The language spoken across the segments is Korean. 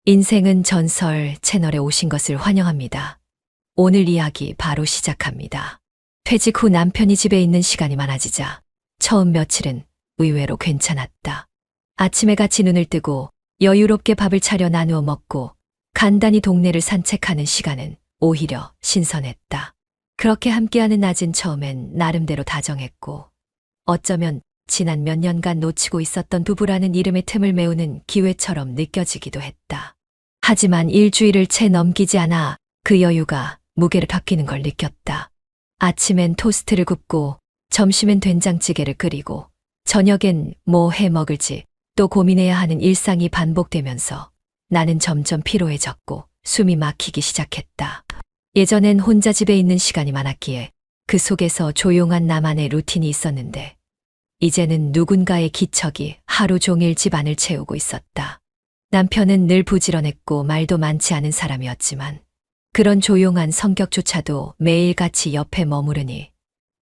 인생은 전설 채널에 오신 것을 환영합니다. 오늘 이야기 바로 시작합니다. 퇴직 후 남편이 집에 있는 시간이 많아지자 처음 며칠은 의외로 괜찮았다. 아침에 같이 눈을 뜨고 여유롭게 밥을 차려 나누어 먹고 간단히 동네를 산책하는 시간은 오히려 신선했다. 그렇게 함께하는 낮은 처음엔 나름대로 다정했고 어쩌면 지난 몇 년간 놓치고 있었던 부부라는 이름의 틈을 메우는 기회처럼 느껴지기도 했다. 하지만 일주일을 채 넘기지 않아 그 여유가 무게를 바뀌는 걸 느꼈다. 아침엔 토스트를 굽고 점심엔 된장찌개를 끓이고 저녁엔 뭐 해 먹을지 또 고민해야 하는 일상이 반복되면서 나는 점점 피로해졌고 숨이 막히기 시작했다. 예전엔 혼자 집에 있는 시간이 많았기에 그 속에서 조용한 나만의 루틴이 있었는데 이제는 누군가의 기척이 하루 종일 집안을 채우고 있었다. 남편은 늘 부지런했고 말도 많지 않은 사람이었지만 그런 조용한 성격조차도 매일같이 옆에 머무르니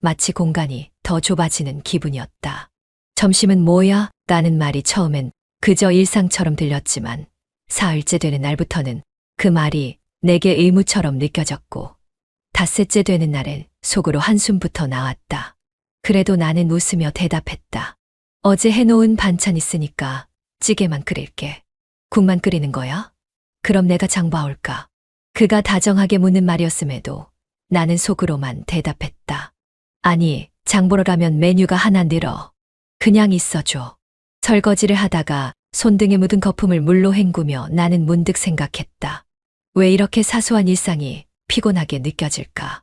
마치 공간이 더 좁아지는 기분이었다. 점심은 뭐야? 라는 말이 처음엔 그저 일상처럼 들렸지만 사흘째 되는 날부터는 그 말이 내게 의무처럼 느껴졌고 닷새째 되는 날엔 속으로 한숨부터 나왔다. 그래도 나는 웃으며 대답했다. 어제 해놓은 반찬 있으니까 찌개만 끓일게. 국만 끓이는 거야? 그럼 내가 장 봐올까? 그가 다정하게 묻는 말이었음에도 나는 속으로만 대답했다. 아니, 장 보러 가면 메뉴가 하나 늘어. 그냥 있어줘. 설거지를 하다가 손등에 묻은 거품을 물로 헹구며 나는 문득 생각했다. 왜 이렇게 사소한 일상이 피곤하게 느껴질까?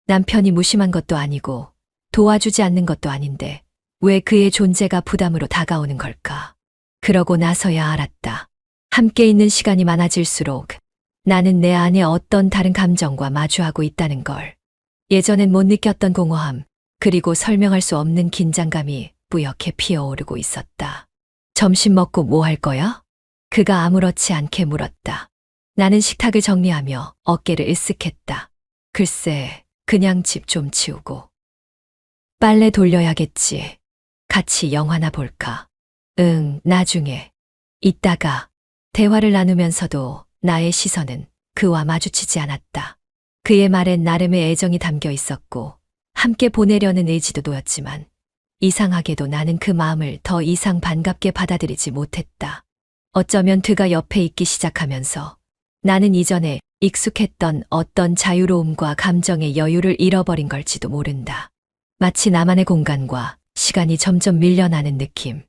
남편이 무심한 것도 아니고 도와주지 않는 것도 아닌데 왜 그의 존재가 부담으로 다가오는 걸까? 그러고 나서야 알았다. 함께 있는 시간이 많아질수록 나는 내 안에 어떤 다른 감정과 마주하고 있다는 걸. 예전엔 못 느꼈던 공허함, 그리고 설명할 수 없는 긴장감이 뿌옇게 피어오르고 있었다. 점심 먹고 뭐 할 거야? 그가 아무렇지 않게 물었다. 나는 식탁을 정리하며 어깨를 으쓱했다. 글쎄, 그냥 집 좀 치우고. 빨래 돌려야겠지. 같이 영화나 볼까? 응, 나중에. 이따가. 대화를 나누면서도 나의 시선은 그와 마주치지 않았다. 그의 말엔 나름의 애정이 담겨 있었고 함께 보내려는 의지도 놓였지만 이상하게도 나는 그 마음을 더 이상 반갑게 받아들이지 못했다. 어쩌면 그가 옆에 있기 시작하면서 나는 이전에 익숙했던 어떤 자유로움과 감정의 여유를 잃어버린 걸지도 모른다. 마치 나만의 공간과 시간이 점점 밀려나는 느낌.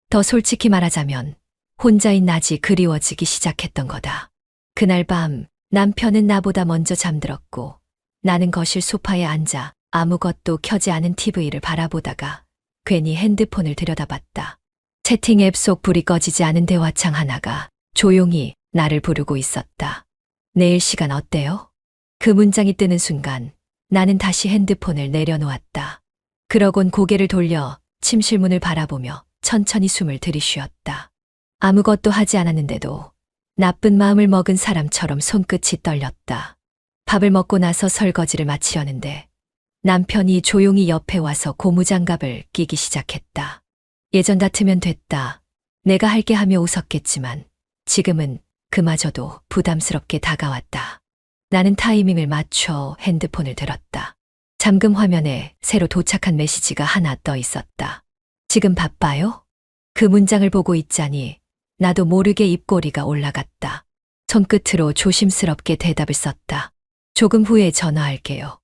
더 솔직히 말하자면 혼자인 낮이 그리워지기 시작했던 거다. 그날 밤 남편은 나보다 먼저 잠들었고 나는 거실 소파에 앉아 아무것도 켜지 않은 TV를 바라보다가 괜히 핸드폰을 들여다봤다. 채팅 앱 속 불이 꺼지지 않은 대화창 하나가 조용히 나를 부르고 있었다. 내일 시간 어때요? 그 문장이 뜨는 순간 나는 다시 핸드폰을 내려놓았다. 그러곤 고개를 돌려 침실문을 바라보며 천천히 숨을 들이쉬었다. 아무것도 하지 않았는데도 나쁜 마음을 먹은 사람처럼 손끝이 떨렸다. 밥을 먹고 나서 설거지를 마치려는데 남편이 조용히 옆에 와서 고무장갑을 끼기 시작했다. 예전 같으면 됐다. 내가 할게 하며 웃었겠지만 지금은 그마저도 부담스럽게 다가왔다. 나는 타이밍을 맞춰 핸드폰을 들었다. 잠금 화면에 새로 도착한 메시지가 하나 떠 있었다. 지금 바빠요? 그 문장을 보고 있자니 나도 모르게 입꼬리가 올라갔다. 손끝으로 조심스럽게 대답을 썼다. 조금 후에 전화할게요.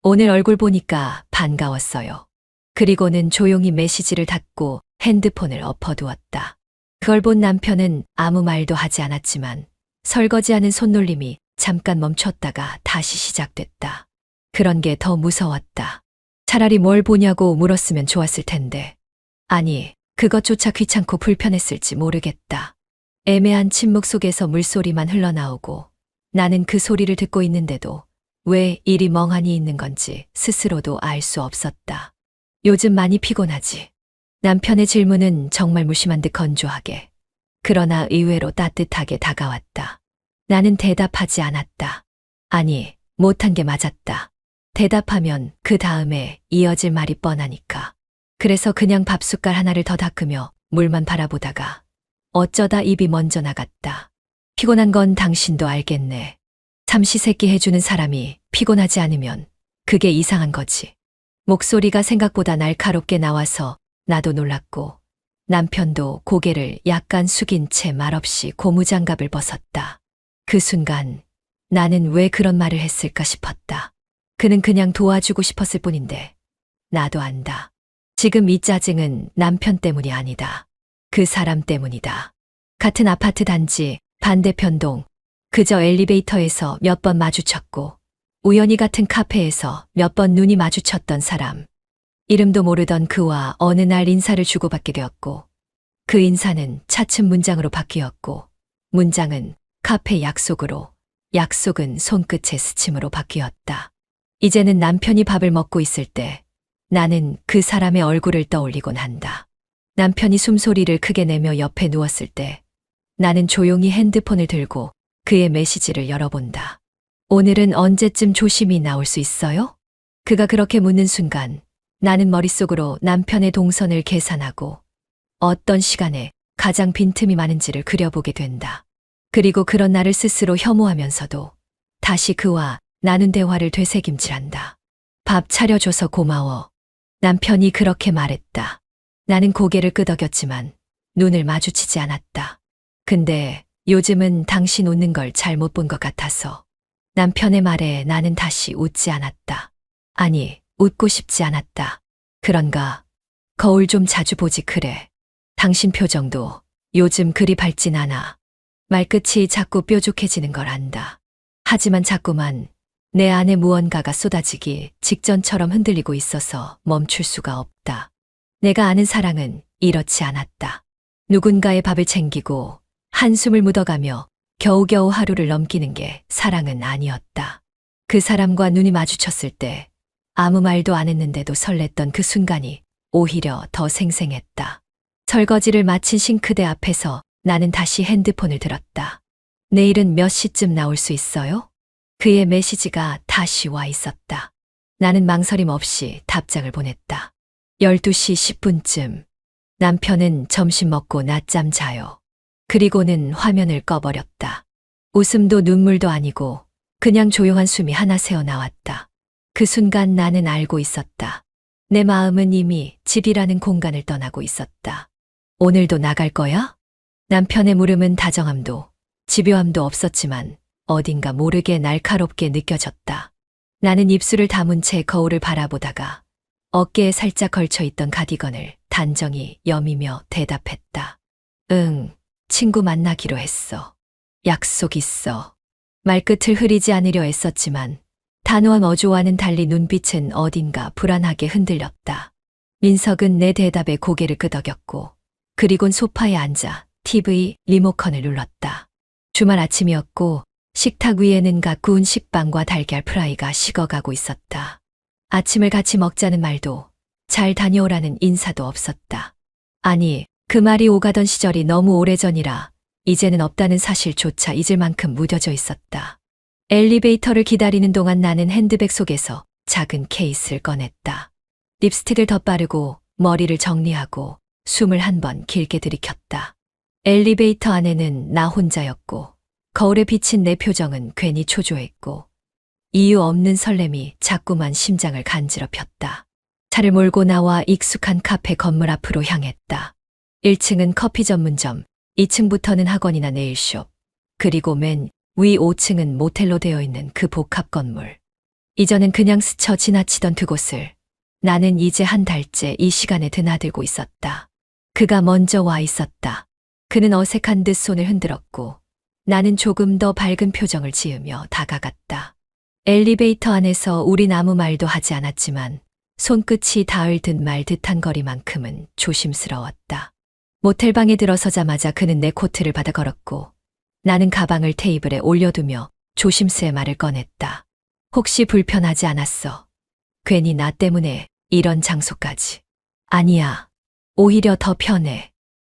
오늘 얼굴 보니까 반가웠어요. 그리고는 조용히 메시지를 닫고 핸드폰을 엎어두었다. 그걸 본 남편은 아무 말도 하지 않았지만 설거지하는 손놀림이 잠깐 멈췄다가 다시 시작됐다. 그런 게 더 무서웠다. 차라리 뭘 보냐고 물었으면 좋았을 텐데. 아니, 그것조차 귀찮고 불편했을지 모르겠다. 애매한 침묵 속에서 물소리만 흘러나오고 나는 그 소리를 듣고 있는데도 왜 이리 멍하니 있는 건지 스스로도 알 수 없었다. 요즘 많이 피곤하지? 남편의 질문은 정말 무심한 듯 건조하게, 그러나 의외로 따뜻하게 다가왔다. 나는 대답하지 않았다. 아니, 못한 게 맞았다. 대답하면 그 다음에 이어질 말이 뻔하니까. 그래서 그냥 밥숟갈 하나를 더 닦으며 물만 바라보다가 어쩌다 입이 먼저 나갔다. 피곤한 건 당신도 알겠네. 삼시세끼 해주는 사람이 피곤하지 않으면 그게 이상한 거지. 목소리가 생각보다 날카롭게 나와서 나도 놀랐고 남편도 고개를 약간 숙인 채 말없이 고무장갑을 벗었다. 그 순간 나는 왜 그런 말을 했을까 싶었다. 그는 그냥 도와주고 싶었을 뿐인데 나도 안다. 지금 이 짜증은 남편 때문이 아니다. 그 사람 때문이다. 같은 아파트 단지 반대편 동, 그저 엘리베이터에서 몇 번 마주쳤고 우연히 같은 카페에서 몇 번 눈이 마주쳤던 사람. 이름도 모르던 그와 어느 날 인사를 주고받게 되었고 그 인사는 차츰 문장으로 바뀌었고 문장은 카페 약속으로, 약속은 손끝의 스침으로 바뀌었다. 이제는 남편이 밥을 먹고 있을 때 나는 그 사람의 얼굴을 떠올리곤 한다. 남편이 숨소리를 크게 내며 옆에 누웠을 때 나는 조용히 핸드폰을 들고 그의 메시지를 열어본다. 오늘은 언제쯤 조심히 나올 수 있어요? 그가 그렇게 묻는 순간 나는 머릿속으로 남편의 동선을 계산하고 어떤 시간에 가장 빈틈이 많은지를 그려보게 된다. 그리고 그런 나를 스스로 혐오하면서도 다시 그와 나눈 대화를 되새김질한다. 밥 차려줘서 고마워. 남편이 그렇게 말했다. 나는 고개를 끄덕였지만 눈을 마주치지 않았다. 근데 요즘은 당신 웃는 걸 잘못 본 것 같아서 남편의 말에 나는 다시 웃지 않았다. 아니, 웃고 싶지 않았다. 그런가? 거울 좀 자주 보지 그래. 당신 표정도 요즘 그리 밝진 않아. 말끝이 자꾸 뾰족해지는 걸 안다. 하지만 자꾸만 내 안에 무언가가 쏟아지기 직전처럼 흔들리고 있어서 멈출 수가 없다. 내가 아는 사랑은 이렇지 않았다. 누군가의 밥을 챙기고 한숨을 묻어가며 겨우겨우 하루를 넘기는 게 사랑은 아니었다. 그 사람과 눈이 마주쳤을 때 아무 말도 안 했는데도 설렜던 그 순간이 오히려 더 생생했다. 설거지를 마친 싱크대 앞에서 나는 다시 핸드폰을 들었다. 내일은 몇 시쯤 나올 수 있어요? 그의 메시지가 다시 와 있었다. 나는 망설임 없이 답장을 보냈다. 12시 10분쯤. 남편은 점심 먹고 낮잠 자요. 그리고는 화면을 꺼버렸다. 웃음도 눈물도 아니고 그냥 조용한 숨이 하나 새어 나왔다. 그 순간 나는 알고 있었다. 내 마음은 이미 집이라는 공간을 떠나고 있었다. 오늘도 나갈 거야? 남편의 물음은 다정함도 집요함도 없었지만 어딘가 모르게 날카롭게 느껴졌다. 나는 입술을 다문 채 거울을 바라보다가 어깨에 살짝 걸쳐있던 가디건을 단정히 여미며 대답했다. 응, 친구 만나기로 했어. 약속 있어. 말끝을 흐리지 않으려 애썼지만 단호한 어조와는 달리 눈빛은 어딘가 불안하게 흔들렸다. 민석은 내 대답에 고개를 끄덕였고 그리곤 소파에 앉아 TV 리모컨을 눌렀다. 주말 아침이었고 식탁 위에는 갓 구운 식빵과 달걀 프라이가 식어가고 있었다. 아침을 같이 먹자는 말도 잘 다녀오라는 인사도 없었다. 아니, 그 말이 오가던 시절이 너무 오래전이라 이제는 없다는 사실조차 잊을 만큼 무뎌져 있었다. 엘리베이터를 기다리는 동안 나는 핸드백 속에서 작은 케이스를 꺼냈다. 립스틱을 덧바르고 머리를 정리하고 숨을 한 번 길게 들이켰다. 엘리베이터 안에는 나 혼자였고 거울에 비친 내 표정은 괜히 초조했고 이유 없는 설렘이 자꾸만 심장을 간지럽혔다. 차를 몰고 나와 익숙한 카페 건물 앞으로 향했다. 1층은 커피 전문점, 2층부터는 학원이나 네일숍, 그리고 맨 위 5층은 모텔로 되어 있는 그 복합 건물. 이전엔 그냥 스쳐 지나치던 그곳을 나는 이제 한 달째 이 시간에 드나들고 있었다. 그가 먼저 와 있었다. 그는 어색한 듯 손을 흔들었고 나는 조금 더 밝은 표정을 지으며 다가갔다. 엘리베이터 안에서 우린 아무 말도 하지 않았지만 손끝이 닿을 듯 말 듯한 거리만큼은 조심스러웠다. 모텔방에 들어서자마자 그는 내 코트를 받아 걸었고 나는 가방을 테이블에 올려두며 조심스레 말을 꺼냈다. 혹시 불편하지 않았어? 괜히 나 때문에 이런 장소까지. 아니야. 오히려 더 편해.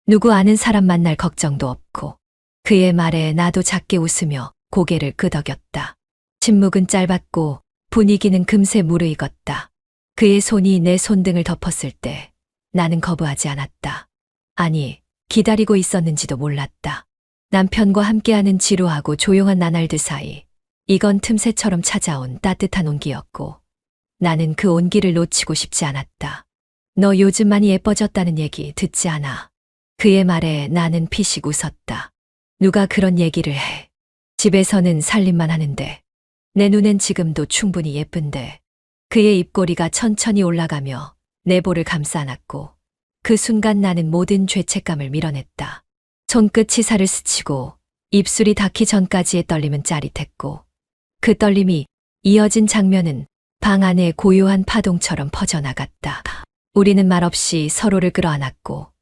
누구 아는 사람 만날 걱정도 없고. 그의 말에 나도 작게 웃으며 고개를 끄덕였다. 침묵은 짧았고 분위기는 금세 무르익었다. 그의 손이 내 손등을 덮었을 때 나는 거부하지 않았다. 아니, 기다리고 있었는지도 몰랐다. 남편과 함께하는 지루하고 조용한 나날들 사이, 이건 틈새처럼 찾아온 따뜻한 온기였고, 나는 그 온기를 놓치고 싶지 않았다. 너 요즘 많이 예뻐졌다는 얘기 듣지 않아? 그의 말에 나는 피식 웃었다. 누가 그런 얘기를 해? 집에서는 살림만 하는데, 내 눈엔 지금도 충분히 예쁜데. 그의 입꼬리가 천천히 올라가며 내 볼을 감싸 안았고, 그 순간 나는 모든 죄책감을 밀어냈다. 손끝이 살을 스치고 입술이 닿기 전까지의 떨림은 짜릿했고, 그 떨림이 이어진 장면은 방 안에 고요한 파동처럼 퍼져나갔다. 우리는 말없이 서로를 끌어안았고,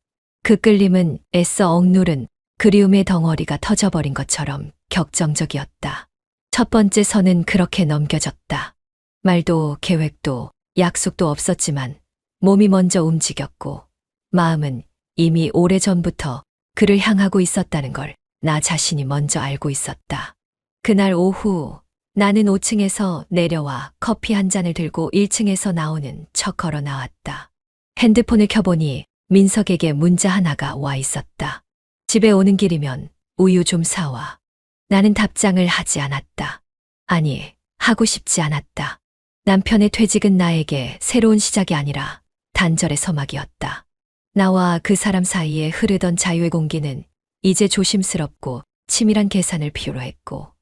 그 끌림은 애써 억누른 그리움의 덩어리가 터져버린 것처럼 격정적이었다. 첫 번째 선은 그렇게 넘겨졌다. 말도 계획도 약속도 없었지만 몸이 먼저 움직였고, 마음은 이미 오래전부터 그를 향하고 있었다는 걸 나 자신이 먼저 알고 있었다. 그날 오후 나는 5층에서 내려와 커피 한 잔을 들고 1층에서 나오는 척 걸어 나왔다. 핸드폰을 켜보니 민석에게 문자 하나가 와 있었다. 집에 오는 길이면 우유 좀 사와. 나는 답장을 하지 않았다. 아니, 하고 싶지 않았다. 남편의 퇴직은 나에게 새로운 시작이 아니라 단절의 서막이었다. 나와 그 사람 사이에 흐르던 자유의 공기는 이제 조심스럽고 치밀한 계산을 필요로 했고,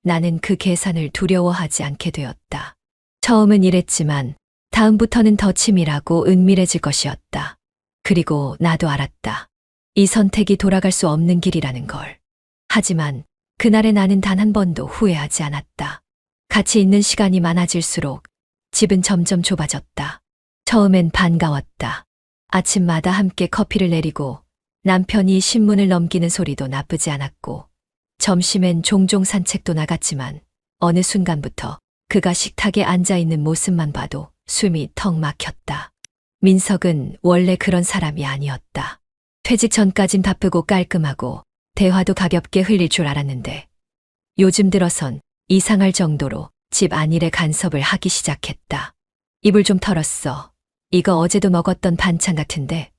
나는 그 계산을 두려워하지 않게 되었다. 처음은 이랬지만 다음부터는 더 치밀하고 은밀해질 것이었다. 그리고 나도 알았다. 이 선택이 돌아갈 수 없는 길이라는 걸. 하지만 그날의 나는 단 한 번도 후회하지 않았다. 같이 있는 시간이 많아질수록 집은 점점 좁아졌다. 처음엔 반가웠다. 아침마다 함께 커피를 내리고 남편이 신문을 넘기는 소리도 나쁘지 않았고, 점심엔 종종 산책도 나갔지만 어느 순간부터 그가 식탁에 앉아있는 모습만 봐도 숨이 턱 막혔다. 민석은 원래 그런 사람이 아니었다. 퇴직 전까진 바쁘고 깔끔하고 대화도 가볍게 흘릴 줄 알았는데, 요즘 들어선 이상할 정도로 집 안일에 간섭을 하기 시작했다. 입을 좀 털었어. 이거 어제도 먹었던 반찬 같은데.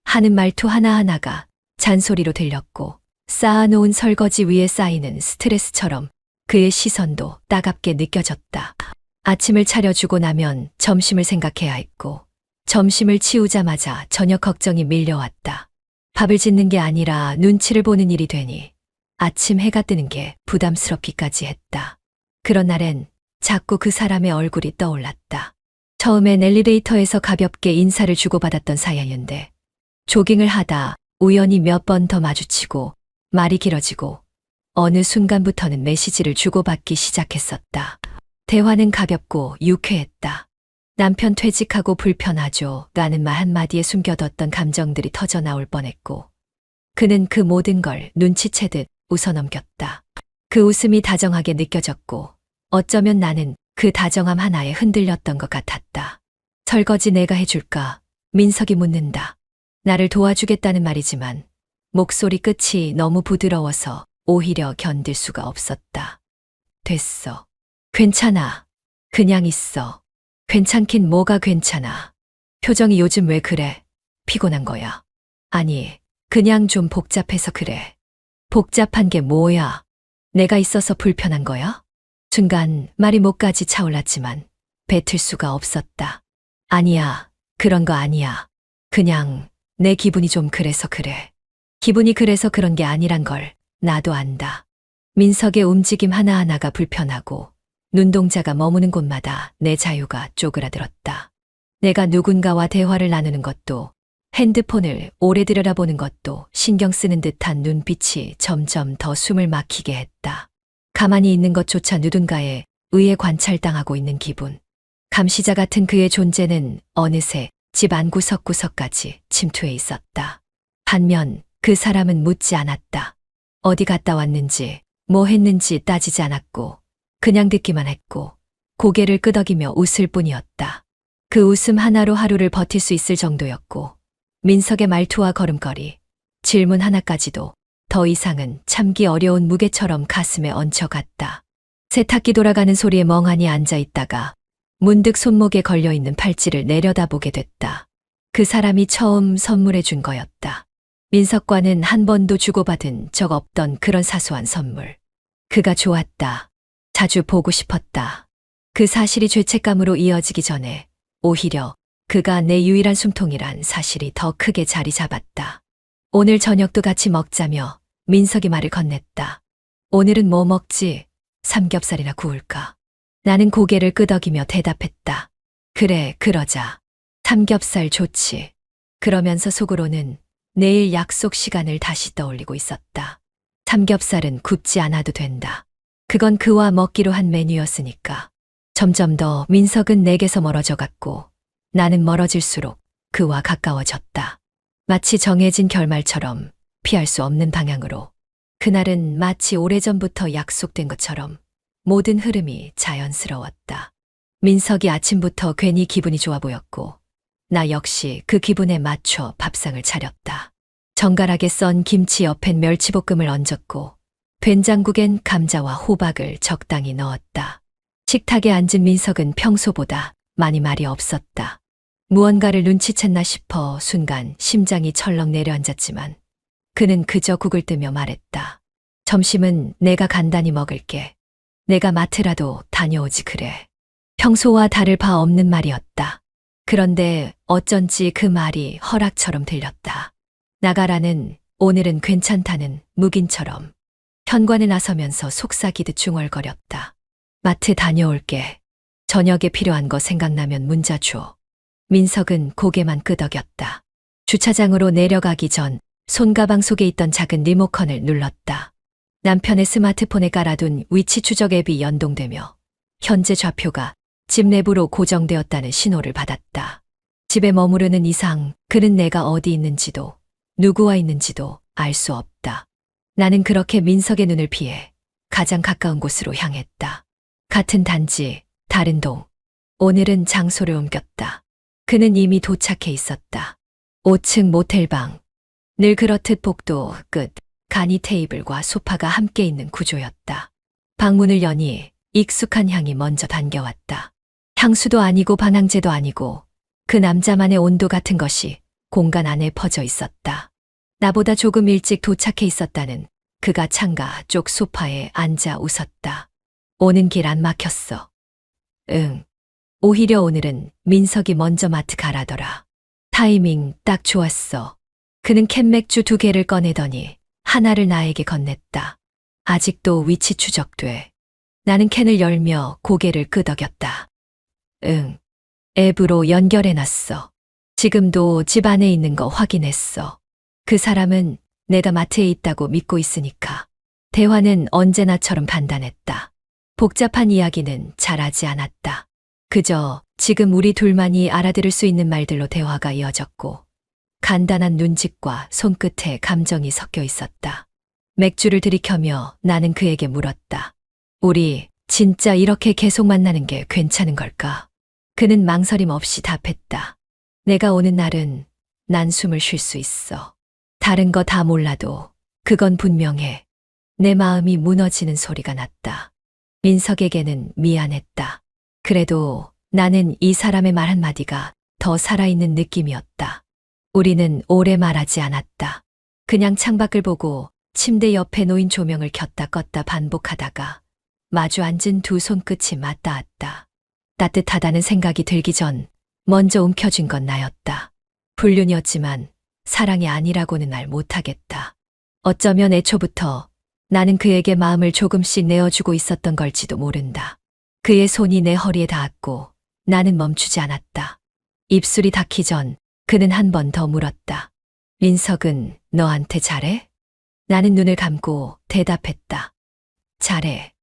하는 말투 하나하나가 잔소리로 들렸고, 쌓아놓은 설거지 위에 쌓이는 스트레스처럼 그의 시선도 따갑게 느껴졌다. 아침을 차려주고 나면 점심을 생각해야 했고, 점심을 치우자마자 저녁 걱정이 밀려왔다. 밥을 짓는 게 아니라 눈치를 보는 일이 되니 아침 해가 뜨는 게 부담스럽기까지 했다. 그런 날엔 자꾸 그 사람의 얼굴이 떠올랐다. 처음엔 엘리베이터에서 가볍게 인사를 주고받았던 사이였는데, 조깅을 하다 우연히 몇 번 더 마주치고 말이 길어지고 어느 순간부터는 메시지를 주고받기 시작했었다. 대화는 가볍고 유쾌했다. 남편 퇴직하고 불편하죠 라는 말 한마디에 숨겨뒀던 감정들이 터져 나올 뻔했고, 그는 그 모든 걸 눈치채듯 웃어넘겼다. 그 웃음이 다정하게 느껴졌고, 어쩌면 나는 그 다정함 하나에 흔들렸던 것 같았다. 설거지 내가 해줄까? 민석이 묻는다. 나를 도와주겠다는 말이지만 목소리 끝이 너무 부드러워서 오히려 견딜 수가 없었다. 됐어. 괜찮아. 그냥 있어. 괜찮긴 뭐가 괜찮아. 표정이 요즘 왜 그래? 피곤한 거야. 아니, 그냥 좀 복잡해서 그래. 복잡한 게 뭐야? 내가 있어서 불편한 거야? 순간 말이 목까지 차올랐지만 뱉을 수가 없었다. 아니야, 그런 거 아니야. 그냥 내 기분이 좀 그래서 그래. 기분이 그래서 그런 게 아니란 걸 나도 안다. 민석의 움직임 하나하나가 불편하고 눈동자가 머무는 곳마다 내 자유가 쪼그라들었다. 내가 누군가와 대화를 나누는 것도, 핸드폰을 오래 들여다보는 것도 신경 쓰는 듯한 눈빛이 점점 더 숨을 막히게 했다. 가만히 있는 것조차 누군가에 의해 관찰당하고 있는 기분. 감시자 같은 그의 존재는 어느새 집 안 구석구석까지 침투해 있었다. 반면 그 사람은 묻지 않았다. 어디 갔다 왔는지, 뭐 했는지 따지지 않았고, 그냥 듣기만 했고, 고개를 끄덕이며 웃을 뿐이었다. 그 웃음 하나로 하루를 버틸 수 있을 정도였고, 민석의 말투와 걸음걸이, 질문 하나까지도 더 이상은 참기 어려운 무게처럼 가슴에 얹혀갔다. 세탁기 돌아가는 소리에 멍하니 앉아 있다가 문득 손목에 걸려있는 팔찌를 내려다보게 됐다. 그 사람이 처음 선물해 준 거였다. 민석과는 한 번도 주고받은 적 없던 그런 사소한 선물. 그가 좋았다. 자주 보고 싶었다. 그 사실이 죄책감으로 이어지기 전에 오히려 그가 내 유일한 숨통이란 사실이 더 크게 자리 잡았다. 오늘 저녁도 같이 먹자며 민석이 말을 건넸다. 오늘은 뭐 먹지? 삼겹살이나 구울까? 나는 고개를 끄덕이며 대답했다. 그래, 그러자. 삼겹살 좋지. 그러면서 속으로는 내일 약속 시간을 다시 떠올리고 있었다. 삼겹살은 굽지 않아도 된다. 그건 그와 먹기로 한 메뉴였으니까. 점점 더 민석은 내게서 멀어져 갔고 나는 멀어질수록 그와 가까워졌다. 마치 정해진 결말처럼 피할 수 없는 방향으로. 그날은 마치 오래전부터 약속된 것처럼 모든 흐름이 자연스러웠다. 민석이 아침부터 괜히 기분이 좋아 보였고 나 역시 그 기분에 맞춰 밥상을 차렸다. 정갈하게 썬 김치 옆엔 멸치볶음을 얹었고 된장국엔 감자와 호박을 적당히 넣었다. 식탁에 앉은 민석은 평소보다 많이 말이 없었다. 무언가를 눈치챘나 싶어 순간 심장이 철렁 내려앉았지만 그는 그저 국을 뜨며 말했다. 점심은 내가 간단히 먹을게. 내가 마트라도 다녀오지 그래. 평소와 다를 바 없는 말이었다. 그런데 어쩐지 그 말이 허락처럼 들렸다. 나가라는, 오늘은 괜찮다는 묵인처럼. 현관에 나서면서 속삭이듯 중얼거렸다. 마트 다녀올게. 저녁에 필요한 거 생각나면 문자 줘. 민석은 고개만 끄덕였다. 주차장으로 내려가기 전 손가방 속에 있던 작은 리모컨을 눌렀다. 남편의 스마트폰에 깔아둔 위치 추적 앱이 연동되며 현재 좌표가 집 내부로 고정되었다는 신호를 받았다. 집에 머무르는 이상 그는 내가 어디 있는지도 누구와 있는지도 알 수 없다. 나는 그렇게 민석의 눈을 피해 가장 가까운 곳으로 향했다. 같은 단지, 다른 동. 오늘은 장소를 옮겼다. 그는 이미 도착해 있었다. 5층 모텔방. 늘 그렇듯 복도 끝, 간이 테이블과 소파가 함께 있는 구조였다. 방문을 여니 익숙한 향이 먼저 반겨왔다. 향수도 아니고 방향제도 아니고 그 남자만의 온도 같은 것이 공간 안에 퍼져 있었다. 나보다 조금 일찍 도착해 있었다는 그가 창가 쪽 소파에 앉아 웃었다. 오는 길 안 막혔어. 응. 오히려 오늘은 민석이 먼저 마트 가라더라. 타이밍 딱 좋았어. 그는 캔맥주 2개를 꺼내더니 하나를 나에게 건넸다. 아직도 위치 추적돼. 나는 캔을 열며 고개를 끄덕였다. 응. 앱으로 연결해놨어. 지금도 집 안에 있는 거 확인했어. 그 사람은 내가 마트에 있다고 믿고 있으니까. 대화는 언제나처럼 간단했다. 복잡한 이야기는 잘하지 않았다. 그저 지금 우리 둘만이 알아들을 수 있는 말들로 대화가 이어졌고 간단한 눈짓과 손끝에 감정이 섞여 있었다. 맥주를 들이켜며 나는 그에게 물었다. 우리 진짜 이렇게 계속 만나는 게 괜찮은 걸까? 그는 망설임 없이 답했다. 내가 오는 날은 난 숨을 쉴 수 있어. 다른 거 다 몰라도 그건 분명해. 내 마음이 무너지는 소리가 났다. 민석에게는 미안했다. 그래도 나는 이 사람의 말 한마디가 더 살아있는 느낌이었다. 우리는 오래 말하지 않았다. 그냥 창밖을 보고 침대 옆에 놓인 조명을 켰다 껐다 반복하다가 마주 앉은 두 손끝이 맞닿았다. 따뜻하다는 생각이 들기 전 먼저 움켜쥔 건 나였다. 불륜이었지만 사랑이 아니라고는 말 못하겠다. 어쩌면 애초부터 나는 그에게 마음을 조금씩 내어주고 있었던 걸지도 모른다. 그의 손이 내 허리에 닿았고 나는 멈추지 않았다. 입술이 닿기 전 그는 한 번 더 물었다. 민석은 너한테 잘해? 나는 눈을 감고 대답했다. 잘해.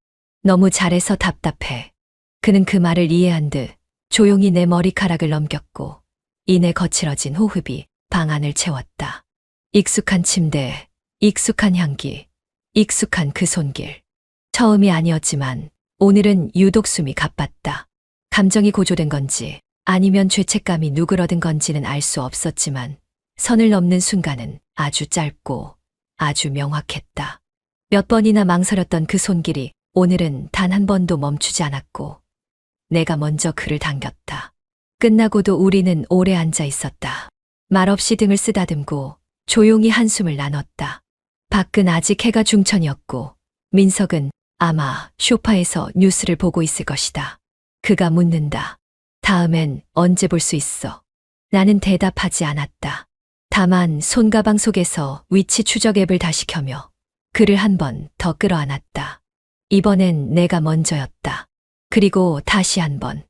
너무 잘해서 답답해. 그는 그 말을 이해한 듯 조용히 내 머리카락을 넘겼고 이내 거칠어진 호흡이 방 안을 채웠다. 익숙한 침대, 익숙한 향기, 익숙한 그 손길. 처음이 아니었지만 오늘은 유독 숨이 가빴다. 감정이 고조된 건지 아니면 죄책감이 누그러든 건지는 알 수 없었지만 선을 넘는 순간은 아주 짧고 아주 명확했다. 몇 번이나 망설였던 그 손길이 오늘은 단 한 번도 멈추지 않았고 내가 먼저 그를 당겼다. 끝나고도 우리는 오래 앉아 있었다. 말없이 등을 쓰다듬고 조용히 한숨을 나눴다. 밖은 아직 해가 중천이었고 민석은 아마 소파에서 뉴스를 보고 있을 것이다. 그가 묻는다. 다음엔 언제 볼 수 있어? 나는 대답하지 않았다. 다만 손가방 속에서 위치 추적 앱을 다시 켜며 그를 한 번 더 끌어안았다. 이번엔 내가 먼저였다. 그리고 다시 한 번.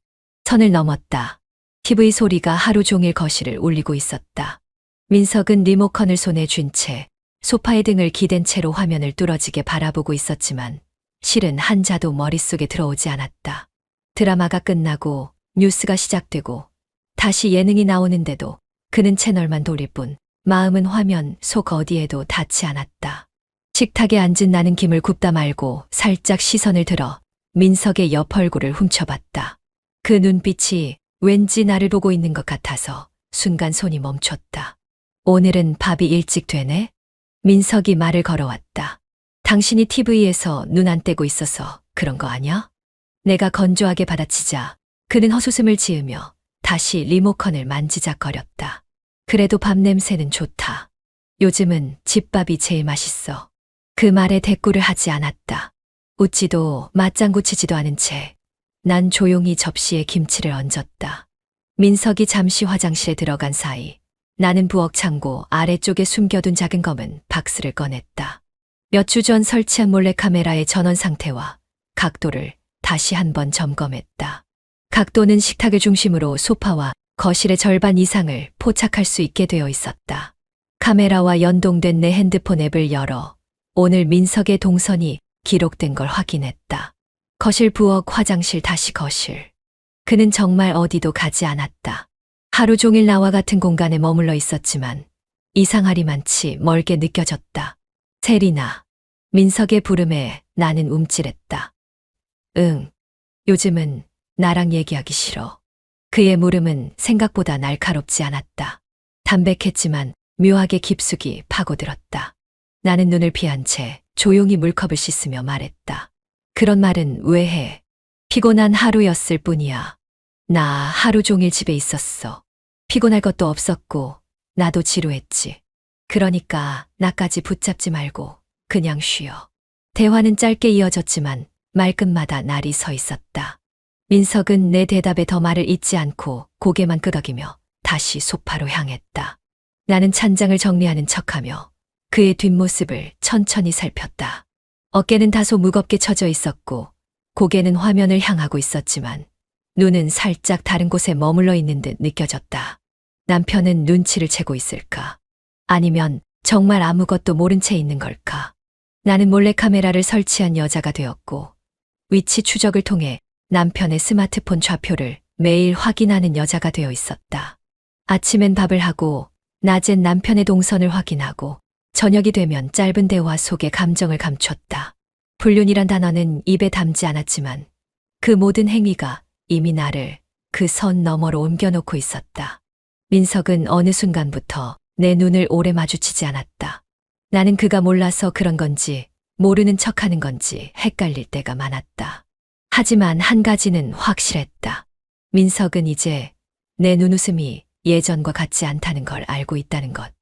선을 넘었다. TV 소리가 하루 종일 거실을 울리고 있었다. 민석은 리모컨을 손에 쥔 채 소파의 등을 기댄 채로 화면을 뚫어지게 바라보고 있었지만 실은 한자도 머릿속에 들어오지 않았다. 드라마가 끝나고 뉴스가 시작되고 다시 예능이 나오는데도 그는 채널만 돌릴 뿐 마음은 화면 속 어디에도 닿지 않았다. 식탁에 앉은 나는 김을 굽다 말고 살짝 시선을 들어 민석의 옆 얼굴을 훔쳐봤다. 그 눈빛이 왠지 나를 보고 있는 것 같아서 순간 손이 멈췄다. 오늘은 밥이 일찍 되네? 민석이 말을 걸어왔다. 당신이 TV에서 눈 안 떼고 있어서 그런 거 아냐? 내가 건조하게 받아치자 그는 헛웃음을 지으며 다시 리모컨을 만지작거렸다. 그래도 밥 냄새는 좋다. 요즘은 집밥이 제일 맛있어. 그 말에 대꾸를 하지 않았다. 웃지도 맞장구 치지도 않은 채 난 조용히 접시에 김치를 얹었다. 민석이 잠시 화장실에 들어간 사이 나는 부엌 창고 아래쪽에 숨겨둔 작은 검은 박스를 꺼냈다. 몇 주 전 설치한 몰래카메라의 전원 상태와 각도를 다시 한번 점검했다. 각도는 식탁을 중심으로 소파와 거실의 절반 이상을 포착할 수 있게 되어 있었다. 카메라와 연동된 내 핸드폰 앱을 열어 오늘 민석의 동선이 기록된 걸 확인했다. 거실, 부엌, 화장실, 다시 거실. 그는 정말 어디도 가지 않았다. 하루 종일 나와 같은 공간에 머물러 있었지만 이상하리만치 멀게 느껴졌다. 세리나. 민석의 부름에 나는 움찔했다. 응. 요즘은 나랑 얘기하기 싫어. 그의 물음은 생각보다 날카롭지 않았다. 담백했지만 묘하게 깊숙이 파고들었다. 나는 눈을 피한 채 조용히 물컵을 씻으며 말했다. 그런 말은 왜 해? 피곤한 하루였을 뿐이야. 나 하루 종일 집에 있었어. 피곤할 것도 없었고 나도 지루했지. 그러니까 나까지 붙잡지 말고 그냥 쉬어. 대화는 짧게 이어졌지만 말끝마다 날이 서 있었다. 민석은 내 대답에 더 말을 잇지 않고 고개만 끄덕이며 다시 소파로 향했다. 나는 찬장을 정리하는 척하며 그의 뒷모습을 천천히 살폈다. 어깨는 다소 무겁게 처져 있었고 고개는 화면을 향하고 있었지만 눈은 살짝 다른 곳에 머물러 있는 듯 느껴졌다. 남편은 눈치를 채고 있을까? 아니면 정말 아무것도 모른 채 있는 걸까? 나는 몰래카메라를 설치한 여자가 되었고 위치 추적을 통해 남편의 스마트폰 좌표를 매일 확인하는 여자가 되어 있었다. 아침엔 밥을 하고 낮엔 남편의 동선을 확인하고 저녁이 되면 짧은 대화 속에 감정을 감췄다. 불륜이란 단어는 입에 담지 않았지만 그 모든 행위가 이미 나를 그 선 너머로 옮겨놓고 있었다. 민석은 어느 순간부터 내 눈을 오래 마주치지 않았다. 나는 그가 몰라서 그런 건지 모르는 척하는 건지 헷갈릴 때가 많았다. 하지만 한 가지는 확실했다. 민석은 이제 내 눈웃음이 예전과 같지 않다는 걸 알고 있다는 것.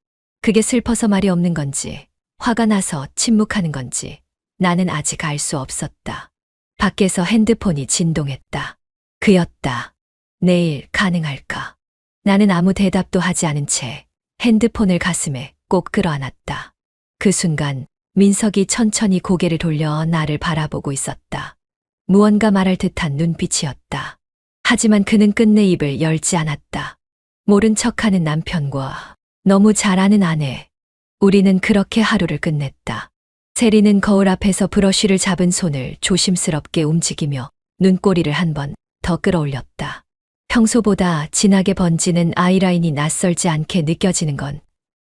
그게 슬퍼서 말이 없는 건지, 화가 나서 침묵하는 건지 나는 아직 알 수 없었다. 밖에서 핸드폰이 진동했다. 그였다. 내일 가능할까? 나는 아무 대답도 하지 않은 채 핸드폰을 가슴에 꼭 끌어안았다. 그 순간 민석이 천천히 고개를 돌려 나를 바라보고 있었다. 무언가 말할 듯한 눈빛이었다. 하지만 그는 끝내 입을 열지 않았다. 모른 척하는 남편과 너무 잘 아는 아내. 우리는 그렇게 하루를 끝냈다. 세리는 거울 앞에서 브러쉬를 잡은 손을 조심스럽게 움직이며 눈꼬리를 한 번 더 끌어올렸다. 평소보다 진하게 번지는 아이라인이 낯설지 않게 느껴지는 건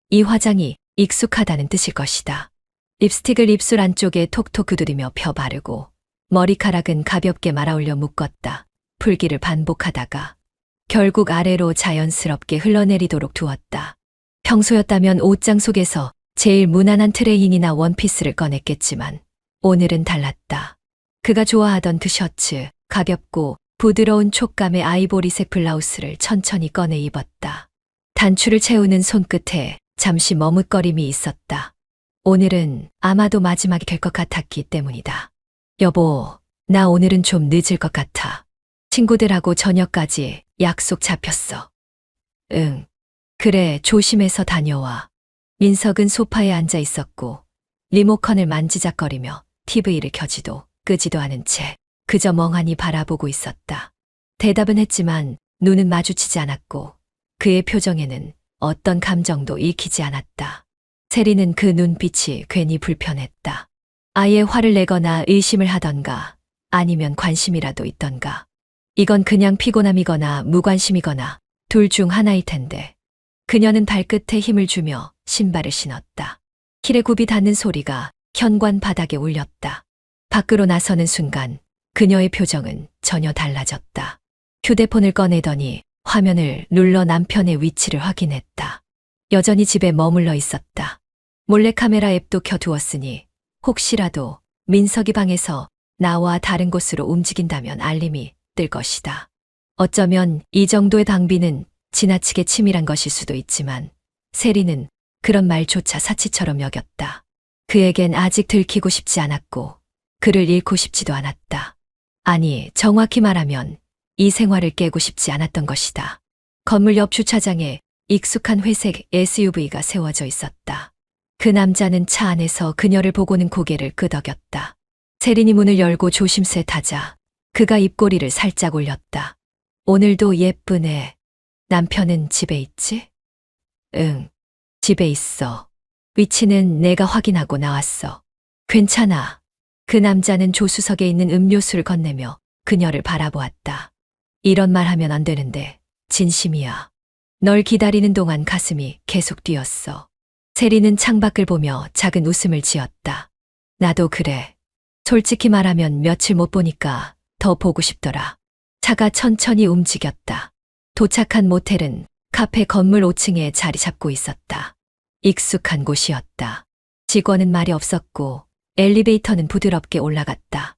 이 화장이 익숙하다는 뜻일 것이다. 립스틱을 입술 안쪽에 톡톡 두드리며 펴 바르고 머리카락은 가볍게 말아올려 묶었다. 풀기를 반복하다가 결국 아래로 자연스럽게 흘러내리도록 두었다. 평소였다면 옷장 속에서 제일 무난한 트레이닝이나 원피스를 꺼냈겠지만 오늘은 달랐다. 그가 좋아하던 그 셔츠, 가볍고 부드러운 촉감의 아이보리색 블라우스를 천천히 꺼내 입었다. 단추를 채우는 손끝에 잠시 머뭇거림이 있었다. 오늘은 아마도 마지막이 될 것 같았기 때문이다. 여보, 나 오늘은 좀 늦을 것 같아. 친구들하고 저녁까지 약속 잡혔어. 응. 그래, 조심해서 다녀와. 민석은 소파에 앉아 있었고 리모컨을 만지작거리며 TV를 켜지도 끄지도 않은 채 그저 멍하니 바라보고 있었다. 대답은 했지만 눈은 마주치지 않았고 그의 표정에는 어떤 감정도 읽히지 않았다. 세리는 그 눈빛이 괜히 불편했다. 아예 화를 내거나 의심을 하던가 아니면 관심이라도 있던가. 이건 그냥 피곤함이거나 무관심이거나 둘 중 하나일 텐데. 그녀는 발끝에 힘을 주며 신발을 신었다. 힐에 굽이 닿는 소리가 현관 바닥에 울렸다. 밖으로 나서는 순간 그녀의 표정은 전혀 달라졌다. 휴대폰을 꺼내더니 화면을 눌러 남편의 위치를 확인했다. 여전히 집에 머물러 있었다. 몰래카메라 앱도 켜두었으니 혹시라도 민석이 방에서 나와 다른 곳으로 움직인다면 알림이 뜰 것이다. 어쩌면 이 정도의 방비는 지나치게 치밀한 것일 수도 있지만 세리는 그런 말조차 사치처럼 여겼다. 그에겐 아직 들키고 싶지 않았고 그를 잃고 싶지도 않았다. 아니, 정확히 말하면 이 생활을 깨고 싶지 않았던 것이다. 건물 옆 주차장에 익숙한 회색 SUV가 세워져 있었다. 그 남자는 차 안에서 그녀를 보고는 고개를 끄덕였다. 세린이 문을 열고 조심스레 타자 그가 입꼬리를 살짝 올렸다. 오늘도 예쁘네. 남편은 집에 있지? 응, 집에 있어. 위치는 내가 확인하고 나왔어. 괜찮아. 그 남자는 조수석에 있는 음료수를 건네며 그녀를 바라보았다. 이런 말 하면 안 되는데 진심이야. 널 기다리는 동안 가슴이 계속 뛰었어. 세리는 창밖을 보며 작은 웃음을 지었다. 나도 그래. 솔직히 말하면 며칠 못 보니까 더 보고 싶더라. 차가 천천히 움직였다. 도착한 모텔은 카페 건물 5층에 자리 잡고 있었다. 익숙한 곳이었다. 직원은 말이 없었고 엘리베이터는 부드럽게 올라갔다.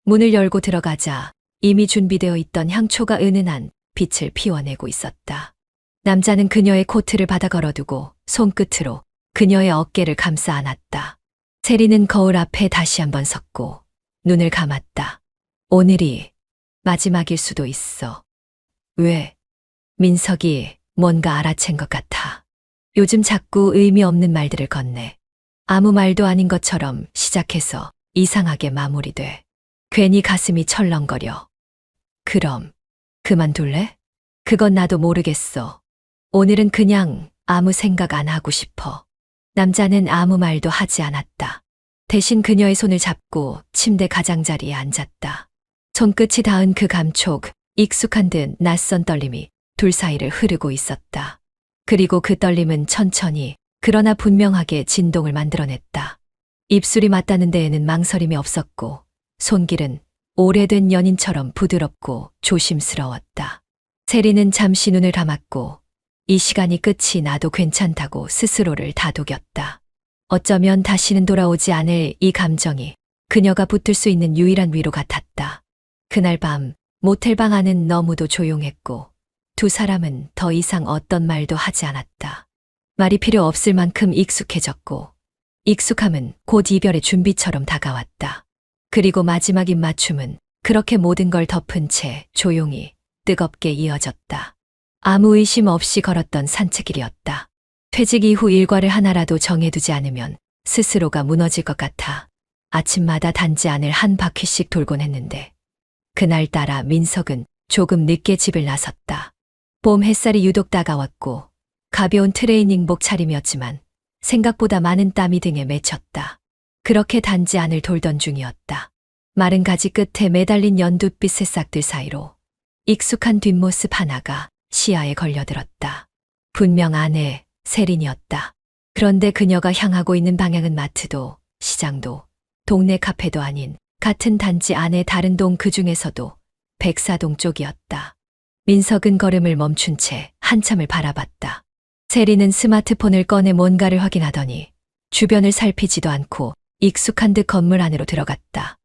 문을 열고 들어가자 이미 준비되어 있던 향초가 은은한 빛을 피워내고 있었다. 남자는 그녀의 코트를 받아 걸어두고 손끝으로 그녀의 어깨를 감싸 안았다. 세리는 거울 앞에 다시 한번 섰고 눈을 감았다. 오늘이 마지막일 수도 있어. 왜? 민석이 뭔가 알아챈 것 같아. 요즘 자꾸 의미 없는 말들을 건네. 아무 말도 아닌 것처럼 시작해서 이상하게 마무리돼. 괜히 가슴이 철렁거려. 그럼 그만둘래? 그건 나도 모르겠어. 오늘은 그냥 아무 생각 안 하고 싶어. 남자는 아무 말도 하지 않았다. 대신 그녀의 손을 잡고 침대 가장자리에 앉았다. 손끝이 닿은 그 감촉, 익숙한 듯 낯선 떨림이 둘 사이를 흐르고 있었다. 그리고 그 떨림은 천천히 그러나 분명하게 진동을 만들어냈다. 입술이 맞닿는 데에는 망설임이 없었고 손길은 오래된 연인처럼 부드럽고 조심스러웠다. 세리는 잠시 눈을 감았고 이 시간이 끝이 나도 괜찮다고 스스로를 다독였다. 어쩌면 다시는 돌아오지 않을 이 감정이 그녀가 붙들 수 있는 유일한 위로 같았다. 그날 밤 모텔방 안은 너무도 조용했고 두 사람은 더 이상 어떤 말도 하지 않았다. 말이 필요 없을 만큼 익숙해졌고 익숙함은 곧 이별의 준비처럼 다가왔다. 그리고 마지막 입맞춤은 그렇게 모든 걸 덮은 채 조용히 뜨겁게 이어졌다. 아무 의심 없이 걸었던 산책길이었다. 퇴직 이후 일과를 하나라도 정해두지 않으면 스스로가 무너질 것 같아 아침마다 단지 안을 한 바퀴씩 돌곤 했는데 그날따라 민석은 조금 늦게 집을 나섰다. 봄 햇살이 유독 따가웠고 가벼운 트레이닝복 차림이었지만 생각보다 많은 땀이 등에 맺혔다. 그렇게 단지 안을 돌던 중이었다. 마른 가지 끝에 매달린 연두빛 새싹들 사이로 익숙한 뒷모습 하나가 시야에 걸려들었다. 분명 아내 세린이었다. 그런데 그녀가 향하고 있는 방향은 마트도 시장도 동네 카페도 아닌 같은 단지 안의 다른 동 그 중에서도 백사동 쪽이었다. 민석은 걸음을 멈춘 채 한참을 바라봤다. 세린은 스마트폰을 꺼내 뭔가를 확인하더니 주변을 살피지도 않고 익숙한 듯 건물 안으로 들어갔다.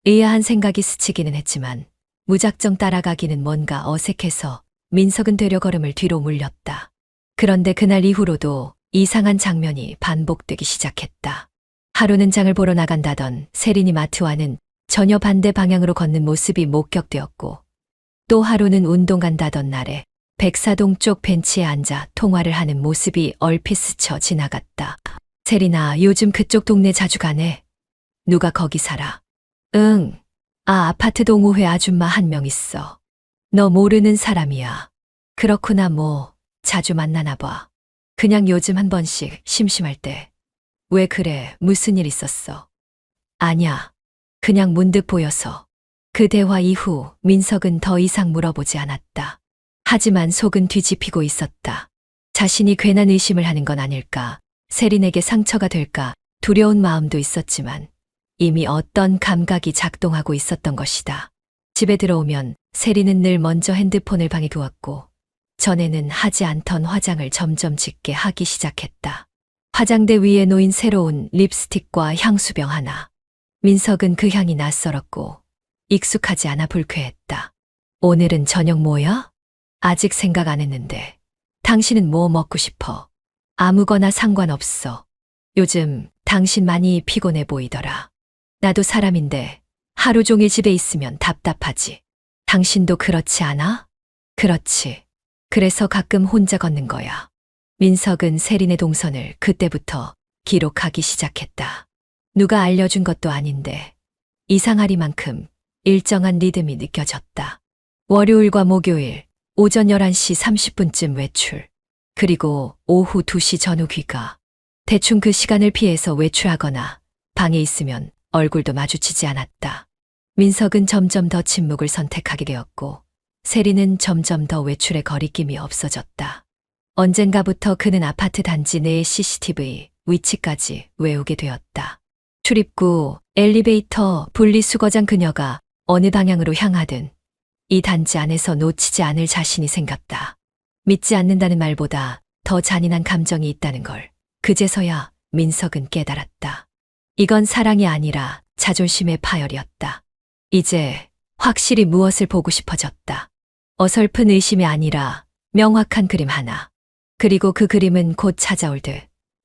의아한 생각이 스치기는 했지만 무작정 따라가기는 뭔가 어색해서 민석은 되려 걸음을 뒤로 물렸다. 그런데 그날 이후로도 이상한 장면이 반복되기 시작했다. 하루는 장을 보러 나간다던 세린이 마트와는 전혀 반대 방향으로 걷는 모습이 목격되었고, 또 하루는 운동 간다던 날에 백사동 쪽 벤치에 앉아 통화를 하는 모습이 얼핏 스쳐 지나갔다. 세린아, 요즘 그쪽 동네 자주 가네. 누가 거기 살아? 응. 아파트 동호회 아줌마 한 명 있어. 너 모르는 사람이야. 그렇구나, 뭐, 자주 만나나 봐. 그냥 요즘 한 번씩 심심할 때. 왜 그래? 무슨 일 있었어? 아냐. 그냥 문득 보여서. 그 대화 이후 민석은 더 이상 물어보지 않았다. 하지만 속은 뒤집히고 있었다. 자신이 괜한 의심을 하는 건 아닐까, 세린에게 상처가 될까 두려운 마음도 있었지만 이미 어떤 감각이 작동하고 있었던 것이다. 집에 들어오면 세린은 늘 먼저 핸드폰을 방에 두었고, 전에는 하지 않던 화장을 점점 짙게 하기 시작했다. 화장대 위에 놓인 새로운 립스틱과 향수병 하나. 민석은 그 향이 낯설었고 익숙하지 않아 불쾌했다. 오늘은 저녁 뭐야? 아직 생각 안 했는데. 당신은 뭐 먹고 싶어? 아무거나 상관없어. 요즘 당신 많이 피곤해 보이더라. 나도 사람인데 하루 종일 집에 있으면 답답하지. 당신도 그렇지 않아? 그렇지. 그래서 가끔 혼자 걷는 거야. 민석은 세린의 동선을 그때부터 기록하기 시작했다. 누가 알려준 것도 아닌데 이상하리만큼 일정한 리듬이 느껴졌다. 월요일과 목요일 오전 11시 30분쯤 외출. 그리고 오후 2시 전후 귀가. 대충 그 시간을 피해서 외출하거나 방에 있으면 얼굴도 마주치지 않았다. 민석은 점점 더 침묵을 선택하게 되었고, 세린은 점점 더 외출의 거리낌이 없어졌다. 언젠가부터 그는 아파트 단지 내의 CCTV 위치까지 외우게 되었다. 출입구, 엘리베이터, 분리수거장, 그녀가 어느 방향으로 향하든 이 단지 안에서 놓치지 않을 자신이 생겼다. 믿지 않는다는 말보다 더 잔인한 감정이 있다는 걸 그제서야 민석은 깨달았다. 이건 사랑이 아니라 자존심의 파열이었다. 이제 확실히 무엇을 보고 싶어졌다. 어설픈 의심이 아니라 명확한 그림 하나. 그리고 그 그림은 곧 찾아올 듯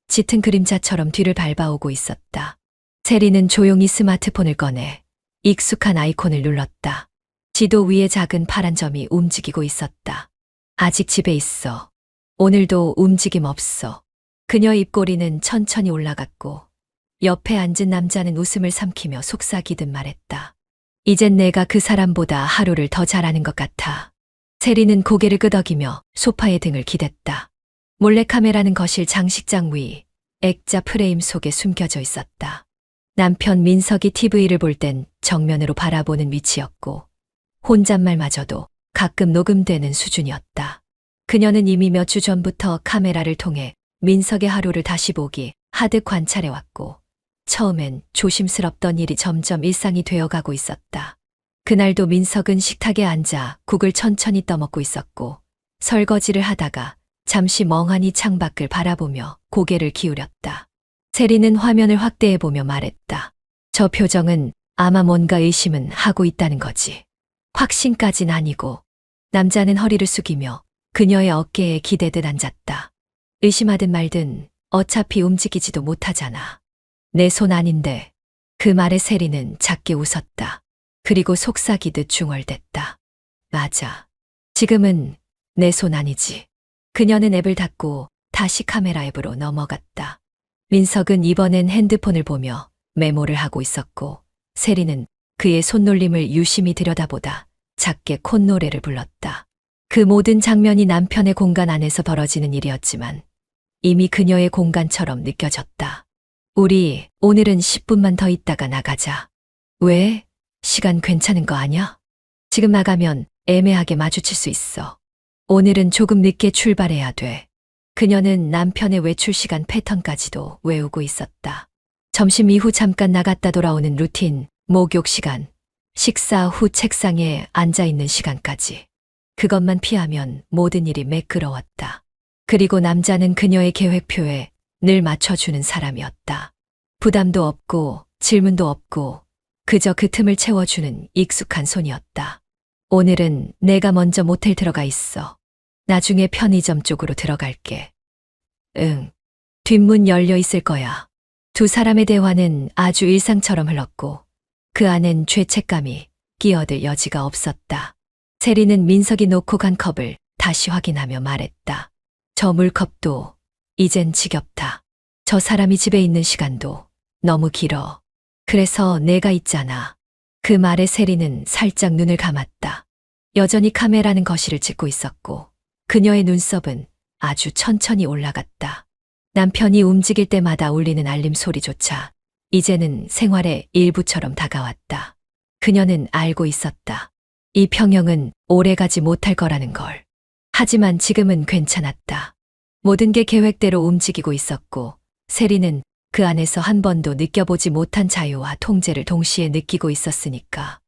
짙은 그림자처럼 뒤를 밟아오고 있었다. 세린은 조용히 스마트폰을 꺼내 익숙한 아이콘을 눌렀다. 지도 위에 작은 파란 점이 움직이고 있었다. 아직 집에 있어. 오늘도 움직임 없어. 그녀 입꼬리는 천천히 올라갔고 옆에 앉은 남자는 웃음을 삼키며 속삭이듯 말했다. 이젠 내가 그 사람보다 하루를 더 잘하는 것 같아. 세린은 고개를 끄덕이며 소파에 등을 기댔다. 몰래카메라는 거실 장식장 위 액자 프레임 속에 숨겨져 있었다. 남편 민석이 TV를 볼 땐 정면으로 바라보는 위치였고, 혼잣말마저도 가끔 녹음되는 수준이었다. 그녀는 이미 몇 주 전부터 카메라를 통해 민석의 하루를 다시 보기 하듯 관찰해왔고, 처음엔 조심스럽던 일이 점점 일상이 되어가고 있었다. 그날도 민석은 식탁에 앉아 국을 천천히 떠먹고 있었고, 설거지를 하다가 잠시 멍하니 창밖을 바라보며 고개를 기울였다. 세린은 화면을 확대해보며 말했다. 저 표정은 아마 뭔가 의심은 하고 있다는 거지. 확신까진 아니고. 남자는 허리를 숙이며 그녀의 어깨에 기대듯 앉았다. 의심하든 말든 어차피 움직이지도 못하잖아. 내 손 아닌데. 그 말에 세린은 작게 웃었다. 그리고 속삭이듯 중얼댔다. 맞아. 지금은 내 손 아니지. 그녀는 앱을 닫고 다시 카메라 앱으로 넘어갔다. 민석은 이번엔 핸드폰을 보며 메모를 하고 있었고, 세린은 그의 손놀림을 유심히 들여다보다 작게 콧노래를 불렀다. 그 모든 장면이 남편의 공간 안에서 벌어지는 일이었지만 이미 그녀의 공간처럼 느껴졌다. 우리 오늘은 10분만 더 있다가 나가자. 왜? 시간 괜찮은 거 아냐? 지금 나가면 애매하게 마주칠 수 있어. 오늘은 조금 늦게 출발해야 돼. 그녀는 남편의 외출 시간 패턴까지도 외우고 있었다. 점심 이후 잠깐 나갔다 돌아오는 루틴, 목욕 시간, 식사 후 책상에 앉아있는 시간까지. 그것만 피하면 모든 일이 매끄러웠다. 그리고 남자는 그녀의 계획표에 늘 맞춰주는 사람이었다. 부담도 없고 질문도 없고 그저 그 틈을 채워주는 익숙한 손이었다. 오늘은 내가 먼저 모텔 들어가 있어. 나중에 편의점 쪽으로 들어갈게. 응. 뒷문 열려 있을 거야. 두 사람의 대화는 아주 일상처럼 흘렀고 그 안엔 죄책감이 끼어들 여지가 없었다. 세리는 민석이 놓고 간 컵을 다시 확인하며 말했다. 저 물컵도 이젠 지겹다. 저 사람이 집에 있는 시간도 너무 길어. 그래서 내가 있잖아. 그 말에 세리는 살짝 눈을 감았다. 여전히 카메라는 거실을 찍고 있었고 그녀의 눈썹은 아주 천천히 올라갔다. 남편이 움직일 때마다 울리는 알림 소리조차 이제는 생활의 일부처럼 다가왔다. 그녀는 알고 있었다. 이 평형은 오래가지 못할 거라는 걸. 하지만 지금은 괜찮았다. 모든 게 계획대로 움직이고 있었고 세리는 그 안에서 한 번도 느껴보지 못한 자유와 통제를 동시에 느끼고 있었으니까.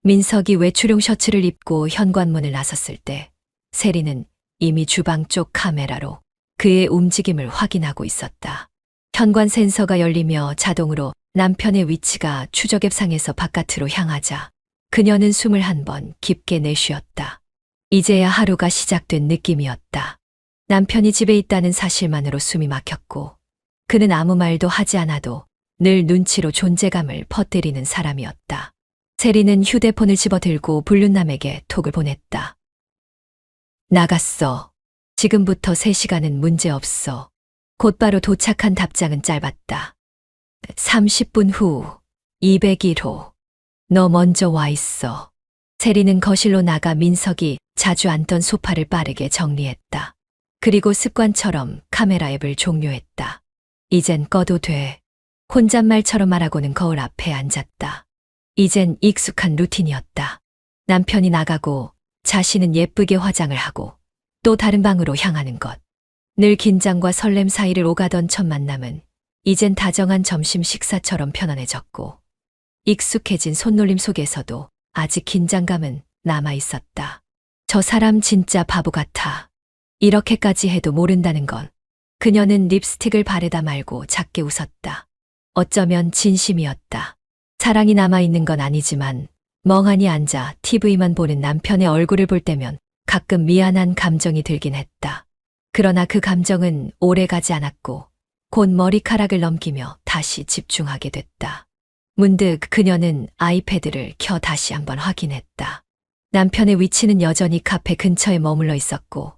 민석이 외출용 셔츠를 입고 현관문을 나섰을 때 세리는 이미 주방 쪽 카메라로 그의 움직임을 확인하고 있었다. 현관 센서가 열리며 자동으로 남편의 위치가 추적앱상에서 바깥으로 향하자 그녀는 숨을 한 번 깊게 내쉬었다. 이제야 하루가 시작된 느낌이었다. 남편이 집에 있다는 사실만으로 숨이 막혔고 그는 아무 말도 하지 않아도 늘 눈치로 존재감을 퍼뜨리는 사람이었다. 세리는 휴대폰을 집어들고 불륜남에게 톡을 보냈다. 나갔어. 지금부터 3시간은 문제없어. 곧바로 도착한 답장은 짧았다. 30분 후 201호. 너 먼저 와 있어. 세리는 거실로 나가 민석이 자주 앉던 소파를 빠르게 정리했다. 그리고 습관처럼 카메라 앱을 종료했다. 이젠 꺼도 돼. 혼잣말처럼 말하고는 거울 앞에 앉았다. 이젠 익숙한 루틴이었다. 남편이 나가고 자신은 예쁘게 화장을 하고 또 다른 방으로 향하는 것. 늘 긴장과 설렘 사이를 오가던 첫 만남은 이젠 다정한 점심 식사처럼 편안해졌고 익숙해진 손놀림 속에서도 아직 긴장감은 남아 있었다. 저 사람 진짜 바보 같아. 이렇게까지 해도 모른다는 건. 그녀는 립스틱을 바르다 말고 작게 웃었다. 어쩌면 진심이었다. 사랑이 남아있는 건 아니지만 멍하니 앉아 TV만 보는 남편의 얼굴을 볼 때면 가끔 미안한 감정이 들긴 했다. 그러나 그 감정은 오래가지 않았고 곧 머리카락을 넘기며 다시 집중하게 됐다. 문득 그녀는 아이패드를 켜 다시 한번 확인했다. 남편의 위치는 여전히 카페 근처에 머물러 있었고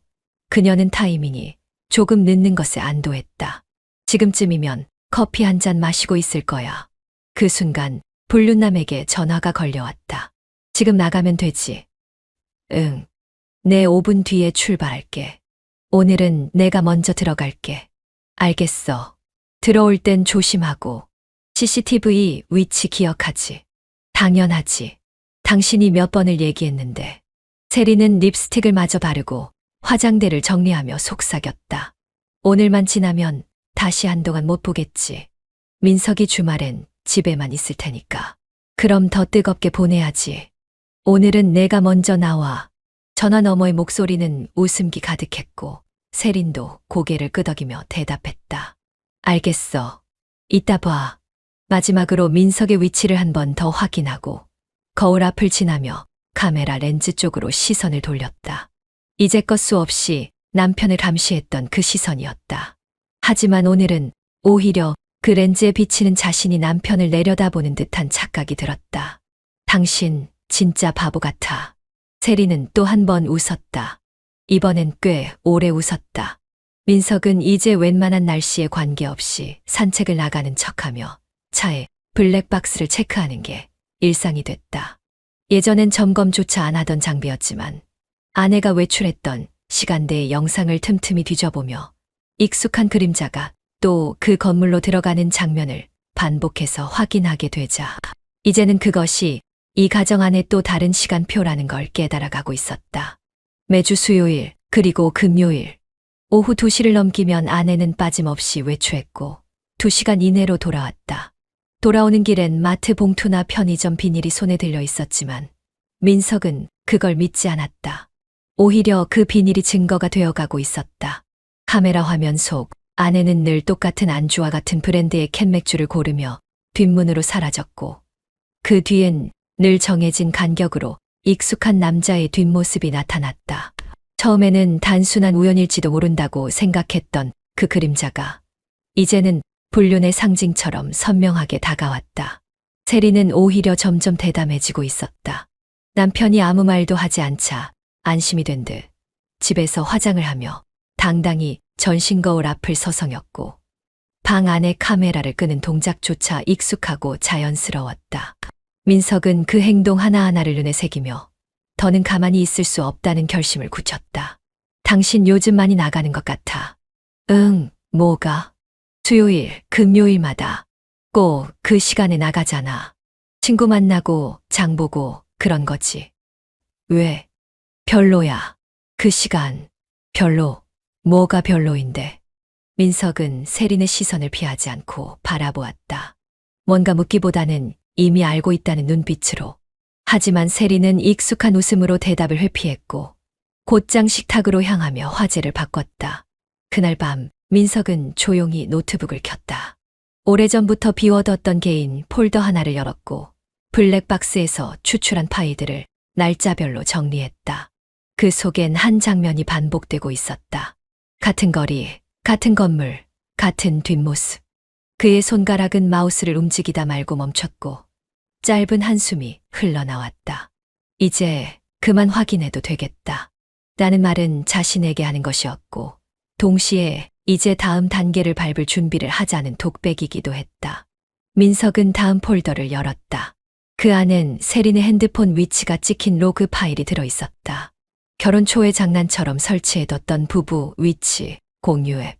그녀는 타이밍이 조금 늦는 것에 안도했다. 지금쯤이면 커피 한 잔 마시고 있을 거야. 그 순간 불륜남에게 전화가 걸려왔다. 지금 나가면 되지? 응. 내 5분 뒤에 출발할게. 오늘은 내가 먼저 들어갈게. 알겠어. 들어올 땐 조심하고. CCTV 위치 기억하지? 당연하지. 당신이 몇 번을 얘기했는데. 세리는 립스틱을 마저 바르고 화장대를 정리하며 속삭였다. 오늘만 지나면 다시 한동안 못 보겠지. 민석이 주말엔 집에만 있을 테니까. 그럼 더 뜨겁게 보내야지. 오늘은 내가 먼저 나와. 전화 너머의 목소리는 웃음기 가득했고 세린도 고개를 끄덕이며 대답했다. 알겠어. 이따 봐. 마지막으로 민석의 위치를 한 번 더 확인하고 거울 앞을 지나며 카메라 렌즈 쪽으로 시선을 돌렸다. 이제껏 수없이 남편을 감시했던 그 시선이었다. 하지만 오늘은 오히려 그 렌즈에 비치는 자신이 남편을 내려다보는 듯한 착각이 들었다. 당신 진짜 바보 같아. 세리는 또 한 번 웃었다. 이번엔 꽤 오래 웃었다. 민석은 이제 웬만한 날씨에 관계없이 산책을 나가는 척하며 차에 블랙박스를 체크하는 게 일상이 됐다. 예전엔 점검조차 안 하던 장비였지만 아내가 외출했던 시간대의 영상을 틈틈이 뒤져보며 익숙한 그림자가 또 그 건물로 들어가는 장면을 반복해서 확인하게 되자 이제는 그것이 이 가정 안에 또 다른 시간표라는 걸 깨달아가고 있었다. 매주 수요일 그리고 금요일 오후 2시를 넘기면 아내는 빠짐없이 외출했고 2시간 이내로 돌아왔다. 돌아오는 길엔 마트 봉투나 편의점 비닐이 손에 들려 있었지만 민석은 그걸 믿지 않았다. 오히려 그 비닐이 증거가 되어가고 있었다. 카메라 화면 속 아내는 늘 똑같은 안주와 같은 브랜드의 캔맥주를 고르며 뒷문으로 사라졌고 그 뒤엔 늘 정해진 간격으로 익숙한 남자의 뒷모습이 나타났다. 처음에는 단순한 우연일지도 모른다고 생각했던 그 그림자가 이제는 불륜의 상징처럼 선명하게 다가왔다. 세리는 오히려 점점 대담해지고 있었다. 남편이 아무 말도 하지 않자 안심이 된 듯 집에서 화장을 하며 당당히 전신 거울 앞을 서성였고 방 안에 카메라를 끄는 동작조차 익숙하고 자연스러웠다. 민석은 그 행동 하나하나를 눈에 새기며 더는 가만히 있을 수 없다는 결심을 굳혔다. 당신 요즘 많이 나가는 것 같아. 응, 뭐가? 수요일, 금요일마다 꼭 그 시간에 나가잖아. 친구 만나고 장 보고 그런 거지. 왜? 별로야. 그 시간. 별로. 뭐가 별로인데? 민석은 세린의 시선을 피하지 않고 바라보았다. 뭔가 묻기보다는 이미 알고 있다는 눈빛으로. 하지만 세린은 익숙한 웃음으로 대답을 회피했고 곧장 식탁으로 향하며 화제를 바꿨다. 그날 밤 민석은 조용히 노트북을 켰다. 오래전부터 비워뒀던 개인 폴더 하나를 열었고 블랙박스에서 추출한 파일들을 날짜별로 정리했다. 그 속엔 한 장면이 반복되고 있었다. 같은 거리, 같은 건물, 같은 뒷모습. 그의 손가락은 마우스를 움직이다 말고 멈췄고 짧은 한숨이 흘러나왔다. 이제 그만 확인해도 되겠다. 라는 말은 자신에게 하는 것이었고 동시에 이제 다음 단계를 밟을 준비를 하자는 독백이기도 했다. 민석은 다음 폴더를 열었다. 그 안엔 세린의 핸드폰 위치가 찍힌 로그 파일이 들어있었다. 결혼 초의 장난처럼 설치해뒀던 부부 위치 공유 앱.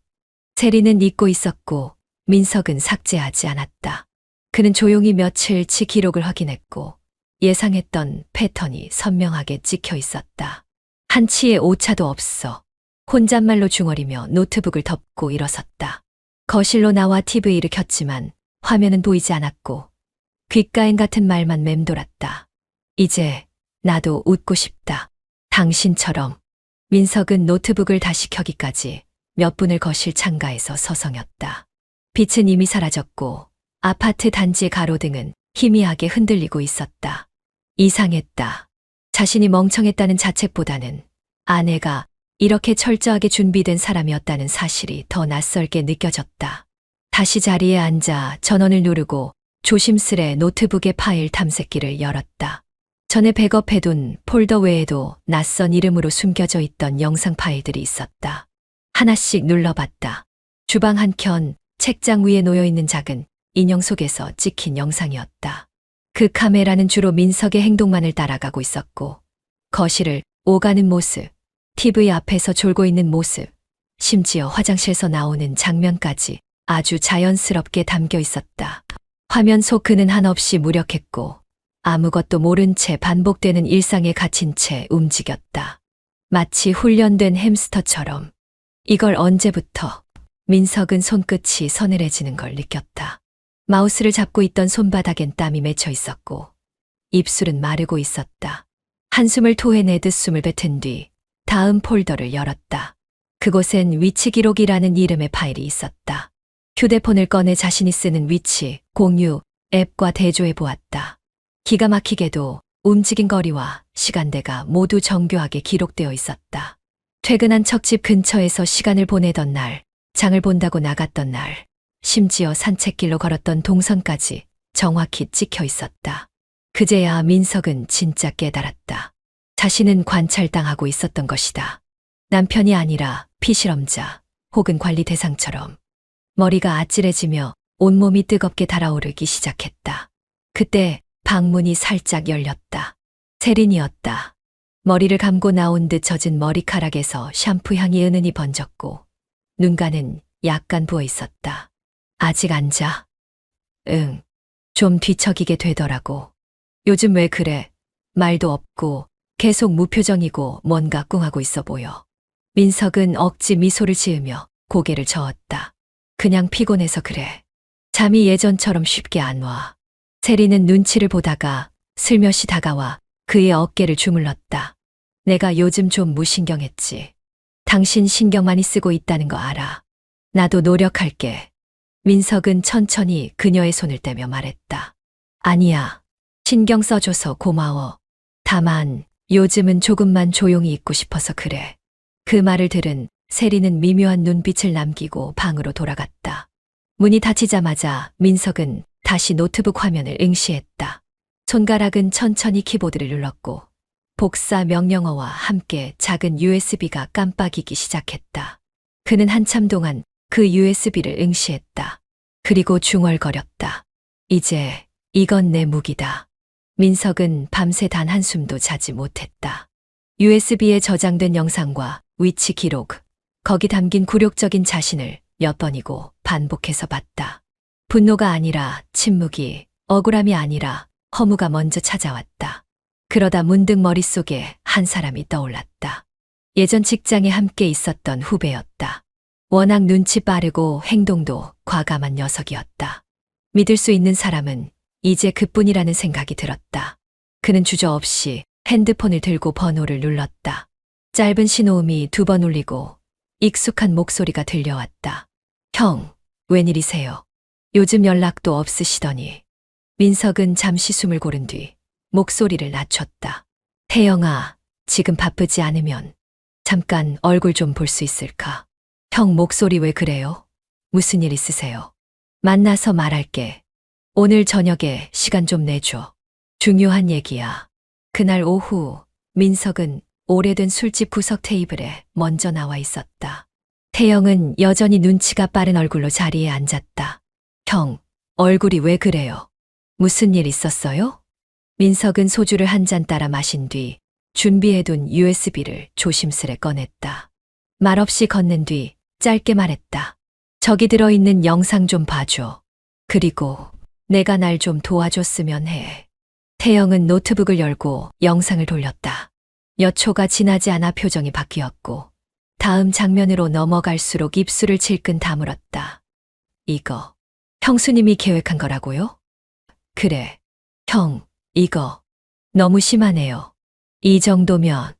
세린은 잊고 있었고 민석은 삭제하지 않았다. 그는 조용히 며칠치 기록을 확인했고 예상했던 패턴이 선명하게 찍혀 있었다. 한치의 오차도 없어. 혼잣말로 중얼이며 노트북을 덮고 일어섰다. 거실로 나와 TV를 켰지만 화면은 보이지 않았고 귓가엔 같은 말만 맴돌았다. 이제 나도 웃고 싶다. 당신처럼. 민석은 노트북을 다시 켜기까지 몇 분을 거실 창가에서 서성였다. 빛은 이미 사라졌고 아파트 단지의 가로등은 희미하게 흔들리고 있었다. 이상했다. 자신이 멍청했다는 자책보다는 아내가 이렇게 철저하게 준비된 사람이었다는 사실이 더 낯설게 느껴졌다. 다시 자리에 앉아 전원을 누르고 조심스레 노트북의 파일 탐색기를 열었다. 전에 백업해둔 폴더 외에도 낯선 이름으로 숨겨져 있던 영상 파일들이 있었다. 하나씩 눌러봤다. 주방 한켠 책장 위에 놓여있는 작은 인형 속에서 찍힌 영상이었다. 그 카메라는 주로 민석의 행동만을 따라가고 있었고 거실을 오가는 모습, TV 앞에서 졸고 있는 모습, 심지어 화장실에서 나오는 장면까지 아주 자연스럽게 담겨 있었다. 화면 속 그는 한없이 무력했고 아무것도 모른 채 반복되는 일상에 갇힌 채 움직였다. 마치 훈련된 햄스터처럼. 이걸 언제부터? 민석은 손끝이 서늘해지는 걸 느꼈다. 마우스를 잡고 있던 손바닥엔 땀이 맺혀 있었고 입술은 마르고 있었다. 한숨을 토해내듯 숨을 뱉은 뒤 다음 폴더를 열었다. 그곳엔 위치 기록이라는 이름의 파일이 있었다. 휴대폰을 꺼내 자신이 쓰는 위치, 공유, 앱과 대조해 보았다. 기가 막히게도 움직인 거리와 시간대가 모두 정교하게 기록되어 있었다. 퇴근한 척집 근처에서 시간을 보내던 날, 장을 본다고 나갔던 날, 심지어 산책길로 걸었던 동선까지 정확히 찍혀 있었다. 그제야 민석은 진짜 깨달았다. 자신은 관찰당하고 있었던 것이다. 남편이 아니라 피실험자 혹은 관리 대상처럼. 머리가 아찔해지며 온몸이 뜨겁게 달아오르기 시작했다. 그때 방문이 살짝 열렸다. 세린이었다. 머리를 감고 나온 듯 젖은 머리카락에서 샴푸 향이 은은히 번졌고 눈가는 약간 부어 있었다. 아직 안 자? 응. 좀 뒤척이게 되더라고. 요즘 왜 그래? 말도 없고 계속 무표정이고 뭔가 꿍하고 있어 보여. 민석은 억지 미소를 지으며 고개를 저었다. 그냥 피곤해서 그래. 잠이 예전처럼 쉽게 안 와. 세리는 눈치를 보다가 슬며시 다가와 그의 어깨를 주물렀다. 내가 요즘 좀 무신경했지. 당신 신경 많이 쓰고 있다는 거 알아. 나도 노력할게. 민석은 천천히 그녀의 손을 떼며 말했다. 아니야. 신경 써줘서 고마워. 다만 요즘은 조금만 조용히 있고 싶어서 그래. 그 말을 들은 세리는 미묘한 눈빛을 남기고 방으로 돌아갔다. 문이 닫히자마자 민석은 다시 노트북 화면을 응시했다. 손가락은 천천히 키보드를 눌렀고 복사 명령어와 함께 작은 USB가 깜빡이기 시작했다. 그는 한참 동안 그 USB를 응시했다. 그리고 중얼거렸다. 이제 이건 내 무기다. 민석은 밤새 단 한숨도 자지 못했다. USB에 저장된 영상과 위치 기록, 거기 담긴 굴욕적인 자신을 몇 번이고 반복해서 봤다. 분노가 아니라 침묵이, 억울함이 아니라 허무가 먼저 찾아왔다. 그러다 문득 머릿속에 한 사람이 떠올랐다. 예전 직장에 함께 있었던 후배였다. 워낙 눈치 빠르고 행동도 과감한 녀석이었다. 믿을 수 있는 사람은 이제 그뿐이라는 생각이 들었다. 그는 주저없이 핸드폰을 들고 번호를 눌렀다. 짧은 신호음이 2번 울리고 익숙한 목소리가 들려왔다. 형, 웬일이세요? 요즘 연락도 없으시더니. 민석은 잠시 숨을 고른 뒤 목소리를 낮췄다. 태영아, 지금 바쁘지 않으면 잠깐 얼굴 좀 볼 수 있을까? 형 목소리 왜 그래요? 무슨 일 있으세요? 만나서 말할게. 오늘 저녁에 시간 좀 내줘. 중요한 얘기야. 그날 오후 민석은 오래된 술집 구석 테이블에 먼저 나와 있었다. 태영은 여전히 눈치가 빠른 얼굴로 자리에 앉았다. 형, 얼굴이 왜 그래요? 무슨 일 있었어요? 민석은 소주를 한 잔 따라 마신 뒤 준비해둔 USB를 조심스레 꺼냈다. 말없이 건넨 뒤 짧게 말했다. 저기 들어있는 영상 좀 봐줘. 그리고 내가 날 좀 도와줬으면 해. 태영은 노트북을 열고 영상을 돌렸다. 몇 초가 지나지 않아 표정이 바뀌었고 다음 장면으로 넘어갈수록 입술을 질끈 다물었다. 이거 형수님이 계획한 거라고요? 그래. 형, 이거 너무 심하네요. 이 정도면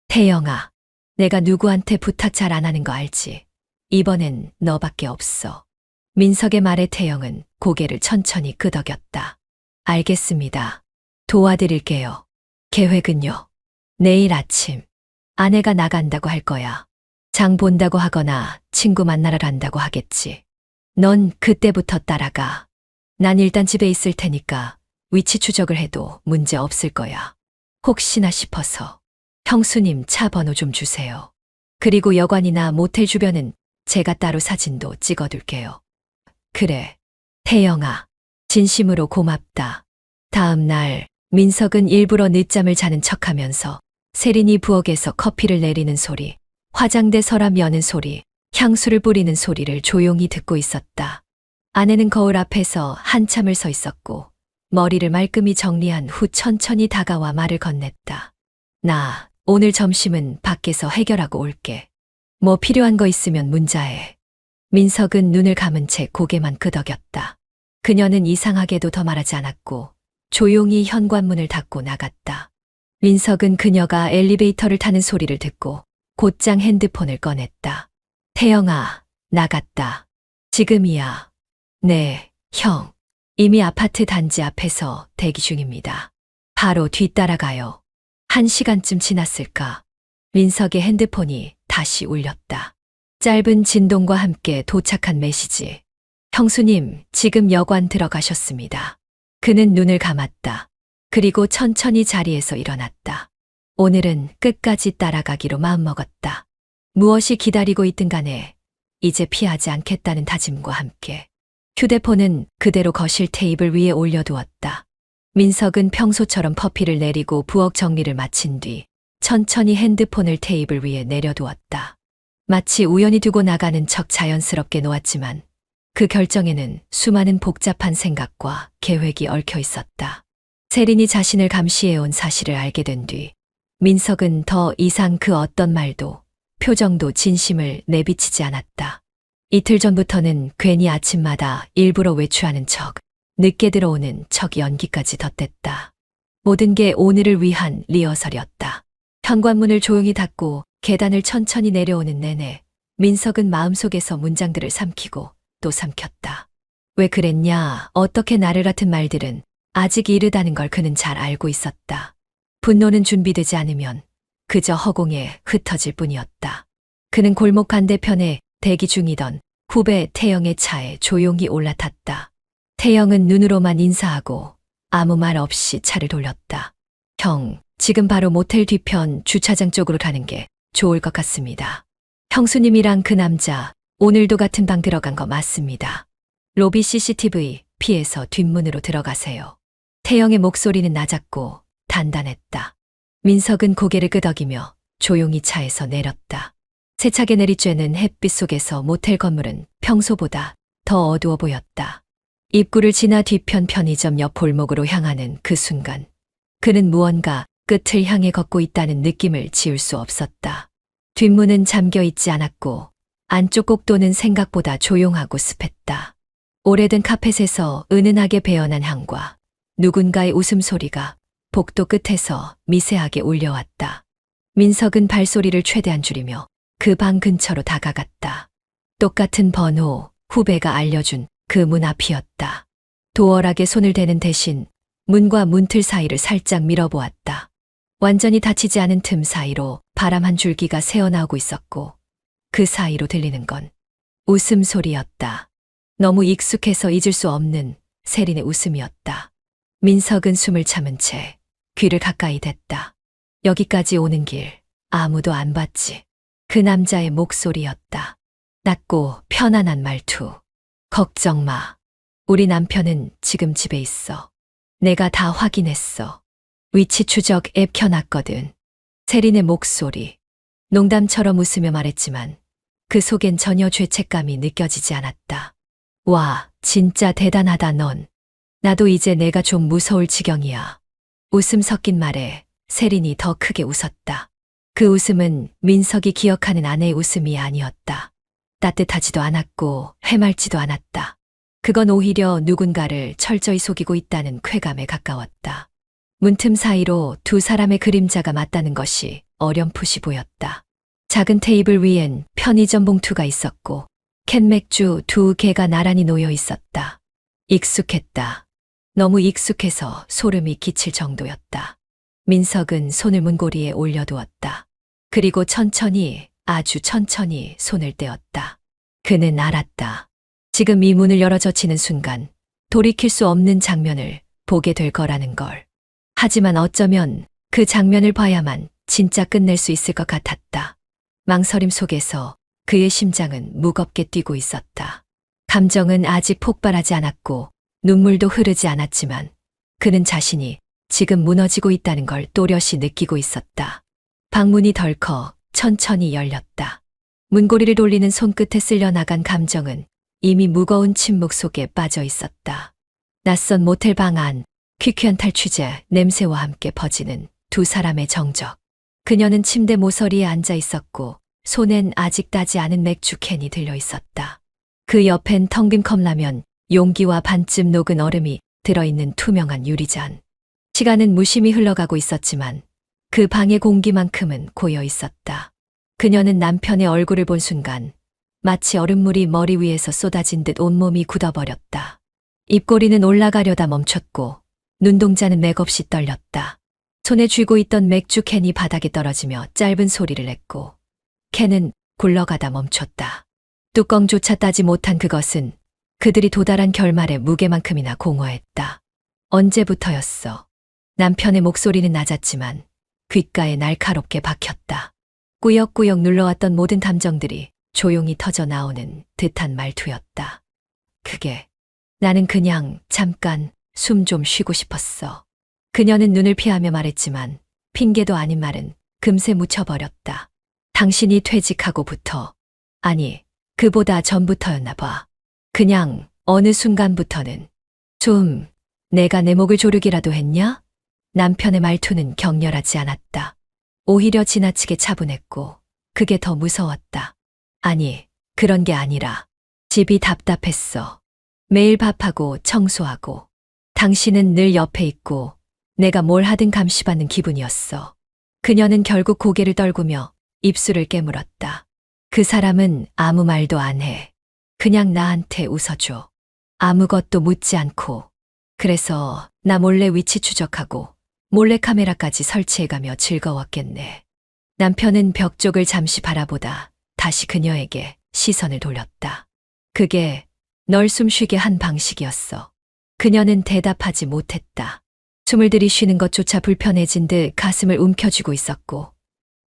태영아, 내가 누구한테 부탁 잘 안 하는 거 알지? 이번엔 너밖에 없어. 민석의 말에 태영은 고개를 천천히 끄덕였다. 알겠습니다. 도와드릴게요. 계획은요? 내일 아침 아내가 나간다고 할 거야. 장 본다고 하거나 친구 만나러 간다고 하겠지. 넌 그때부터 따라가. 난 일단 집에 있을 테니까 위치 추적을 해도 문제 없을 거야. 혹시나 싶어서 형수님 차 번호 좀 주세요. 그리고 여관이나 모텔 주변은 제가 따로 사진도 찍어둘게요. 그래, 태영아, 진심으로 고맙다. 다음 날 민석은 일부러 늦잠을 자는 척하면서 세린이 부엌에서 커피를 내리는 소리, 화장대 서랍 여는 소리, 향수를 뿌리는 소리를 조용히 듣고 있었다. 아내는 거울 앞에서 한참을 서 있었고 머리를 말끔히 정리한 후 천천히 다가와 말을 건넸다. 나 오늘 점심은 밖에서 해결하고 올게. 뭐 필요한 거 있으면 문자해. 민석은 눈을 감은 채 고개만 끄덕였다. 그녀는 이상하게도 더 말하지 않았고 조용히 현관문을 닫고 나갔다. 민석은 그녀가 엘리베이터를 타는 소리를 듣고 곧장 핸드폰을 꺼냈다. 태영아, 나갔다. 지금이야. 네, 형. 이미 아파트 단지 앞에서 대기 중입니다. 바로 뒤따라가요. 1시간쯤 지났을까? 민석의 핸드폰이 다시 울렸다. 짧은 진동과 함께 도착한 메시지. 형수님, 지금 여관 들어가셨습니다. 그는 눈을 감았다. 그리고 천천히 자리에서 일어났다. 오늘은 끝까지 따라가기로 마음먹었다. 무엇이 기다리고 있든 간에 이제 피하지 않겠다는 다짐과 함께 휴대폰은 그대로 거실 테이블 위에 올려두었다. 민석은 평소처럼 커피를 내리고 부엌 정리를 마친 뒤 천천히 핸드폰을 테이블 위에 내려두었다. 마치 우연히 두고 나가는 척 자연스럽게 놓았지만 그 결정에는 수많은 복잡한 생각과 계획이 얽혀 있었다. 세린이 자신을 감시해온 사실을 알게 된 뒤 민석은 더 이상 그 어떤 말도 표정도 진심을 내비치지 않았다. 이틀 전부터는 괜히 아침마다 일부러 외출하는 척, 늦게 들어오는 척 연기까지 덧댔다. 모든 게 오늘을 위한 리허설이었다. 현관문을 조용히 닫고 계단을 천천히 내려오는 내내 민석은 마음속에서 문장들을 삼키고 또 삼켰다. 왜 그랬냐, 어떻게 나를 같은 말들은 아직 이르다는 걸 그는 잘 알고 있었다. 분노는 준비되지 않으면 그저 허공에 흩어질 뿐이었다. 그는 골목 반대편에 대기 중이던 후배 태영의 차에 조용히 올라탔다. 태영은 눈으로만 인사하고 아무 말 없이 차를 돌렸다. 형, 지금 바로 모텔 뒤편 주차장 쪽으로 가는 게 좋을 것 같습니다. 형수님이랑 그 남자 오늘도 같은 방 들어간 거 맞습니다. 로비 CCTV 피해서 뒷문으로 들어가세요. 태영의 목소리는 낮았고 단단했다. 민석은 고개를 끄덕이며 조용히 차에서 내렸다. 세차게 내리쬐는 햇빛 속에서 모텔 건물은 평소보다 더 어두워 보였다. 입구를 지나 뒤편 편의점 옆 골목으로 향하는 그 순간 그는 무언가 끝을 향해 걷고 있다는 느낌을 지울 수 없었다. 뒷문은 잠겨 있지 않았고 안쪽 복도는 생각보다 조용하고 습했다. 오래된 카펫에서 은은하게 배어난 향과 누군가의 웃음소리가 복도 끝에서 미세하게 울려왔다. 민석은 발소리를 최대한 줄이며 그 방 근처로 다가갔다. 똑같은 번호, 후배가 알려준 그 문 앞이었다. 도어락에 손을 대는 대신 문과 문틀 사이를 살짝 밀어보았다. 완전히 닫히지 않은 틈 사이로 바람 한 줄기가 새어나오고 있었고 그 사이로 들리는 건 웃음소리였다. 너무 익숙해서 잊을 수 없는 세린의 웃음이었다. 민석은 숨을 참은 채 귀를 가까이 댔다. 여기까지 오는 길 아무도 안 봤지. 그 남자의 목소리였다. 낮고 편안한 말투. 걱정 마. 우리 남편은 지금 집에 있어. 내가 다 확인했어. 위치 추적 앱 켜놨거든. 세린의 목소리. 농담처럼 웃으며 말했지만 그 속엔 전혀 죄책감이 느껴지지 않았다. 와, 진짜 대단하다 넌. 나도 이제 내가 좀 무서울 지경이야. 웃음 섞인 말에 세린이 더 크게 웃었다. 그 웃음은 민석이 기억하는 아내의 웃음이 아니었다. 따뜻하지도 않았고 해맑지도 않았다. 그건 오히려 누군가를 철저히 속이고 있다는 쾌감에 가까웠다. 문틈 사이로 두 사람의 그림자가 맞다는 것이 어렴풋이 보였다. 작은 테이블 위엔 편의점 봉투가 있었고 캔 맥주 2개가 나란히 놓여 있었다. 익숙했다. 너무 익숙해서 소름이 끼칠 정도였다. 민석은 손을 문고리에 올려두었다. 그리고 천천히, 아주 천천히 손을 떼었다. 그는 알았다. 지금 이 문을 열어 젖히는 순간 돌이킬 수 없는 장면을 보게 될 거라는 걸. 하지만 어쩌면 그 장면을 봐야만 진짜 끝낼 수 있을 것 같았다. 망설임 속에서 그의 심장은 무겁게 뛰고 있었다. 감정은 아직 폭발하지 않았고 눈물도 흐르지 않았지만 그는 자신이 지금 무너지고 있다는 걸 또렷이 느끼고 있었다. 방문이 덜컥 천천히 열렸다. 문고리를 돌리는 손끝에 쓸려나간 감정은 이미 무거운 침묵 속에 빠져 있었다. 낯선 모텔 방 안, 퀴퀴한 탈취제 냄새와 함께 퍼지는 두 사람의 정적. 그녀는 침대 모서리에 앉아 있었고 손엔 아직 따지 않은 맥주 캔이 들려 있었다. 그 옆엔 텅 빈 컵라면, 용기와 반쯤 녹은 얼음이 들어있는 투명한 유리잔. 시간은 무심히 흘러가고 있었지만 그 방의 공기만큼은 고여 있었다. 그녀는 남편의 얼굴을 본 순간 마치 얼음물이 머리 위에서 쏟아진 듯 온몸이 굳어버렸다. 입꼬리는 올라가려다 멈췄고 눈동자는 맥없이 떨렸다. 손에 쥐고 있던 맥주 캔이 바닥에 떨어지며 짧은 소리를 냈고 캔은 굴러가다 멈췄다. 뚜껑조차 따지 못한 그것은 그들이 도달한 결말의 무게만큼이나 공허했다. 언제부터였어? 남편의 목소리는 낮았지만 귓가에 날카롭게 박혔다. 꾸역꾸역 눌러왔던 모든 감정들이 조용히 터져 나오는 듯한 말투였다. 그게 나는 그냥 잠깐 숨 좀 쉬고 싶었어. 그녀는 눈을 피하며 말했지만 핑계도 아닌 말은 금세 묻혀버렸다. 당신이 퇴직하고부터, 아니 그보다 전부터였나 봐. 그냥 어느 순간부터는 좀 내가 내 목을 조르기라도 했냐? 남편의 말투는 격렬하지 않았다. 오히려 지나치게 차분했고 그게 더 무서웠다. 아니, 그런 게 아니라 집이 답답했어. 매일 밥하고 청소하고 당신은 늘 옆에 있고 내가 뭘 하든 감시받는 기분이었어. 그녀는 결국 고개를 떨구며 입술을 깨물었다. 그 사람은 아무 말도 안 해. 그냥 나한테 웃어줘. 아무것도 묻지 않고. 그래서 나 몰래 위치 추적하고 몰래카메라까지 설치해가며 즐거웠겠네. 남편은 벽 쪽을 잠시 바라보다 다시 그녀에게 시선을 돌렸다. 그게 널 숨쉬게 한 방식이었어. 그녀는 대답하지 못했다. 숨을 들이쉬는 것조차 불편해진 듯 가슴을 움켜쥐고 있었고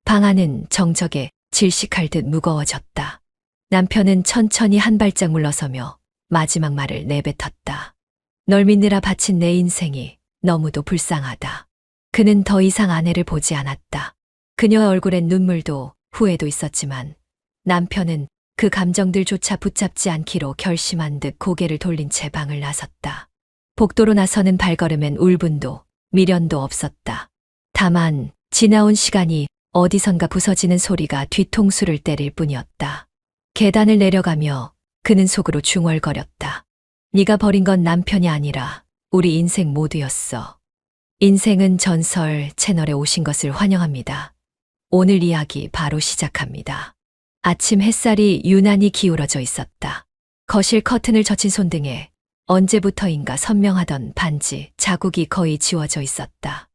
방 안은 정적에 질식할 듯 무거워졌다. 남편은 천천히 한 발짝 물러서며 마지막 말을 내뱉었다. 널 믿느라 바친 내 인생이 너무도 불쌍하다. 그는 더 이상 아내를 보지 않았다. 그녀의 얼굴엔 눈물도 후회도 있었지만 남편은 그 감정들조차 붙잡지 않기로 결심한 듯 고개를 돌린 채 방을 나섰다. 복도로 나서는 발걸음엔 울분도 미련도 없었다. 다만 지나온 시간이 어디선가 부서지는 소리가 뒤통수를 때릴 뿐이었다. 계단을 내려가며 그는 속으로 중얼거렸다. 네가 버린 건 남편이 아니라 우리 인생 모두였어. 인생은 전설 채널에 오신 것을 환영합니다. 오늘 이야기 바로 시작합니다. 아침 햇살이 유난히 기울어져 있었다. 거실 커튼을 젖힌 손등에 언제부터인가 선명하던 반지 자국이 거의 지워져 있었다.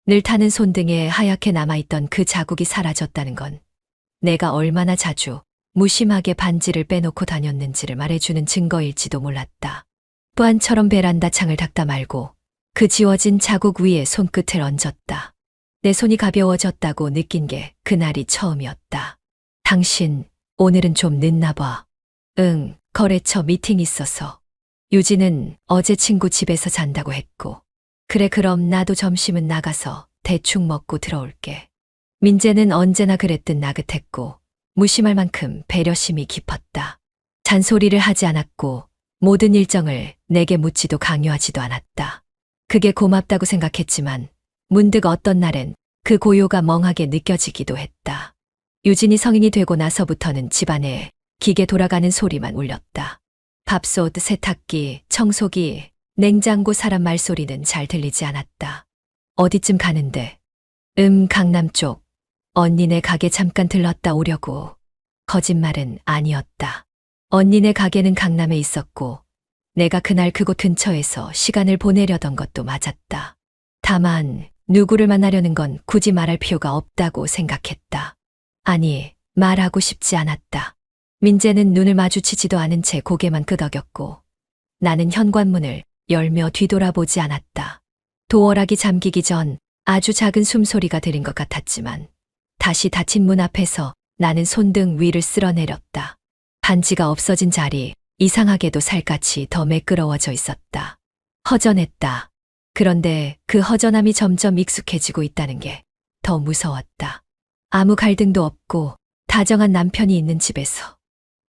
늘 타는 손등에 하얗게 남아있던 그 자국이 사라졌다는 건 내가 얼마나 자주 무심하게 반지를 빼놓고 다녔는지를 말해주는 증거일지도 몰랐다. 뿌안처럼 베란다 창을 닦다 말고 그 지워진 자국 위에 손끝을 얹었다. 내 손이 가벼워졌다고 느낀 게 그날이 처음이었다. 당신, 오늘은 좀 늦나 봐. 응, 거래처 미팅 있어서. 유진은 어제 친구 집에서 잔다고 했고. 그래, 그럼 나도 점심은 나가서 대충 먹고 들어올게. 민재는 언제나 그랬듯 나긋했고 무심할 만큼 배려심이 깊었다. 잔소리를 하지 않았고 모든 일정을 내게 묻지도 강요하지도 않았다. 그게 고맙다고 생각했지만 문득 어떤 날엔 그 고요가 멍하게 느껴지기도 했다. 유진이 성인이 되고 나서부터는 집안에 기계 돌아가는 소리만 울렸다. 밥솥, 세탁기, 청소기, 냉장고 사람 말소리는 잘 들리지 않았다. 어디쯤 가는데? 강남 쪽. 언니네 가게 잠깐 들렀다 오려고. 거짓말은 아니었다. 언니네 가게는 강남에 있었고 내가 그날 그곳 근처에서 시간을 보내려던 것도 맞았다. 다만 누구를 만나려는 건 굳이 말할 필요가 없다고 생각했다. 아니, 말하고 싶지 않았다. 민재는 눈을 마주치지도 않은 채 고개만 끄덕였고 나는 현관문을 열며 뒤돌아보지 않았다. 도어락이 잠기기 전 아주 작은 숨소리가 들린 것 같았지만 다시 닫힌 문 앞에서 나는 손등 위를 쓸어내렸다. 반지가 없어진 자리, 이상하게도 살갗이 더 매끄러워져 있었다. 허전했다. 그런데 그 허전함이 점점 익숙해지고 있다는 게 더 무서웠다. 아무 갈등도 없고 다정한 남편이 있는 집에서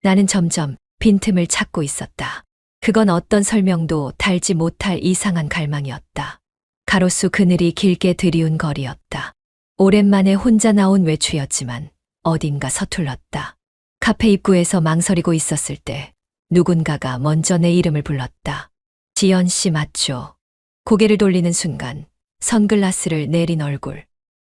나는 점점 빈틈을 찾고 있었다. 그건 어떤 설명도 달지 못할 이상한 갈망이었다. 가로수 그늘이 길게 들이운 거리였다. 오랜만에 혼자 나온 외출이었지만 어딘가 서툴렀다. 카페 입구에서 망설이고 있었을 때 누군가가 먼저 내 이름을 불렀다. 지연 씨 맞죠? 고개를 돌리는 순간 선글라스를 내린 얼굴.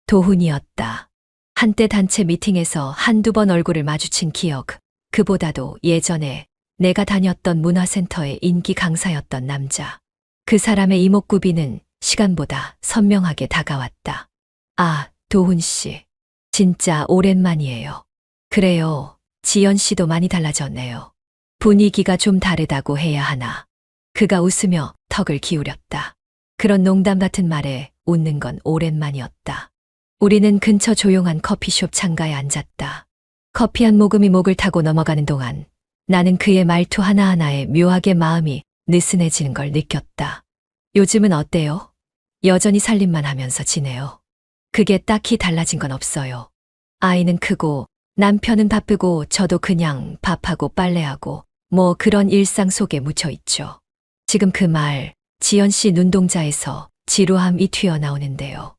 도훈이었다. 한때 단체 미팅에서 한두 번 얼굴을 마주친 기억. 그보다도 예전에 내가 다녔던 문화센터의 인기 강사였던 남자. 그 사람의 이목구비는 시간보다 선명하게 다가왔다. 아, 도훈 씨. 진짜 오랜만이에요. 그래요. 지연 씨도 많이 달라졌네요. 분위기가 좀 다르다고 해야 하나. 그가 웃으며 턱을 기울였다. 그런 농담 같은 말에 웃는 건 오랜만이었다. 우리는 근처 조용한 커피숍 창가에 앉았다. 커피 한 모금이 목을 타고 넘어가는 동안 나는 그의 말투 하나하나에 묘하게 마음이 느슨해지는 걸 느꼈다. 요즘은 어때요? 여전히 살림만 하면서 지내요. 그게 딱히 달라진 건 없어요. 아이는 크고 남편은 바쁘고 저도 그냥 밥하고 빨래하고 뭐 그런 일상 속에 묻혀 있죠. 지금 그 말, 지연 씨 눈동자에서 지루함이 튀어나오는데요.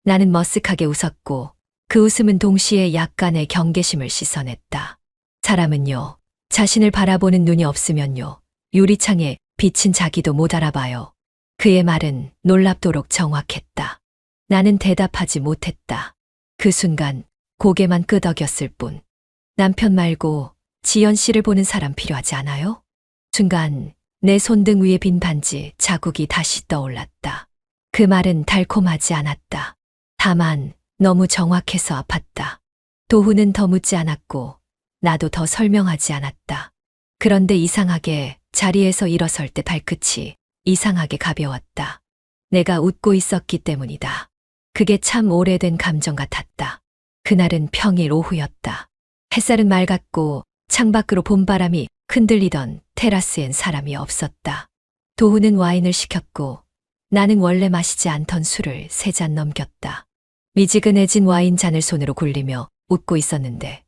나는 머쓱하게 웃었고 그 웃음은 동시에 약간의 경계심을 씻어냈다. 사람은요, 자신을 바라보는 눈이 없으면요, 유리창에 비친 자기도 못 알아봐요. 그의 말은 놀랍도록 정확했다. 나는 대답하지 못했다. 그 순간 고개만 끄덕였을 뿐. 남편 말고 지연 씨를 보는 사람 필요하지 않아요? 순간 내 손등 위에 빈 반지 자국이 다시 떠올랐다. 그 말은 달콤하지 않았다. 다만 너무 정확해서 아팠다. 도훈은 더 묻지 않았고 나도 더 설명하지 않았다. 그런데 이상하게 자리에서 일어설 때 발끝이 이상하게 가벼웠다. 내가 웃고 있었기 때문이다. 그게 참 오래된 감정 같았다. 그날은 평일 오후였다. 햇살은 맑았고 창밖으로 봄바람이 흔들리던 테라스엔 사람이 없었다. 도훈은 와인을 시켰고 나는 원래 마시지 않던 술을 3잔 넘겼다. 미지근해진 와인 잔을 손으로 굴리며 웃고 있었는데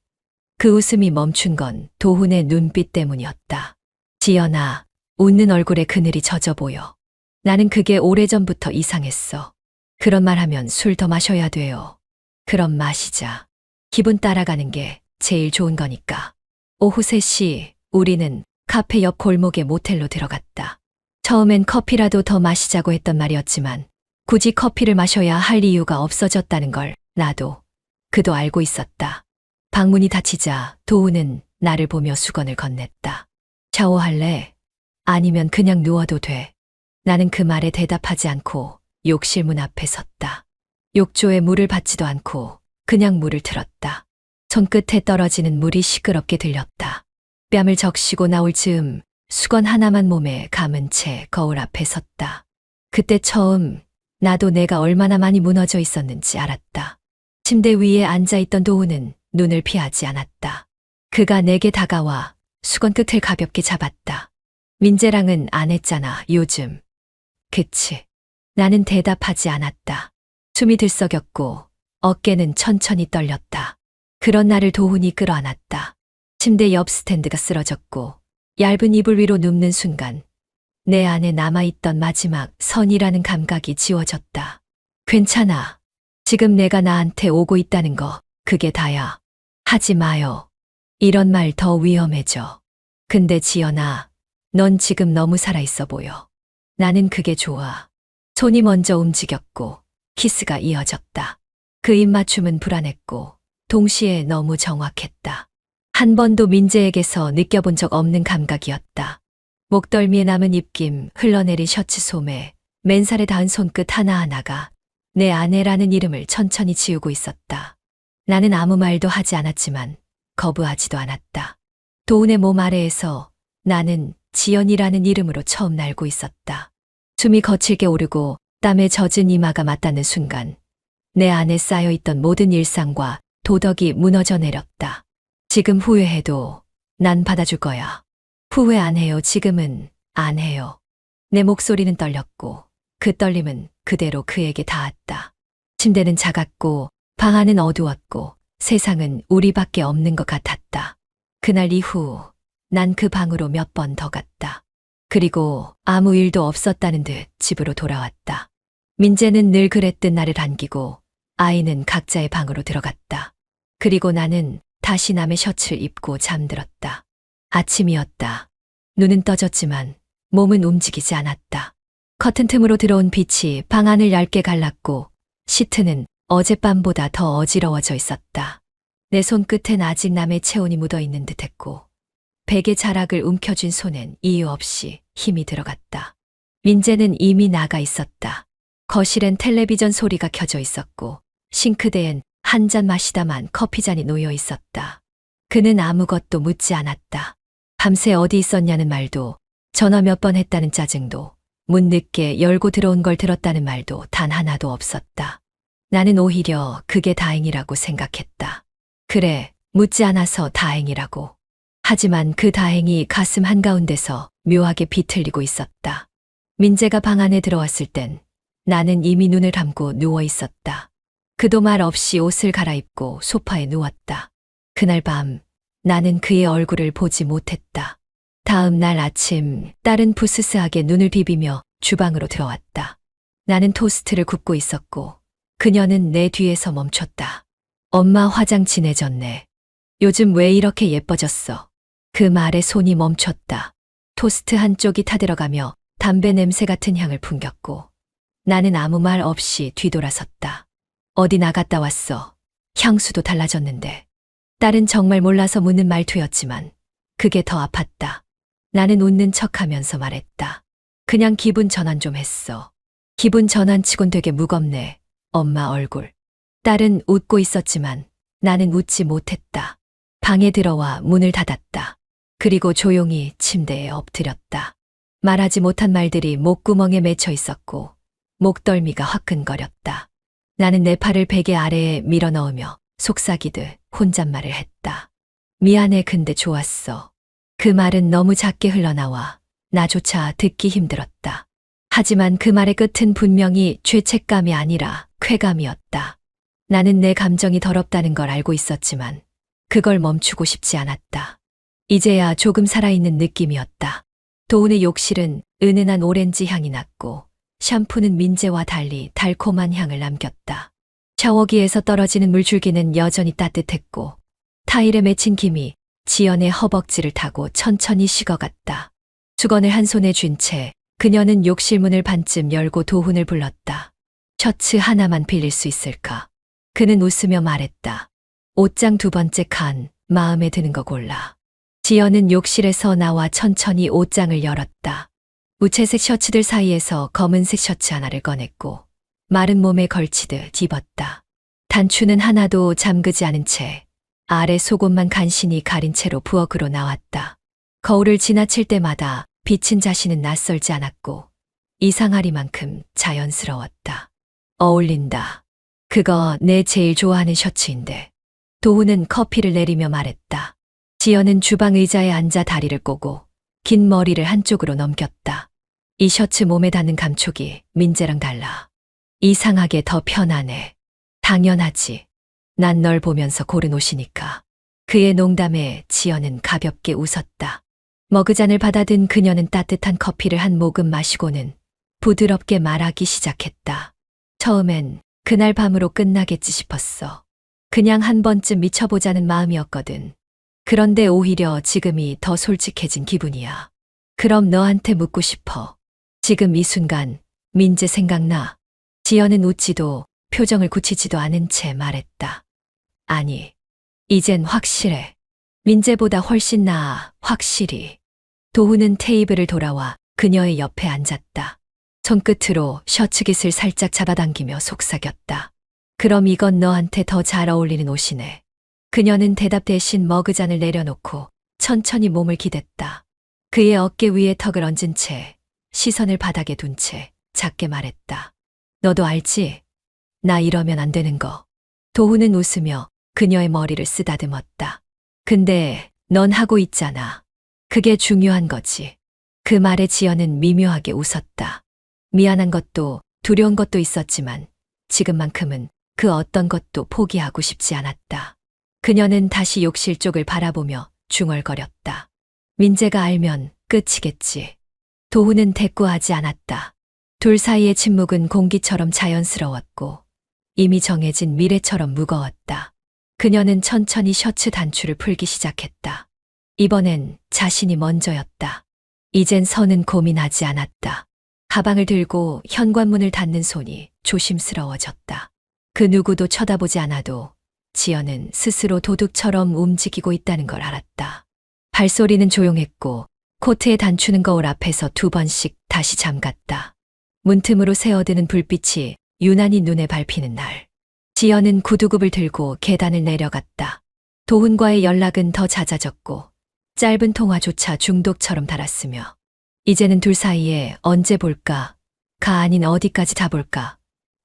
그 웃음이 멈춘 건 도훈의 눈빛 때문이었다. 지연아, 웃는 얼굴에 그늘이 젖어 보여. 나는 그게 오래전부터 이상했어. 그런 말 하면 술 더 마셔야 돼요. 그럼 마시자. 기분 따라가는 게 제일 좋은 거니까. 오후 3시 우리는 카페 옆 골목의 모텔로 들어갔다. 처음엔 커피라도 더 마시자고 했던 말이었지만 굳이 커피를 마셔야 할 이유가 없어졌다는 걸 나도 그도 알고 있었다. 방문이 닫히자 도훈은 나를 보며 수건을 건넸다. 샤워할래? 아니면 그냥 누워도 돼. 나는 그 말에 대답하지 않고 욕실 문 앞에 섰다. 욕조에 물을 받지도 않고 그냥 물을 틀었다. 손끝에 떨어지는 물이 시끄럽게 들렸다. 뺨을 적시고 나올 즈음 수건 하나만 몸에 감은 채 거울 앞에 섰다. 그때 처음 나도 내가 얼마나 많이 무너져 있었는지 알았다. 침대 위에 앉아있던 도훈은 눈을 피하지 않았다. 그가 내게 다가와 수건 끝을 가볍게 잡았다. 민재랑은 안 했잖아, 요즘. 그치. 나는 대답하지 않았다. 숨이 들썩였고 어깨는 천천히 떨렸다. 그런 나를 도훈이 끌어안았다. 침대 옆 스탠드가 쓰러졌고 얇은 이불 위로 눕는 순간 내 안에 남아있던 마지막 선이라는 감각이 지워졌다. 괜찮아. 지금 내가 나한테 오고 있다는 거 그게 다야. 하지 마요. 이런 말 더 위험해져. 근데 지연아, 넌 지금 너무 살아있어 보여. 나는 그게 좋아. 손이 먼저 움직였고 키스가 이어졌다. 그 입맞춤은 불안했고 동시에 너무 정확했다. 한 번도 민재에게서 느껴본 적 없는 감각이었다. 목덜미에 남은 입김, 흘러내린 셔츠 소매, 맨살에 닿은 손끝 하나하나가 내 아내라는 이름을 천천히 지우고 있었다. 나는 아무 말도 하지 않았지만 거부하지도 않았다. 도훈의 몸 아래에서 나는 지연이라는 이름으로 처음 날고 있었다. 숨이 거칠게 오르고 땀에 젖은 이마가 맞닿는 순간 내 안에 쌓여있던 모든 일상과 도덕이 무너져 내렸다. 지금 후회해도 난 받아줄 거야. 후회 안 해요. 지금은 안 해요. 내 목소리는 떨렸고 그 떨림은 그대로 그에게 닿았다. 침대는 작았고 방 안은 어두웠고 세상은 우리밖에 없는 것 같았다. 그날 이후 난 그 방으로 몇 번 더 갔다. 그리고 아무 일도 없었다는 듯 집으로 돌아왔다. 민재는 늘 그랬듯 나를 안기고 아이는 각자의 방으로 들어갔다. 그리고 나는 다시 남의 셔츠를 입고 잠들었다. 아침이었다. 눈은 떠졌지만 몸은 움직이지 않았다. 커튼 틈으로 들어온 빛이 방 안을 얇게 갈랐고 시트는 어젯밤보다 더 어지러워져 있었다. 내 손끝엔 아직 남의 체온이 묻어있는 듯했고 베개 자락을 움켜쥔 손엔 이유 없이 힘이 들어갔다. 민재는 이미 나가 있었다. 거실엔 텔레비전 소리가 켜져 있었고 싱크대엔 한 잔 마시다만 커피잔이 놓여 있었다. 그는 아무것도 묻지 않았다. 밤새 어디 있었냐는 말도, 전화 몇 번 했다는 짜증도, 문 늦게 열고 들어온 걸 들었다는 말도 단 하나도 없었다. 나는 오히려 그게 다행이라고 생각했다. 그래, 묻지 않아서 다행이라고. 하지만 그 다행이 가슴 한가운데서 묘하게 비틀리고 있었다. 민재가 방 안에 들어왔을 땐 나는 이미 눈을 감고 누워 있었다. 그도 말 없이 옷을 갈아입고 소파에 누웠다. 그날 밤 나는 그의 얼굴을 보지 못했다. 다음 날 아침 딸은 부스스하게 눈을 비비며 주방으로 들어왔다. 나는 토스트를 굽고 있었고 그녀는 내 뒤에서 멈췄다. 엄마 화장 진해졌네. 요즘 왜 이렇게 예뻐졌어? 그 말에 손이 멈췄다. 토스트 한쪽이 타들어가며 담배 냄새 같은 향을 풍겼고 나는 아무 말 없이 뒤돌아섰다. 어디 나갔다 왔어? 향수도 달라졌는데. 딸은 정말 몰라서 묻는 말투였지만 그게 더 아팠다. 나는 웃는 척하면서 말했다. 그냥 기분 전환 좀 했어. 기분 전환치곤 되게 무겁네. 엄마 얼굴. 딸은 웃고 있었지만 나는 웃지 못했다. 방에 들어와 문을 닫았다. 그리고 조용히 침대에 엎드렸다. 말하지 못한 말들이 목구멍에 맺혀 있었고 목덜미가 화끈거렸다. 나는 내 팔을 베개 아래에 밀어 넣으며 속삭이듯 혼잣말을 했다. 미안해, 근데 좋았어. 그 말은 너무 작게 흘러나와 나조차 듣기 힘들었다. 하지만 그 말의 끝은 분명히 죄책감이 아니라 쾌감이었다. 나는 내 감정이 더럽다는 걸 알고 있었지만 그걸 멈추고 싶지 않았다. 이제야 조금 살아있는 느낌이었다. 도훈의 욕실은 은은한 오렌지 향이 났고 샴푸는 민재와 달리 달콤한 향을 남겼다. 샤워기에서 떨어지는 물줄기는 여전히 따뜻했고 타일에 맺힌 김이 지연의 허벅지를 타고 천천히 식어갔다. 수건을 한 손에 쥔 채 그녀는 욕실 문을 반쯤 열고 도훈을 불렀다. 셔츠 하나만 빌릴 수 있을까? 그는 웃으며 말했다. 옷장 두 번째 칸, 마음에 드는 거 골라. 지연은 욕실에서 나와 천천히 옷장을 열었다. 무채색 셔츠들 사이에서 검은색 셔츠 하나를 꺼냈고 마른 몸에 걸치듯 입었다. 단추는 하나도 잠그지 않은 채 아래 속옷만 간신히 가린 채로 부엌으로 나왔다. 거울을 지나칠 때마다 비친 자신은 낯설지 않았고 이상하리만큼 자연스러웠다. 어울린다. 그거 내 제일 좋아하는 셔츠인데. 도훈은 커피를 내리며 말했다. 지연은 주방 의자에 앉아 다리를 꼬고 긴 머리를 한쪽으로 넘겼다. 이 셔츠 몸에 닿는 감촉이 민재랑 달라. 이상하게 더 편하네. 당연하지. 난 널 보면서 고른 옷이니까. 그의 농담에 지연은 가볍게 웃었다. 머그잔을 받아든 그녀는 따뜻한 커피를 한 모금 마시고는 부드럽게 말하기 시작했다. 처음엔 그날 밤으로 끝나겠지 싶었어. 그냥 한 번쯤 미쳐보자는 마음이었거든. 그런데 오히려 지금이 더 솔직해진 기분이야. 그럼 너한테 묻고 싶어. 지금 이 순간 민재 생각나? 지연은 웃지도 표정을 굳히지도 않은 채 말했다. 아니, 이젠 확실해. 민재보다 훨씬 나아, 확실히. 도훈은 테이블을 돌아와 그녀의 옆에 앉았다. 손끝으로 셔츠 깃을 살짝 잡아당기며 속삭였다. 그럼 이건 너한테 더 잘 어울리는 옷이네. 그녀는 대답 대신 머그잔을 내려놓고 천천히 몸을 기댔다. 그의 어깨 위에 턱을 얹은 채 시선을 바닥에 둔 채 작게 말했다. 너도 알지? 나 이러면 안 되는 거. 도훈은 웃으며 그녀의 머리를 쓰다듬었다. 근데 넌 하고 있잖아. 그게 중요한 거지. 그 말에 지연은 미묘하게 웃었다. 미안한 것도 두려운 것도 있었지만 지금만큼은 그 어떤 것도 포기하고 싶지 않았다. 그녀는 다시 욕실 쪽을 바라보며 중얼거렸다. 민재가 알면 끝이겠지. 도훈은 대꾸하지 않았다. 둘 사이의 침묵은 공기처럼 자연스러웠고 이미 정해진 미래처럼 무거웠다. 그녀는 천천히 셔츠 단추를 풀기 시작했다. 이번엔 자신이 먼저였다. 이젠 선은 고민하지 않았다. 가방을 들고 현관문을 닫는 손이 조심스러워졌다. 그 누구도 쳐다보지 않아도 지연은 스스로 도둑처럼 움직이고 있다는 걸 알았다. 발소리는 조용했고 코트에 단추는 거울 앞에서 두 번씩 다시 잠갔다. 문틈으로 새어드는 불빛이 유난히 눈에 밟히는 날. 지연은 구두굽을 들고 계단을 내려갔다. 도훈과의 연락은 더 잦아졌고 짧은 통화조차 중독처럼 달았으며 이제는 둘 사이에 언제 볼까, 가 아닌 어디까지 다 볼까,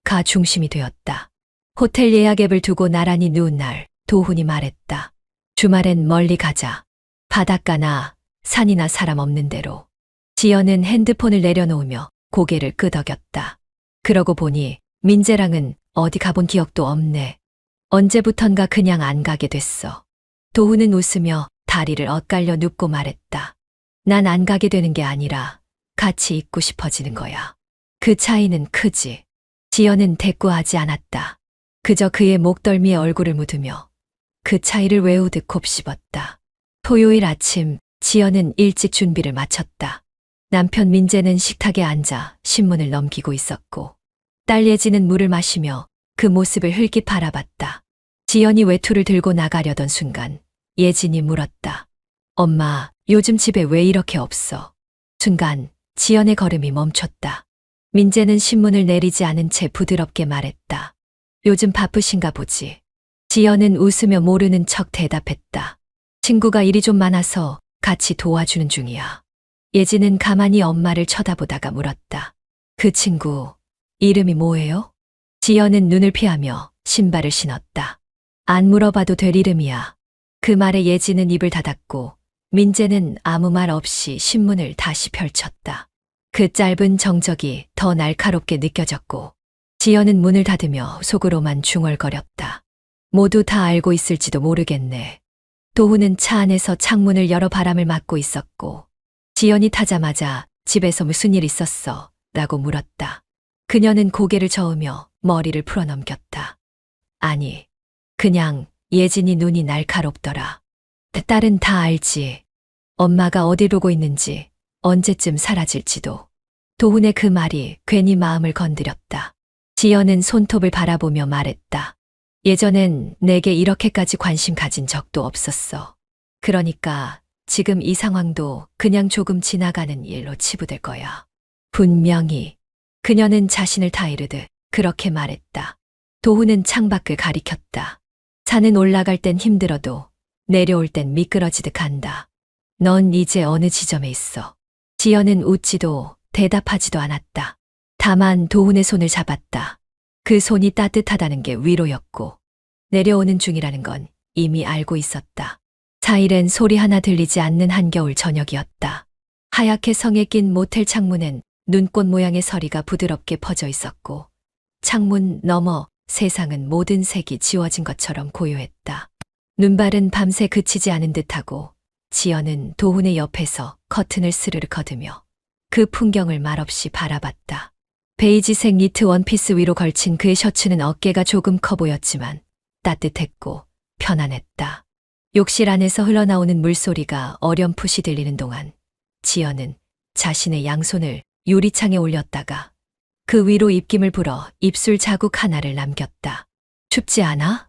가 중심이 되었다. 호텔 예약 앱을 두고 나란히 누운 날 도훈이 말했다. 주말엔 멀리 가자. 바닷가나 산이나 사람 없는 데로. 지연은 핸드폰을 내려놓으며 고개를 끄덕였다. 그러고 보니 민재랑은 어디 가본 기억도 없네. 언제부턴가 그냥 안 가게 됐어. 도훈은 웃으며 다리를 엇갈려 눕고 말했다. 난 안 가게 되는 게 아니라 같이 있고 싶어지는 거야. 그 차이는 크지. 지연은 대꾸하지 않았다. 그저 그의 목덜미에 얼굴을 묻으며 그 차이를 외우듯 곱씹었다. 토요일 아침 지연은 일찍 준비를 마쳤다. 남편 민재는 식탁에 앉아 신문을 넘기고 있었고 딸 예지는 물을 마시며 그 모습을 흘낏 바라봤다. 지연이 외투를 들고 나가려던 순간 예진이 물었다. 엄마, 요즘 집에 왜 이렇게 없어? 순간 지연의 걸음이 멈췄다. 민재는 신문을 내리지 않은 채 부드럽게 말했다. 요즘 바쁘신가 보지. 지연은 웃으며 모르는 척 대답했다. 친구가 일이 좀 많아서 같이 도와주는 중이야. 예진은 가만히 엄마를 쳐다보다가 물었다. 그 친구, 이름이 뭐예요? 지연은 눈을 피하며 신발을 신었다. 안 물어봐도 될 이름이야. 그 말에 예진은 입을 닫았고 민재는 아무 말 없이 신문을 다시 펼쳤다. 그 짧은 정적이 더 날카롭게 느껴졌고 지연은 문을 닫으며 속으로만 중얼거렸다. 모두 다 알고 있을지도 모르겠네. 도훈은 차 안에서 창문을 열어 바람을 맞고 있었고 지연이 타자마자 집에서 무슨 일 있었어? 라고 물었다. 그녀는 고개를 저으며 머리를 풀어넘겼다. 아니, 그냥 예진이 눈이 날카롭더라. 딸은 다 알지. 엄마가 어디 보고 있는지, 언제쯤 사라질지도. 도훈의 그 말이 괜히 마음을 건드렸다. 지연은 손톱을 바라보며 말했다. 예전엔 내게 이렇게까지 관심 가진 적도 없었어. 그러니까 지금 이 상황도 그냥 조금 지나가는 일로 치부될 거야. 분명히. 그녀는 자신을 타이르듯 그렇게 말했다. 도훈은 창밖을 가리켰다. 산은 올라갈 땐 힘들어도 내려올 땐 미끄러지듯 간다. 넌 이제 어느 지점에 있어? 지연은 웃지도 대답하지도 않았다. 다만 도훈의 손을 잡았다. 그 손이 따뜻하다는 게 위로였고 내려오는 중이라는 건 이미 알고 있었다. 4일엔 소리 하나 들리지 않는 한겨울 저녁이었다. 하얗게 성에 낀 모텔 창문엔 눈꽃 모양의 서리가 부드럽게 퍼져 있었고 창문 너머 세상은 모든 색이 지워진 것처럼 고요했다. 눈발은 밤새 그치지 않은 듯하고 지연은 도훈의 옆에서 커튼을 스르르 걷으며 그 풍경을 말없이 바라봤다. 베이지색 니트 원피스 위로 걸친 그의 셔츠는 어깨가 조금 커 보였지만 따뜻했고 편안했다. 욕실 안에서 흘러나오는 물소리가 어렴풋이 들리는 동안 지연은 자신의 양손을 유리창에 올렸다가 그 위로 입김을 불어 입술 자국 하나를 남겼다. 춥지 않아?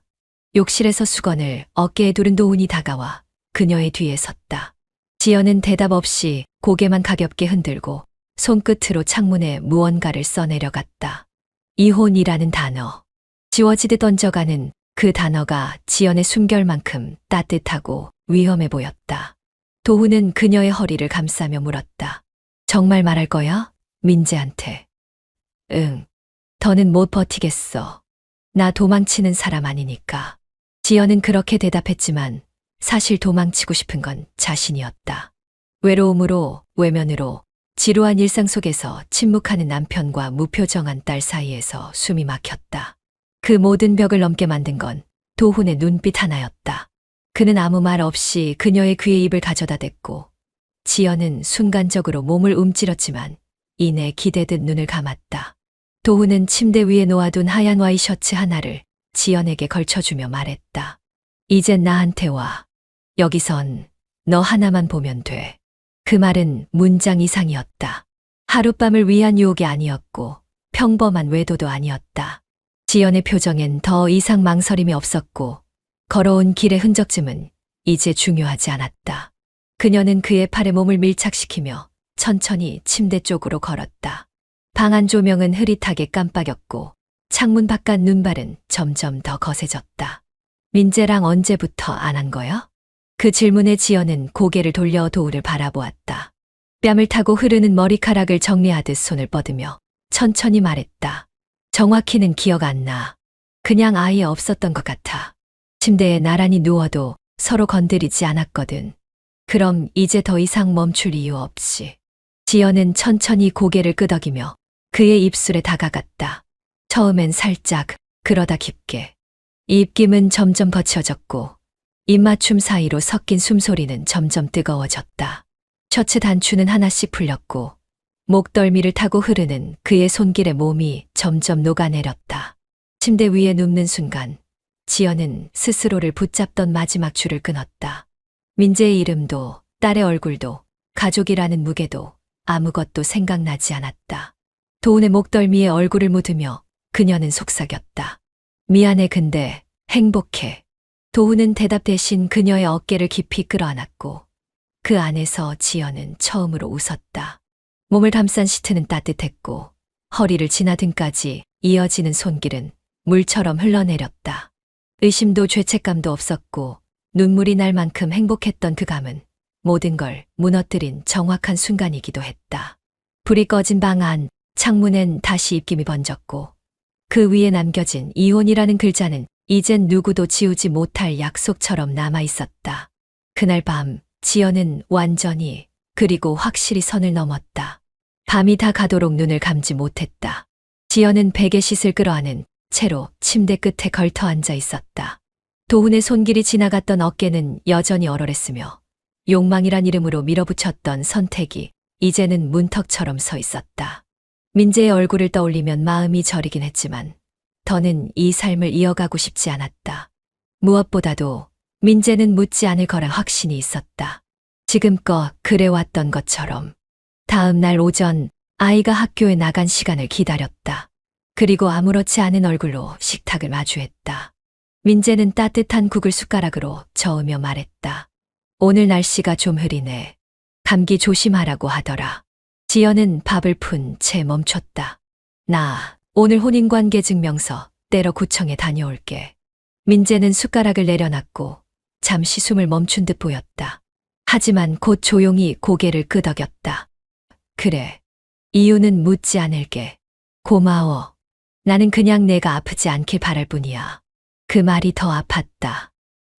욕실에서 수건을 어깨에 두른 도훈이 다가와 그녀의 뒤에 섰다. 지연은 대답 없이 고개만 가볍게 흔들고 손끝으로 창문에 무언가를 써내려갔다. 이혼이라는 단어. 지워지듯 던져가는 그 단어가 지연의 숨결만큼 따뜻하고 위험해 보였다. 도훈은 그녀의 허리를 감싸며 물었다. 정말 말할 거야? 민재한테. 응. 더는 못 버티겠어. 나 도망치는 사람 아니니까. 지연은 그렇게 대답했지만 사실 도망치고 싶은 건 자신이었다. 외로움으로, 외면으로, 지루한 일상 속에서 침묵하는 남편과 무표정한 딸 사이에서 숨이 막혔다. 그 모든 벽을 넘게 만든 건 도훈의 눈빛 하나였다. 그는 아무 말 없이 그녀의 귀에 입을 가져다 댔고 지연은 순간적으로 몸을 움찔렀지만 이내 기대듯 눈을 감았다. 도훈은 침대 위에 놓아둔 하얀 와이셔츠 하나를 지연에게 걸쳐주며 말했다. 이젠 나한테 와. 여기선 너 하나만 보면 돼. 그 말은 문장 이상이었다. 하룻밤을 위한 유혹이 아니었고 평범한 외도도 아니었다. 지연의 표정엔 더 이상 망설임이 없었고 걸어온 길의 흔적쯤은 이제 중요하지 않았다. 그녀는 그의 팔에 몸을 밀착시키며 천천히 침대 쪽으로 걸었다. 방 안 조명은 흐릿하게 깜빡였고 창문 바깥 눈발은 점점 더 거세졌다. 민재랑 언제부터 안 한 거야? 그 질문에 지연은 고개를 돌려 도우를 바라보았다. 뺨을 타고 흐르는 머리카락을 정리하듯 손을 뻗으며 천천히 말했다. 정확히는 기억 안 나. 그냥 아예 없었던 것 같아. 침대에 나란히 누워도 서로 건드리지 않았거든. 그럼 이제 더 이상 멈출 이유 없이. 지연은 천천히 고개를 끄덕이며 그의 입술에 다가갔다. 처음엔 살짝, 그러다 깊게. 입김은 점점 거쳐졌고 입맞춤 사이로 섞인 숨소리는 점점 뜨거워졌다. 셔츠 단추는 하나씩 풀렸고 목덜미를 타고 흐르는 그의 손길에 몸이 점점 녹아내렸다. 침대 위에 눕는 순간 지연은 스스로를 붙잡던 마지막 줄을 끊었다. 민재의 이름도 딸의 얼굴도 가족이라는 무게도 아무것도 생각나지 않았다. 도훈의 목덜미에 얼굴을 묻으며 그녀는 속삭였다. 미안해 근데 행복해. 도훈은 대답 대신 그녀의 어깨를 깊이 끌어안았고 그 안에서 지연은 처음으로 웃었다. 몸을 감싼 시트는 따뜻했고 허리를 지나 등까지 이어지는 손길은 물처럼 흘러내렸다. 의심도 죄책감도 없었고 눈물이 날 만큼 행복했던 그 감은 모든 걸 무너뜨린 정확한 순간이기도 했다. 불이 꺼진 방 안, 창문엔 다시 입김이 번졌고 그 위에 남겨진 이혼이라는 글자는 이젠 누구도 지우지 못할 약속처럼 남아 있었다. 그날 밤 지연은 완전히 그리고 확실히 선을 넘었다. 밤이 다 가도록 눈을 감지 못했다. 지연은 베개 싯을 끌어안은 채로 침대 끝에 걸터 앉아 있었다. 도훈의 손길이 지나갔던 어깨는 여전히 얼얼했으며 욕망이란 이름으로 밀어붙였던 선택이 이제는 문턱처럼 서 있었다. 민재의 얼굴을 떠올리면 마음이 저리긴 했지만 더는 이 삶을 이어가고 싶지 않았다. 무엇보다도 민재는 묻지 않을 거란 확신이 있었다. 지금껏 그래왔던 것처럼. 다음 날 오전 아이가 학교에 나간 시간을 기다렸다. 그리고 아무렇지 않은 얼굴로 식탁을 마주했다. 민재는 따뜻한 국을 숟가락으로 저으며 말했다. 오늘 날씨가 좀 흐리네. 감기 조심하라고 하더라. 지연은 밥을 푼 채 멈췄다. 나 오늘 혼인관계 증명서 떼러 구청에 다녀올게. 민재는 숟가락을 내려놨고 잠시 숨을 멈춘 듯 보였다. 하지만 곧 조용히 고개를 끄덕였다. 그래. 이유는 묻지 않을게. 고마워. 나는 그냥 내가 아프지 않길 바랄 뿐이야. 그 말이 더 아팠다.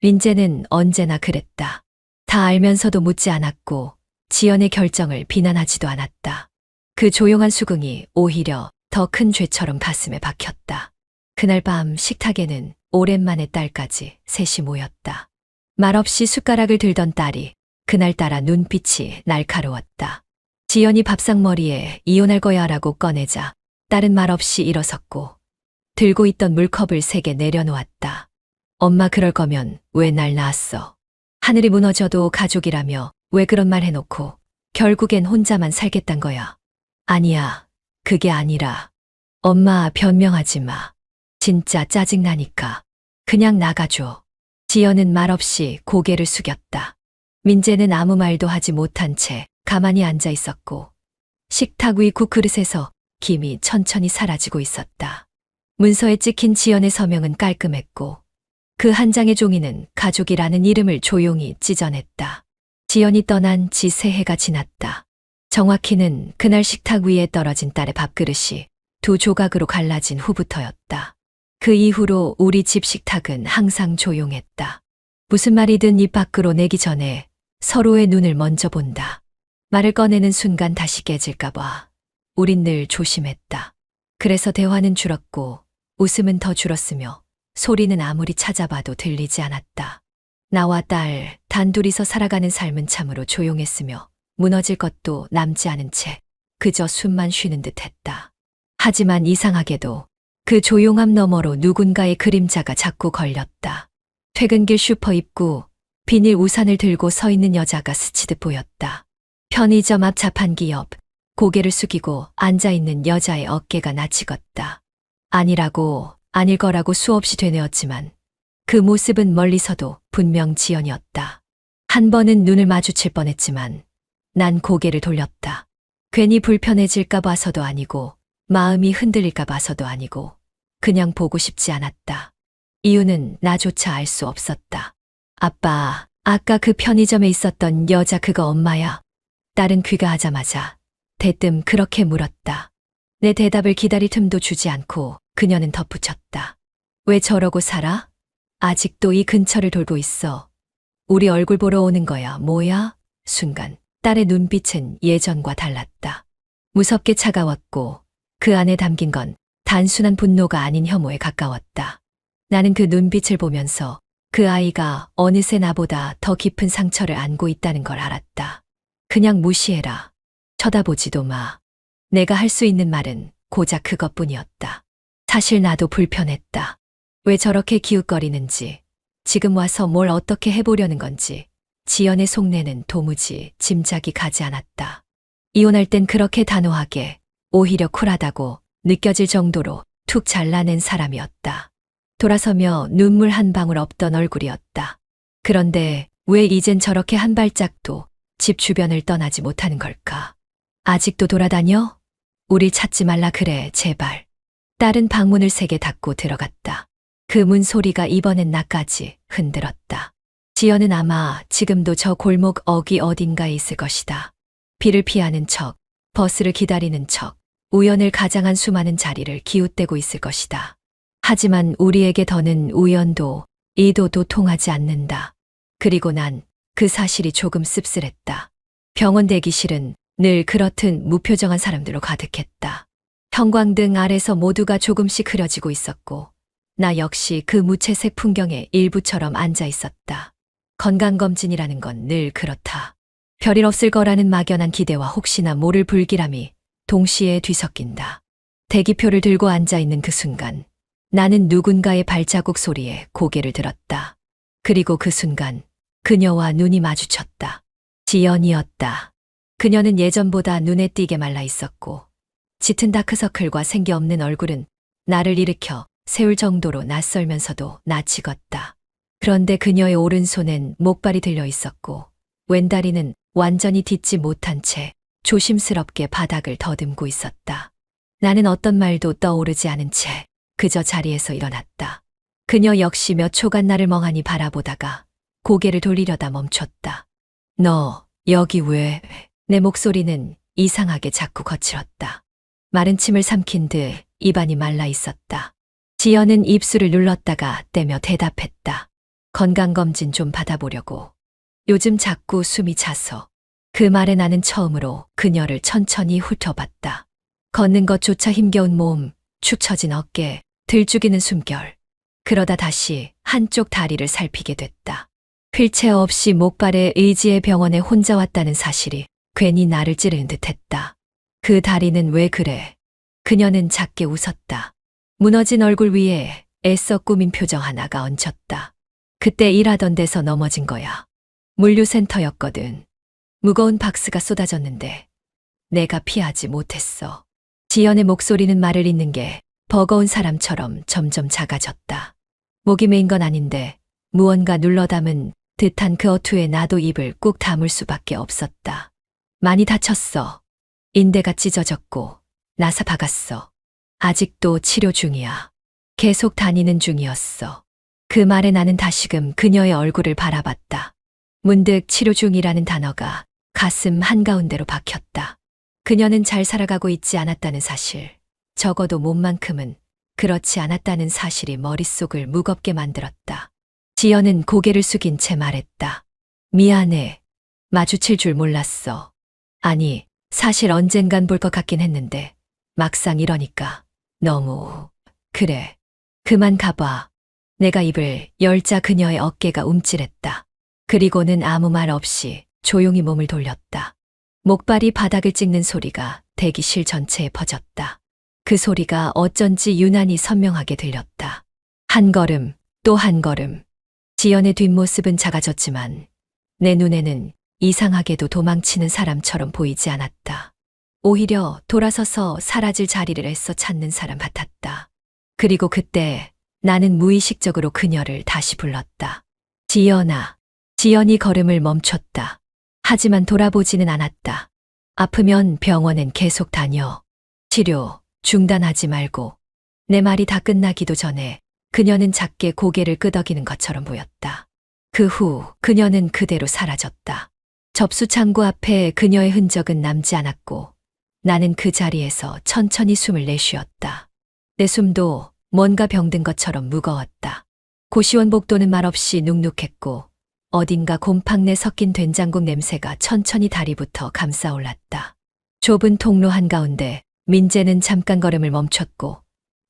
민재는 언제나 그랬다. 다 알면서도 묻지 않았고 지연의 결정을 비난하지도 않았다. 그 조용한 수긍이 오히려 더 큰 죄처럼 가슴에 박혔다. 그날 밤 식탁에는 오랜만에 딸까지 셋이 모였다. 말없이 숟가락을 들던 딸이 그날따라 눈빛이 날카로웠다. 지연이 밥상머리에 이혼할 거야 라고 꺼내자 딸은 말없이 일어섰고 들고 있던 물컵을 3개 내려놓았다. 엄마 그럴 거면 왜 날 낳았어? 하늘이 무너져도 가족이라며 왜 그런 말 해놓고 결국엔 혼자만 살겠단 거야. 아니야. 그게 아니라 엄마 변명하지 마. 진짜 짜증나니까 그냥 나가줘. 지연은 말없이 고개를 숙였다. 민재는 아무 말도 하지 못한 채 가만히 앉아 있었고 식탁 위 국그릇에서 김이 천천히 사라지고 있었다. 문서에 찍힌 지연의 서명은 깔끔했고 그 한 장의 종이는 가족이라는 이름을 조용히 찢어냈다. 지연이 떠난 지 3해가 지났다. 정확히는 그날 식탁 위에 떨어진 딸의 밥그릇이 2 조각으로 갈라진 후부터였다. 그 이후로 우리 집 식탁은 항상 조용했다. 무슨 말이든 입 밖으로 내기 전에 서로의 눈을 먼저 본다. 말을 꺼내는 순간 다시 깨질까 봐 우린 늘 조심했다. 그래서 대화는 줄었고 웃음은 더 줄었으며 소리는 아무리 찾아봐도 들리지 않았다. 나와 딸 단둘이서 살아가는 삶은 참으로 조용했으며 무너질 것도 남지 않은 채 그저 숨만 쉬는 듯했다. 하지만 이상하게도 그 조용함 너머로 누군가의 그림자가 자꾸 걸렸다. 퇴근길 슈퍼 입구 비닐 우산을 들고 서 있는 여자가 스치듯 보였다. 편의점 앞 자판기 옆 고개를 숙이고 앉아있는 여자의 어깨가 나치겄다. 아니라고 아닐 거라고 수없이 되뇌었지만 그 모습은 멀리서도 분명 지연이었다. 한 번은 눈을 마주칠 뻔했지만 난 고개를 돌렸다. 괜히 불편해질까 봐서도 아니고 마음이 흔들릴까 봐서도 아니고 그냥 보고 싶지 않았다. 이유는 나조차 알 수 없었다. 아빠, 아까 그 편의점에 있었던 여자 그거 엄마야? 딸은 귀가하자마자 대뜸 그렇게 물었다. 내 대답을 기다릴 틈도 주지 않고 그녀는 덧붙였다. 왜 저러고 살아? 아직도 이 근처를 돌고 있어. 우리 얼굴 보러 오는 거야, 뭐야? 순간 딸의 눈빛은 예전과 달랐다. 무섭게 차가웠고 그 안에 담긴 건 단순한 분노가 아닌 혐오에 가까웠다. 나는 그 눈빛을 보면서 그 아이가 어느새 나보다 더 깊은 상처를 안고 있다는 걸 알았다. 그냥 무시해라. 쳐다보지도 마. 내가 할 수 있는 말은 고작 그것뿐이었다. 사실 나도 불편했다. 왜 저렇게 기웃거리는지, 지금 와서 뭘 어떻게 해보려는 건지 지연의 속내는 도무지 짐작이 가지 않았다. 이혼할 땐 그렇게 단호하게 오히려 쿨하다고 느껴질 정도로 툭 잘라낸 사람이었다. 돌아서며 눈물 한 방울 없던 얼굴이었다. 그런데 왜 이젠 저렇게 한 발짝도 집 주변을 떠나지 못하는 걸까? 아직도 돌아다녀? 우릴 찾지 말라 그래, 제발. 딸은 방문을 3개 닫고 들어갔다. 그 문 소리가 이번엔 나까지 흔들었다. 지연은 아마 지금도 저 골목 어귀 어딘가에 있을 것이다. 비를 피하는 척, 버스를 기다리는 척, 우연을 가장한 수많은 자리를 기웃대고 있을 것이다. 하지만 우리에게 더는 우연도 의도도 통하지 않는다. 그리고 난 그 사실이 조금 씁쓸했다. 병원 대기실은 늘 그렇듯 무표정한 사람들로 가득했다. 형광등 아래서 모두가 조금씩 흐려지고 있었고 나 역시 그 무채색 풍경의 일부처럼 앉아 있었다. 건강검진이라는 건 늘 그렇다. 별일 없을 거라는 막연한 기대와 혹시나 모를 불길함이 동시에 뒤섞인다. 대기표를 들고 앉아 있는 그 순간 나는 누군가의 발자국 소리에 고개를 들었다. 그리고 그 순간 그녀와 눈이 마주쳤다. 지연이었다. 그녀는 예전보다 눈에 띄게 말라 있었고 짙은 다크서클과 생기 없는 얼굴은 나를 일으켜 세울 정도로 낯설면서도 낯익었다. 그런데 그녀의 오른손엔 목발이 들려 있었고 왼다리는 완전히 딛지 못한 채 조심스럽게 바닥을 더듬고 있었다. 나는 어떤 말도 떠오르지 않은 채 그저 자리에서 일어났다. 그녀 역시 몇 초간 나를 멍하니 바라보다가 고개를 돌리려다 멈췄다. 너 여기 왜? 내 목소리는 이상하게 자꾸 거칠었다. 마른 침을 삼킨 듯 입안이 말라 있었다. 지연은 입술을 눌렀다가 떼며 대답했다. 건강검진 좀 받아보려고. 요즘 자꾸 숨이 차서. 그 말에 나는 처음으로 그녀를 천천히 훑어봤다. 걷는 것조차 힘겨운 몸, 축 처진 어깨, 들죽이는 숨결. 그러다 다시 한쪽 다리를 살피게 됐다. 휠체어 없이 목발에 의지의 병원에 혼자 왔다는 사실이 괜히 나를 찌르는 듯했다. 그 다리는 왜 그래? 그녀는 작게 웃었다. 무너진 얼굴 위에 애써 꾸민 표정 하나가 얹혔다. 그때 일하던 데서 넘어진 거야. 물류센터였거든. 무거운 박스가 쏟아졌는데 내가 피하지 못했어. 지연의 목소리는 말을 잇는 게 버거운 사람처럼 점점 작아졌다. 목이 메인 건 아닌데 무언가 눌러담은 듯한 그 어투에 나도 입을 꾹 다물 수밖에 없었다. 많이 다쳤어. 인대가 찢어졌고 나사 박았어. 아직도 치료 중이야. 계속 다니는 중이었어. 그 말에 나는 다시금 그녀의 얼굴을 바라봤다. 문득 치료 중이라는 단어가 가슴 한가운데로 박혔다. 그녀는 잘 살아가고 있지 않았다는 사실, 적어도 몸만큼은 그렇지 않았다는 사실이 머릿속을 무겁게 만들었다. 지연은 고개를 숙인 채 말했다. 미안해. 마주칠 줄 몰랐어. 아니, 사실 언젠간 볼 것 같긴 했는데 막상 이러니까 너무... 그래. 그만 가봐. 내가 입을 열자 그녀의 어깨가 움찔했다. 그리고는 아무 말 없이 조용히 몸을 돌렸다. 목발이 바닥을 찍는 소리가 대기실 전체에 퍼졌다. 그 소리가 어쩐지 유난히 선명하게 들렸다. 한 걸음, 또 한 걸음. 지연의 뒷모습은 작아졌지만 내 눈에는 이상하게도 도망치는 사람처럼 보이지 않았다. 오히려 돌아서서 사라질 자리를 애써 찾는 사람 같았다. 그리고 그때 나는 무의식적으로 그녀를 다시 불렀다. 지연아. 지연이 걸음을 멈췄다. 하지만 돌아보지는 않았다. 아프면 병원엔 계속 다녀. 치료 중단하지 말고. 내 말이 다 끝나기도 전에 그녀는 작게 고개를 끄덕이는 것처럼 보였다. 그 후 그녀는 그대로 사라졌다. 접수 창구 앞에 그녀의 흔적은 남지 않았고 나는 그 자리에서 천천히 숨을 내쉬었다. 내 숨도 뭔가 병든 것처럼 무거웠다. 고시원 복도는 말없이 눅눅했고 어딘가 곰팡내 섞인 된장국 냄새가 천천히 다리부터 감싸올랐다. 좁은 통로 한가운데 민재는 잠깐 걸음을 멈췄고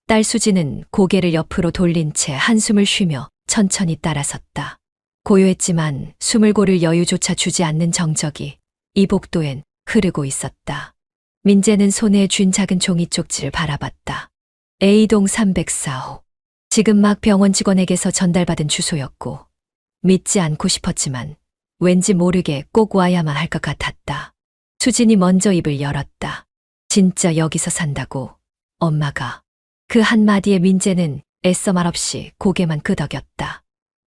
딸 수지는 고개를 옆으로 돌린 채 한숨을 쉬며 천천히 따라섰다. 고요했지만 숨을 고를 여유조차 주지 않는 정적이 이 복도엔 흐르고 있었다. 민재는 손에 쥔 작은 종이 쪽지를 바라봤다. A동 304호. 지금 막 병원 직원에게서 전달받은 주소였고 믿지 않고 싶었지만 왠지 모르게 꼭 와야만 할 것 같았다. 수진이 먼저 입을 열었다. 진짜 여기서 산다고? 엄마가. 그 한마디에 민재는 애써 말없이 고개만 끄덕였다.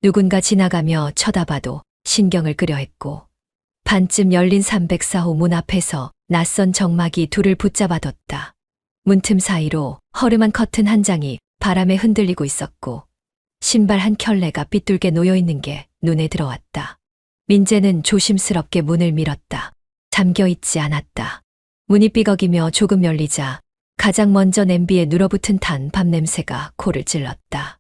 누군가 지나가며 쳐다봐도 신경을 끄려 했고 반쯤 열린 304호 문 앞에서 낯선 정막이 둘을 붙잡아뒀다. 문틈 사이로 허름한 커튼 한 장이 바람에 흔들리고 있었고 신발 한 켤레가 삐뚤게 놓여있는 게 눈에 들어왔다. 민재는 조심스럽게 문을 밀었다. 잠겨 있지 않았다. 문이 삐걱이며 조금 열리자 가장 먼저 냄비에 눌어붙은 탄 밥 냄새가 코를 찔렀다.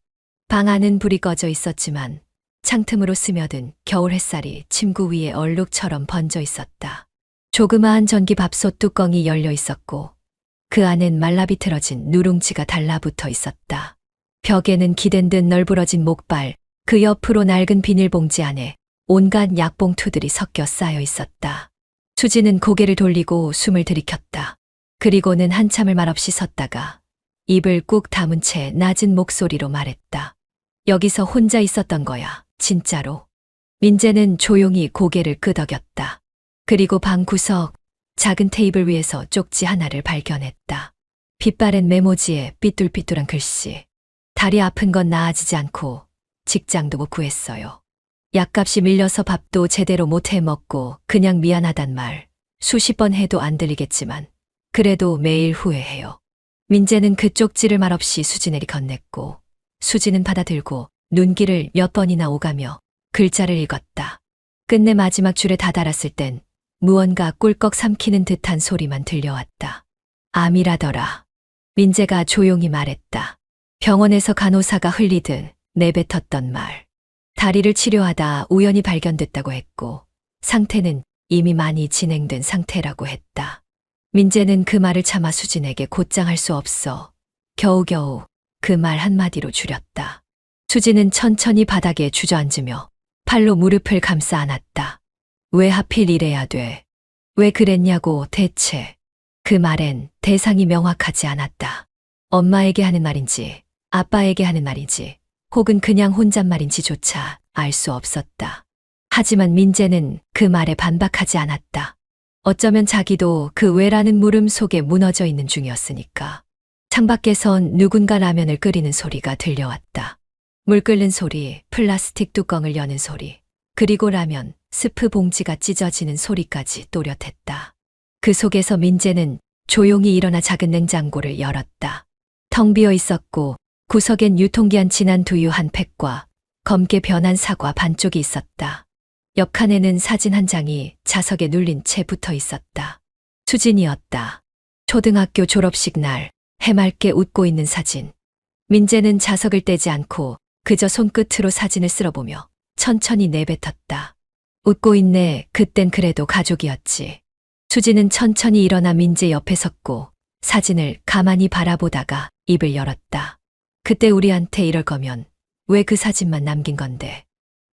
방 안은 불이 꺼져 있었지만 창틈으로 스며든 겨울 햇살이 침구 위에 얼룩처럼 번져 있었다. 조그마한 전기 밥솥 뚜껑이 열려 있었고 그 안엔 말라비틀어진 누룽지가 달라붙어 있었다. 벽에는 기댄 듯 널브러진 목발, 그 옆으로 낡은 비닐봉지 안에 온갖 약봉투들이 섞여 쌓여 있었다. 수지는 고개를 돌리고 숨을 들이켰다. 그리고는 한참을 말없이 섰다가 입을 꾹 다문 채 낮은 목소리로 말했다. 여기서 혼자 있었던 거야, 진짜로. 민재는 조용히 고개를 끄덕였다. 그리고 방 구석, 작은 테이블 위에서 쪽지 하나를 발견했다. 빛바랜 메모지에 삐뚤삐뚤한 글씨. 다리 아픈 건 나아지지 않고 직장도 못 구했어요. 약값이 밀려서 밥도 제대로 못 해 먹고 그냥 미안하단 말 수십 번 해도 안 들리겠지만 그래도 매일 후회해요. 민재는 그 쪽지를 말없이 수진에게 건넸고 수지는 받아들고 눈길을 몇 번이나 오가며 글자를 읽었다. 끝내 마지막 줄에 다다랐을 땐 무언가 꿀꺽 삼키는 듯한 소리만 들려왔다. 암이라더라. 민재가 조용히 말했다. 병원에서 간호사가 흘리듯 내뱉었던 말. 다리를 치료하다 우연히 발견됐다고 했고 상태는 이미 많이 진행된 상태라고 했다. 민재는 그 말을 차마 수진에게 곧장 할 수 없어 겨우겨우 그 말 한마디로 줄였다. 수진은 천천히 바닥에 주저앉으며 팔로 무릎을 감싸 안았다. 왜 하필 이래야 돼? 왜 그랬냐고 대체. 그 말엔 대상이 명확하지 않았다. 엄마에게 하는 말인지 아빠에게 하는 말인지 혹은 그냥 혼잣말인지조차 알 수 없었다. 하지만 민재는 그 말에 반박하지 않았다. 어쩌면 자기도 그 왜라는 물음 속에 무너져 있는 중이었으니까. 창밖에선 누군가 라면을 끓이는 소리가 들려왔다. 물 끓는 소리, 플라스틱 뚜껑을 여는 소리, 그리고 라면, 스프 봉지가 찢어지는 소리까지 또렷했다. 그 속에서 민재는 조용히 일어나 작은 냉장고를 열었다. 텅 비어 있었고 구석엔 유통기한 지난 두유 한 팩과 검게 변한 사과 반쪽이 있었다. 옆 칸에는 사진 한 장이 자석에 눌린 채 붙어 있었다. 수진이었다. 초등학교 졸업식 날 해맑게 웃고 있는 사진. 민재는 자석을 떼지 않고 그저 손끝으로 사진을 쓸어보며 천천히 내뱉었다. 웃고 있네. 그땐 그래도 가족이었지. 수진은 천천히 일어나 민재 옆에 섰고 사진을 가만히 바라보다가 입을 열었다. 그때 우리한테 이럴 거면 왜 그 사진만 남긴 건데.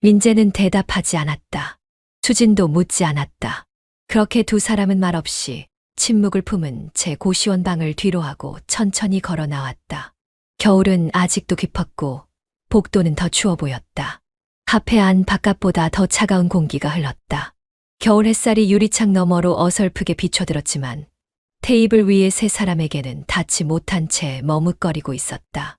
민재는 대답하지 않았다. 수진도 묻지 않았다. 그렇게 두 사람은 말없이 침묵을 품은 채 고시원 방을 뒤로 하고 천천히 걸어 나왔다. 겨울은 아직도 깊었고 복도는 더 추워 보였다. 카페 안 바깥보다 더 차가운 공기가 흘렀다. 겨울 햇살이 유리창 너머로 어설프게 비춰들었지만 테이블 위의 세 사람에게는 닿지 못한 채 머뭇거리고 있었다.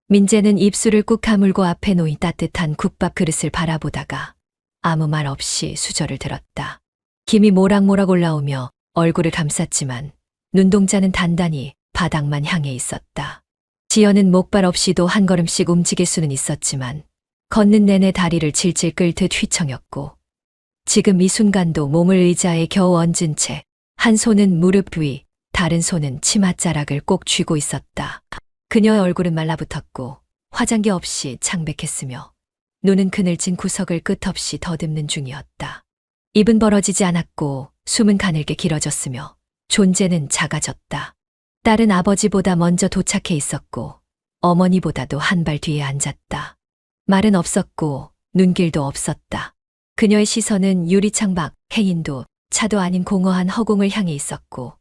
민재는 입술을 꾹 다물고 앞에 놓인 따뜻한 국밥 그릇을 바라보다가 아무 말 없이 수저를 들었다. 김이 모락모락 올라오며 얼굴을 감쌌지만 눈동자는 단단히 바닥만 향해 있었다. 지연은 목발 없이도 한 걸음씩 움직일 수는 있었지만 걷는 내내 다리를 질질 끌듯 휘청였고 지금 이 순간도 몸을 의자에 겨우 얹은 채 한 손은 무릎 위, 다른 손은 치맛자락을 꼭 쥐고 있었다. 그녀의 얼굴은 말라붙었고 화장기 없이 창백했으며 눈은 그늘진 구석을 끝없이 더듬는 중이었다. 입은 벌어지지 않았고 숨은 가늘게 길어졌으며 존재는 작아졌다. 딸은 아버지보다 먼저 도착해 있었고 어머니보다도 한 발 뒤에 앉았다. 말은 없었고 눈길도 없었다. 그녀의 시선은 유리창 밖 행인도 차도 아닌 공허한 허공을 향해 있었고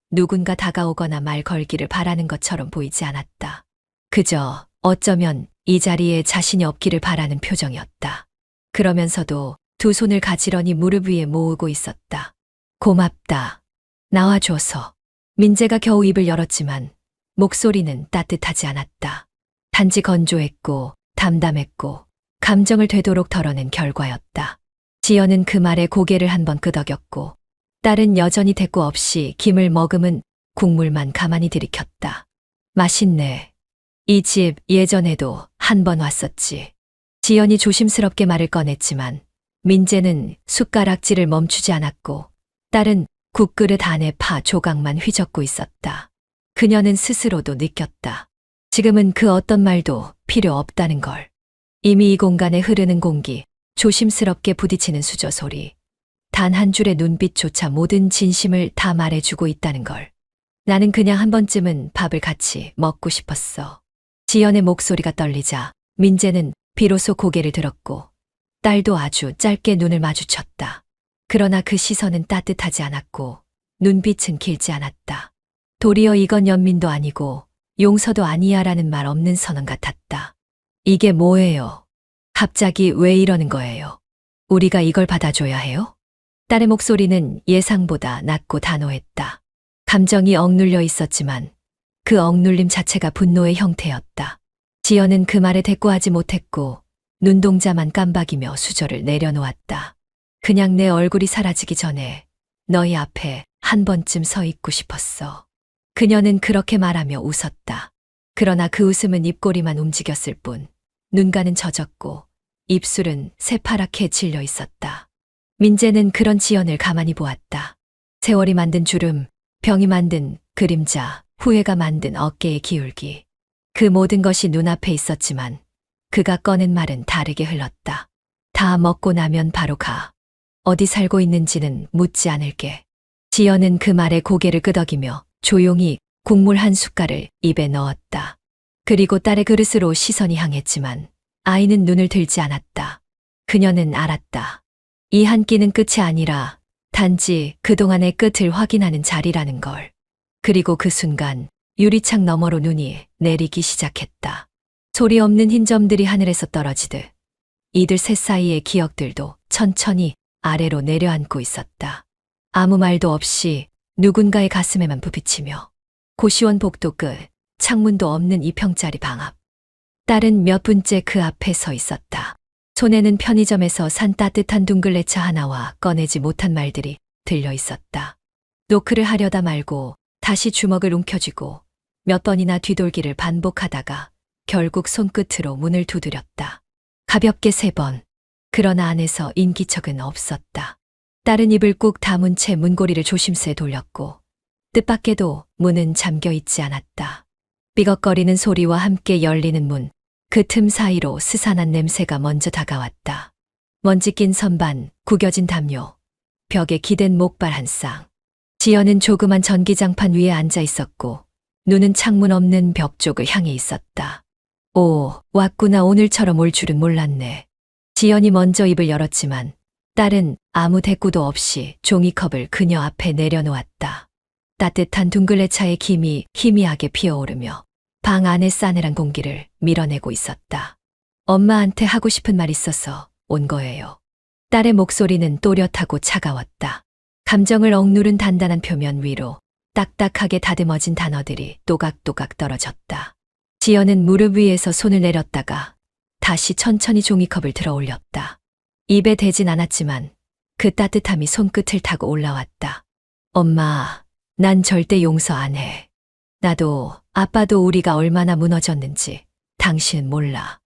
누군가 다가오거나 말 걸기를 바라는 것처럼 보이지 않았다. 그저 어쩌면 이 자리에 자신이 없기를 바라는 표정이었다. 그러면서도 두 손을 가지런히 무릎 위에 모으고 있었다. 고맙다. 나와줘서. 민재가 겨우 입을 열었지만 목소리는 따뜻하지 않았다. 단지 건조했고 담담했고 감정을 되도록 덜어낸 결과였다. 지연은 그 말에 고개를 한번 끄덕였고 딸은 여전히 대꾸 없이 김을 머금은 국물만 가만히 들이켰다. 맛있네. 이 집 예전에도 한 번 왔었지. 지연이 조심스럽게 말을 꺼냈지만 민재는 숟가락질을 멈추지 않았고 딸은 국그릇 안에 파 조각만 휘젓고 있었다. 그녀는 스스로도 느꼈다. 지금은 그 어떤 말도 필요 없다는 걸. 이미 이 공간에 흐르는 공기, 조심스럽게 부딪히는 수저 소리, 단 한 줄의 눈빛조차 모든 진심을 다 말해주고 있다는 걸. 나는 그냥 한 번쯤은 밥을 같이 먹고 싶었어. 지연의 목소리가 떨리자 민재는 비로소 고개를 들었고 딸도 아주 짧게 눈을 마주쳤다. 그러나 그 시선은 따뜻하지 않았고 눈빛은 길지 않았다. 도리어 이건 연민도 아니고 용서도 아니야라는 말 없는 선언 같았다. 이게 뭐예요? 갑자기 왜 이러는 거예요? 우리가 이걸 받아줘야 해요? 딸의 목소리는 예상보다 낮고 단호했다. 감정이 억눌려 있었지만 그 억눌림 자체가 분노의 형태였다. 지연은 그 말에 대꾸하지 못했고 눈동자만 깜박이며 수저를 내려놓았다. 그냥 내 얼굴이 사라지기 전에 너희 앞에 한 번쯤 서 있고 싶었어. 그녀는 그렇게 말하며 웃었다. 그러나 그 웃음은 입꼬리만 움직였을 뿐 눈가는 젖었고 입술은 새파랗게 질려 있었다. 민재는 그런 지연을 가만히 보았다. 세월이 만든 주름, 병이 만든 그림자, 후회가 만든 어깨의 기울기. 그 모든 것이 눈앞에 있었지만 그가 꺼낸 말은 다르게 흘렀다. 다 먹고 나면 바로 가. 어디 살고 있는지는 묻지 않을게. 지연은 그 말에 고개를 끄덕이며 조용히 국물 한 숟갈을 입에 넣었다. 그리고 딸의 그릇으로 시선이 향했지만 아이는 눈을 들지 않았다. 그녀는 알았다. 이 한 끼는 끝이 아니라 단지 그동안의 끝을 확인하는 자리라는 걸. 그리고 그 순간 유리창 너머로 눈이 내리기 시작했다. 소리 없는 흰 점들이 하늘에서 떨어지듯 이들 셋 사이의 기억들도 천천히 아래로 내려앉고 있었다. 아무 말도 없이 누군가의 가슴에만 부비치며 고시원 복도 끝, 창문도 없는 2평짜리 방 앞. 딸은 몇 분째 그 앞에 서 있었다. 손에는 편의점에서 산 따뜻한 둥글레차 하나와 꺼내지 못한 말들이 들려 있었다. 노크를 하려다 말고 다시 주먹을 움켜쥐고 몇 번이나 뒤돌기를 반복하다가 결국 손끝으로 문을 두드렸다. 가볍게 3번. 그러나 안에서 인기척은 없었다. 딸은 입을 꾹 다문 채 문고리를 조심스레 돌렸고 뜻밖에도 문은 잠겨 있지 않았다. 삐걱거리는 소리와 함께 열리는 문, 그 틈 사이로 스산한 냄새가 먼저 다가왔다. 먼지 낀 선반, 구겨진 담요, 벽에 기댄 목발 한 쌍. 지연은 조그만 전기장판 위에 앉아 있었고 눈은 창문 없는 벽 쪽을 향해 있었다. 오, 왔구나. 오늘처럼 올 줄은 몰랐네. 지연이 먼저 입을 열었지만 딸은 아무 대꾸도 없이 종이컵을 그녀 앞에 내려놓았다. 따뜻한 둥글레차의 김이 희미하게 피어오르며 방 안의 싸늘한 공기를 밀어내고 있었다. 엄마한테 하고 싶은 말 있어서 온 거예요. 딸의 목소리는 또렷하고 차가웠다. 감정을 억누른 단단한 표면 위로 딱딱하게 다듬어진 단어들이 또각또각 떨어졌다. 지연은 무릎 위에서 손을 내렸다가 다시 천천히 종이컵을 들어 올렸다. 입에 대진 않았지만 그 따뜻함이 손끝을 타고 올라왔다. 엄마, 난 절대 용서 안 해. 나도 아빠도 우리가 얼마나 무너졌는지 당신은 몰라.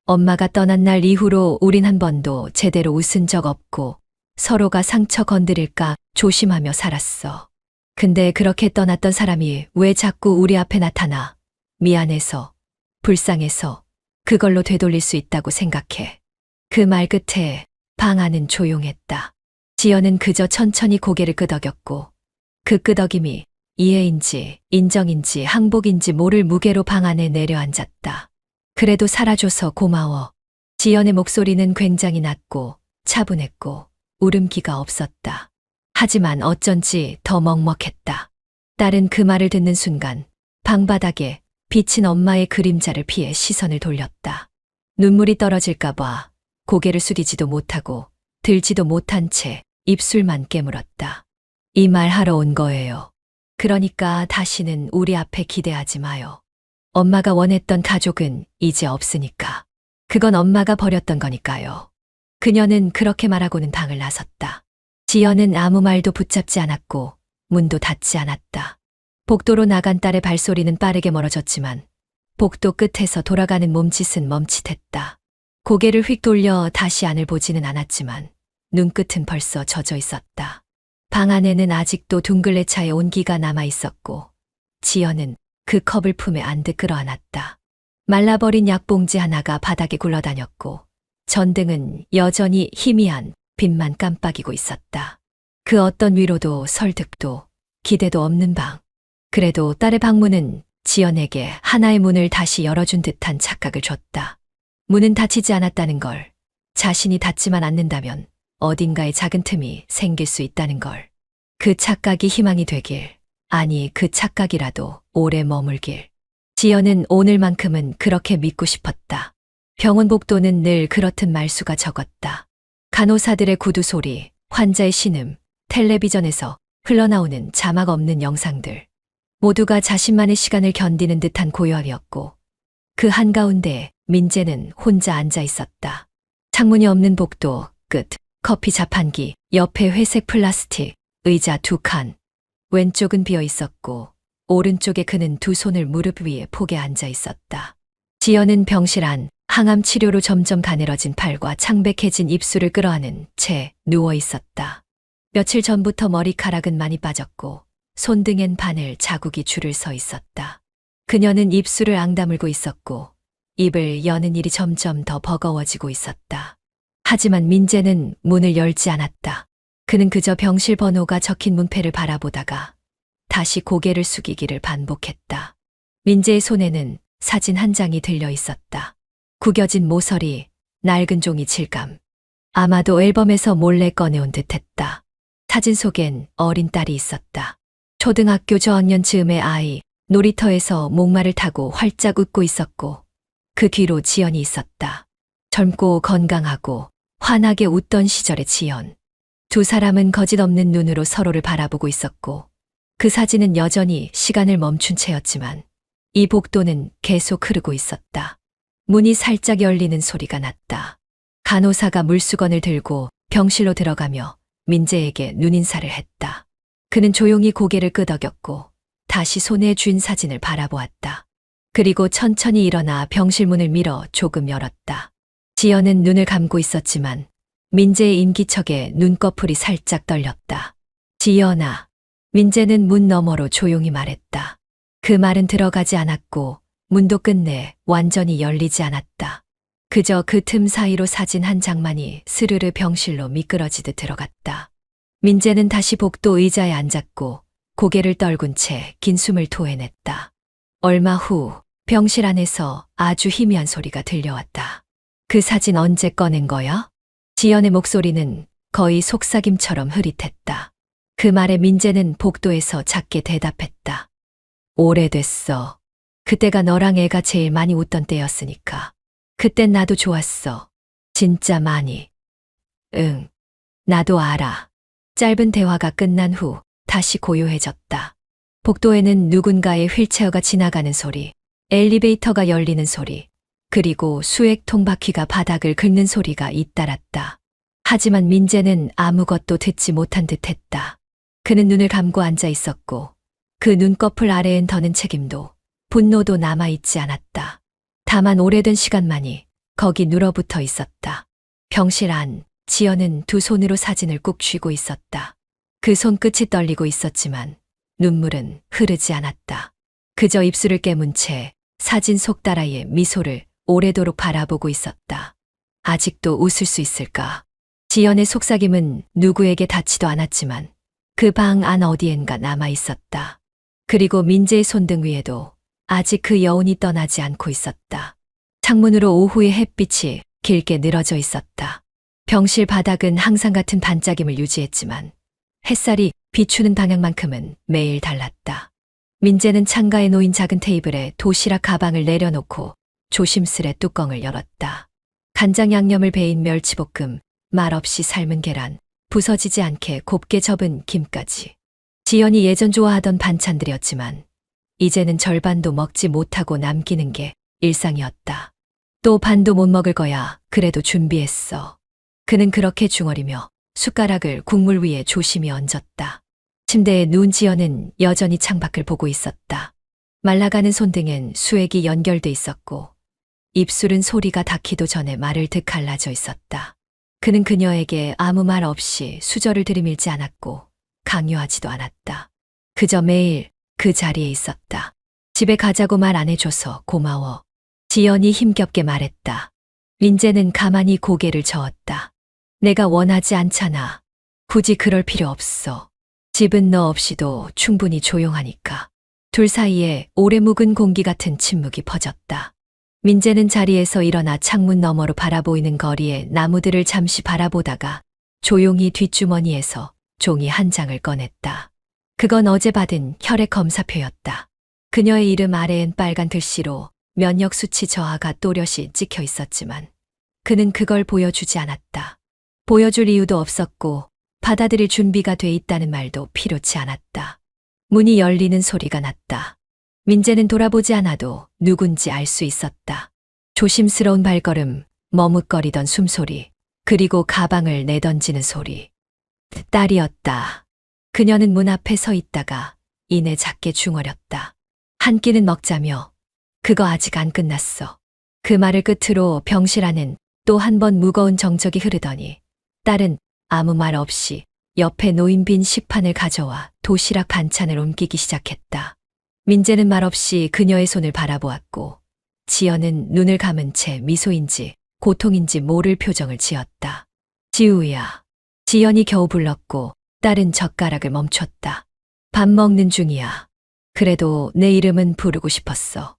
엄마가 떠난 날 이후로 우린 한 번도 제대로 웃은 적 없고 서로가 상처 건드릴까 조심하며 살았어. 근데 그렇게 떠났던 사람이 왜 자꾸 우리 앞에 나타나? 미안해서, 불쌍해서 그걸로 되돌릴 수 있다고 생각해. 그 말 끝에 방 안은 조용했다. 지연은 그저 천천히 고개를 끄덕였고 그 끄덕임이 이해인지 인정인지 항복인지 모를 무게로 방 안에 내려앉았다. 그래도 살아줘서 고마워. 지연의 목소리는 굉장히 낮고 차분했고 울음기가 없었다. 하지만 어쩐지 더 먹먹했다. 딸은 그 말을 듣는 순간 방바닥에 비친 엄마의 그림자를 피해 시선을 돌렸다. 눈물이 떨어질까봐 고개를 숙이지도 못하고 들지도 못한 채 입술만 깨물었다. 이 말 하러 온 거예요. 그러니까 다시는 우리 앞에 기대하지 마요. 엄마가 원했던 가족은 이제 없으니까. 그건 엄마가 버렸던 거니까요. 그녀는 그렇게 말하고는 방을 나섰다. 지연은 아무 말도 붙잡지 않았고 문도 닫지 않았다. 복도로 나간 딸의 발소리는 빠르게 멀어졌지만 복도 끝에서 돌아가는 몸짓은 멈칫했다. 고개를 휙 돌려 다시 안을 보지는 않았지만 눈끝은 벌써 젖어 있었다. 방 안에는 아직도 둥글레 차의 온기가 남아 있었고 지연은 그 컵을 품에 안듯 끌어안았다. 말라버린 약봉지 하나가 바닥에 굴러다녔고 전등은 여전히 희미한 빛만 깜빡이고 있었다. 그 어떤 위로도 설득도 기대도 없는 방. 그래도 딸의 방문은 지연에게 하나의 문을 다시 열어준 듯한 착각을 줬다. 문은 닫히지 않았다는 걸, 자신이 닫지만 않는다면 어딘가에 작은 틈이 생길 수 있다는 걸. 그 착각이 희망이 되길, 아니 그 착각이라도 오래 머물길. 지연은 오늘만큼은 그렇게 믿고 싶었다. 병원 복도는 늘 그렇듯 말수가 적었다. 간호사들의 구두 소리, 환자의 신음, 텔레비전에서 흘러나오는 자막 없는 영상들. 모두가 자신만의 시간을 견디는 듯한 고요함이었고 그 한가운데 민재는 혼자 앉아 있었다. 창문이 없는 복도 끝, 커피 자판기, 옆에 회색 플라스틱, 의자 2칸. 왼쪽은 비어 있었고 오른쪽에 그는 두 손을 무릎 위에 포개 앉아 있었다. 지연은 병실 안, 항암 치료로 점점 가늘어진 팔과 창백해진 입술을 끌어안은 채 누워 있었다. 며칠 전부터 머리카락은 많이 빠졌고 손등엔 바늘 자국이 줄을 서 있었다. 그녀는 입술을 앙다물고 있었고 입을 여는 일이 점점 더 버거워지고 있었다. 하지만 민재는 문을 열지 않았다. 그는 그저 병실 번호가 적힌 문패를 바라보다가 다시 고개를 숙이기를 반복했다. 민재의 손에는 사진 한 장이 들려 있었다. 구겨진 모서리, 낡은 종이 질감. 아마도 앨범에서 몰래 꺼내온 듯했다. 사진 속엔 어린 딸이 있었다. 초등학교 저학년 즈음의 아이, 놀이터에서 목마를 타고 활짝 웃고 있었고 그 뒤로 지연이 있었다. 젊고 건강하고 환하게 웃던 시절의 지연. 두 사람은 거짓 없는 눈으로 서로를 바라보고 있었고 그 사진은 여전히 시간을 멈춘 채였지만 이 복도는 계속 흐르고 있었다. 문이 살짝 열리는 소리가 났다. 간호사가 물수건을 들고 병실로 들어가며 민재에게 눈인사를 했다. 그는 조용히 고개를 끄덕였고 다시 손에 쥔 사진을 바라보았다. 그리고 천천히 일어나 병실 문을 밀어 조금 열었다. 지연은 눈을 감고 있었지만 민재의 인기척에 눈꺼풀이 살짝 떨렸다. 지연아. 민재는 문 너머로 조용히 말했다. 그 말은 들어가지 않았고 문도 끝내 완전히 열리지 않았다. 그저 그 틈 사이로 사진 한 장만이 스르르 병실로 미끄러지듯 들어갔다. 민재는 다시 복도 의자에 앉았고 고개를 떨군 채 긴 숨을 토해냈다. 얼마 후 병실 안에서 아주 희미한 소리가 들려왔다. 그 사진 언제 꺼낸 거야? 지연의 목소리는 거의 속삭임처럼 흐릿했다. 그 말에 민재는 복도에서 작게 대답했다. 오래됐어. 그때가 너랑 애가 제일 많이 웃던 때였으니까. 그땐 나도 좋았어. 진짜 많이. 응. 나도 알아. 짧은 대화가 끝난 후 다시 고요해졌다. 복도에는 누군가의 휠체어가 지나가는 소리, 엘리베이터가 열리는 소리, 그리고 수액 통바퀴가 바닥을 긁는 소리가 잇따랐다. 하지만 민재는 아무것도 듣지 못한 듯했다. 그는 눈을 감고 앉아 있었고 그 눈꺼풀 아래엔 더는 책임도 분노도 남아있지 않았다. 다만 오래된 시간만이 거기 눌어붙어 있었다. 병실 안, 지연은 두 손으로 사진을 꾹 쥐고 있었다. 그 손끝이 떨리고 있었지만 눈물은 흐르지 않았다. 그저 입술을 깨문 채 사진 속 딸아이의 미소를 오래도록 바라보고 있었다. 아직도 웃을 수 있을까? 지연의 속삭임은 누구에게 닿지도 않았지만 그 방 안 어디엔가 남아 있었다. 그리고 민재의 손등 위에도 아직 그 여운이 떠나지 않고 있었다. 창문으로 오후의 햇빛이 길게 늘어져 있었다. 병실 바닥은 항상 같은 반짝임을 유지했지만 햇살이 비추는 방향만큼은 매일 달랐다. 민재는 창가에 놓인 작은 테이블에 도시락 가방을 내려놓고 조심스레 뚜껑을 열었다. 간장 양념을 베인 멸치볶음, 말없이 삶은 계란, 부서지지 않게 곱게 접은 김까지. 지연이 예전 좋아하던 반찬들이었지만 이제는 절반도 먹지 못하고 남기는 게 일상이었다. 또 반도 못 먹을 거야. 그래도 준비했어. 그는 그렇게 중얼이며 숟가락을 국물 위에 조심히 얹었다. 침대에 누운 지연은 여전히 창밖을 보고 있었다. 말라가는 손등엔 수액이 연결돼 있었고 입술은 소리가 닿기도 전에 말을 득 갈라져 있었다. 그는 그녀에게 아무 말 없이 수저를 들이밀지 않았고 강요하지도 않았다. 그저 매일 그 자리에 있었다. 집에 가자고 말 안 해줘서 고마워. 지연이 힘겹게 말했다. 민재는 가만히 고개를 저었다. 내가 원하지 않잖아. 굳이 그럴 필요 없어. 집은 너 없이도 충분히 조용하니까. 둘 사이에 오래 묵은 공기 같은 침묵이 퍼졌다. 민재는 자리에서 일어나 창문 너머로 바라보이는 거리의 나무들을 잠시 바라보다가 조용히 뒷주머니에서 종이 한 장을 꺼냈다. 그건 어제 받은 혈액 검사표였다. 그녀의 이름 아래엔 빨간 글씨로 면역 수치 저하가 또렷이 찍혀 있었지만 그는 그걸 보여주지 않았다. 보여줄 이유도 없었고 받아들일 준비가 돼 있다는 말도 필요치 않았다. 문이 열리는 소리가 났다. 민재는 돌아보지 않아도 누군지 알 수 있었다. 조심스러운 발걸음, 머뭇거리던 숨소리, 그리고 가방을 내던지는 소리. 딸이었다. 그녀는 문 앞에 서 있다가 이내 작게 중얼였다. 한 끼는 먹자며. 그거 아직 안 끝났어. 그 말을 끝으로 병실 안은 또 한 번 무거운 정적이 흐르더니 딸은 아무 말 없이 옆에 놓인 빈 식판을 가져와 도시락 반찬을 옮기기 시작했다. 민재는 말없이 그녀의 손을 바라보았고 지연은 눈을 감은 채 미소인지 고통인지 모를 표정을 지었다. 지우야. 지연이 겨우 불렀고 딸은 젓가락을 멈췄다. 밥 먹는 중이야. 그래도 내 이름은 부르고 싶었어.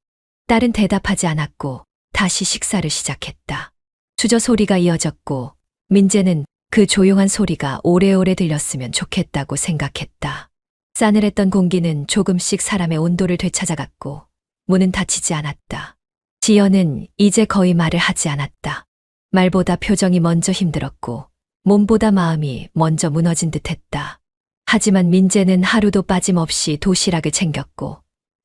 딸은 대답하지 않았고 다시 식사를 시작했다. 수저 소리가 이어졌고 민재는 그 조용한 소리가 오래오래 들렸으면 좋겠다고 생각했다. 싸늘했던 공기는 조금씩 사람의 온도를 되찾아갔고 문은 닫히지 않았다. 지연은 이제 거의 말을 하지 않았다. 말보다 표정이 먼저 힘들었고 몸보다 마음이 먼저 무너진 듯했다. 하지만 민재는 하루도 빠짐없이 도시락을 챙겼고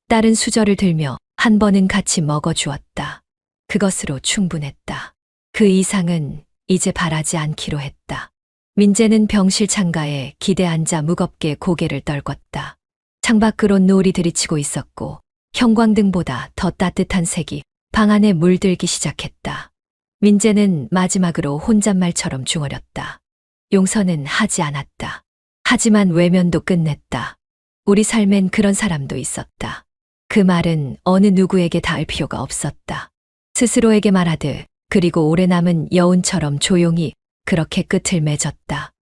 딸은 수저를 들며 한 번은 같이 먹어주었다. 그것으로 충분했다. 그 이상은 이제 바라지 않기로 했다. 민재는 병실 창가에 기대 앉아 무겁게 고개를 떨궜다. 창밖으론 노을이 들이치고 있었고 형광등보다 더 따뜻한 색이 방 안에 물들기 시작했다. 민재는 마지막으로 혼잣말처럼 중얼였다. 용서는 하지 않았다. 하지만 외면도 끝냈다. 우리 삶엔 그런 사람도 있었다. 그 말은 어느 누구에게 닿을 필요가 없었다. 스스로에게 말하듯 그리고 오래 남은 여운처럼 조용히 그렇게 끝을 맺었다.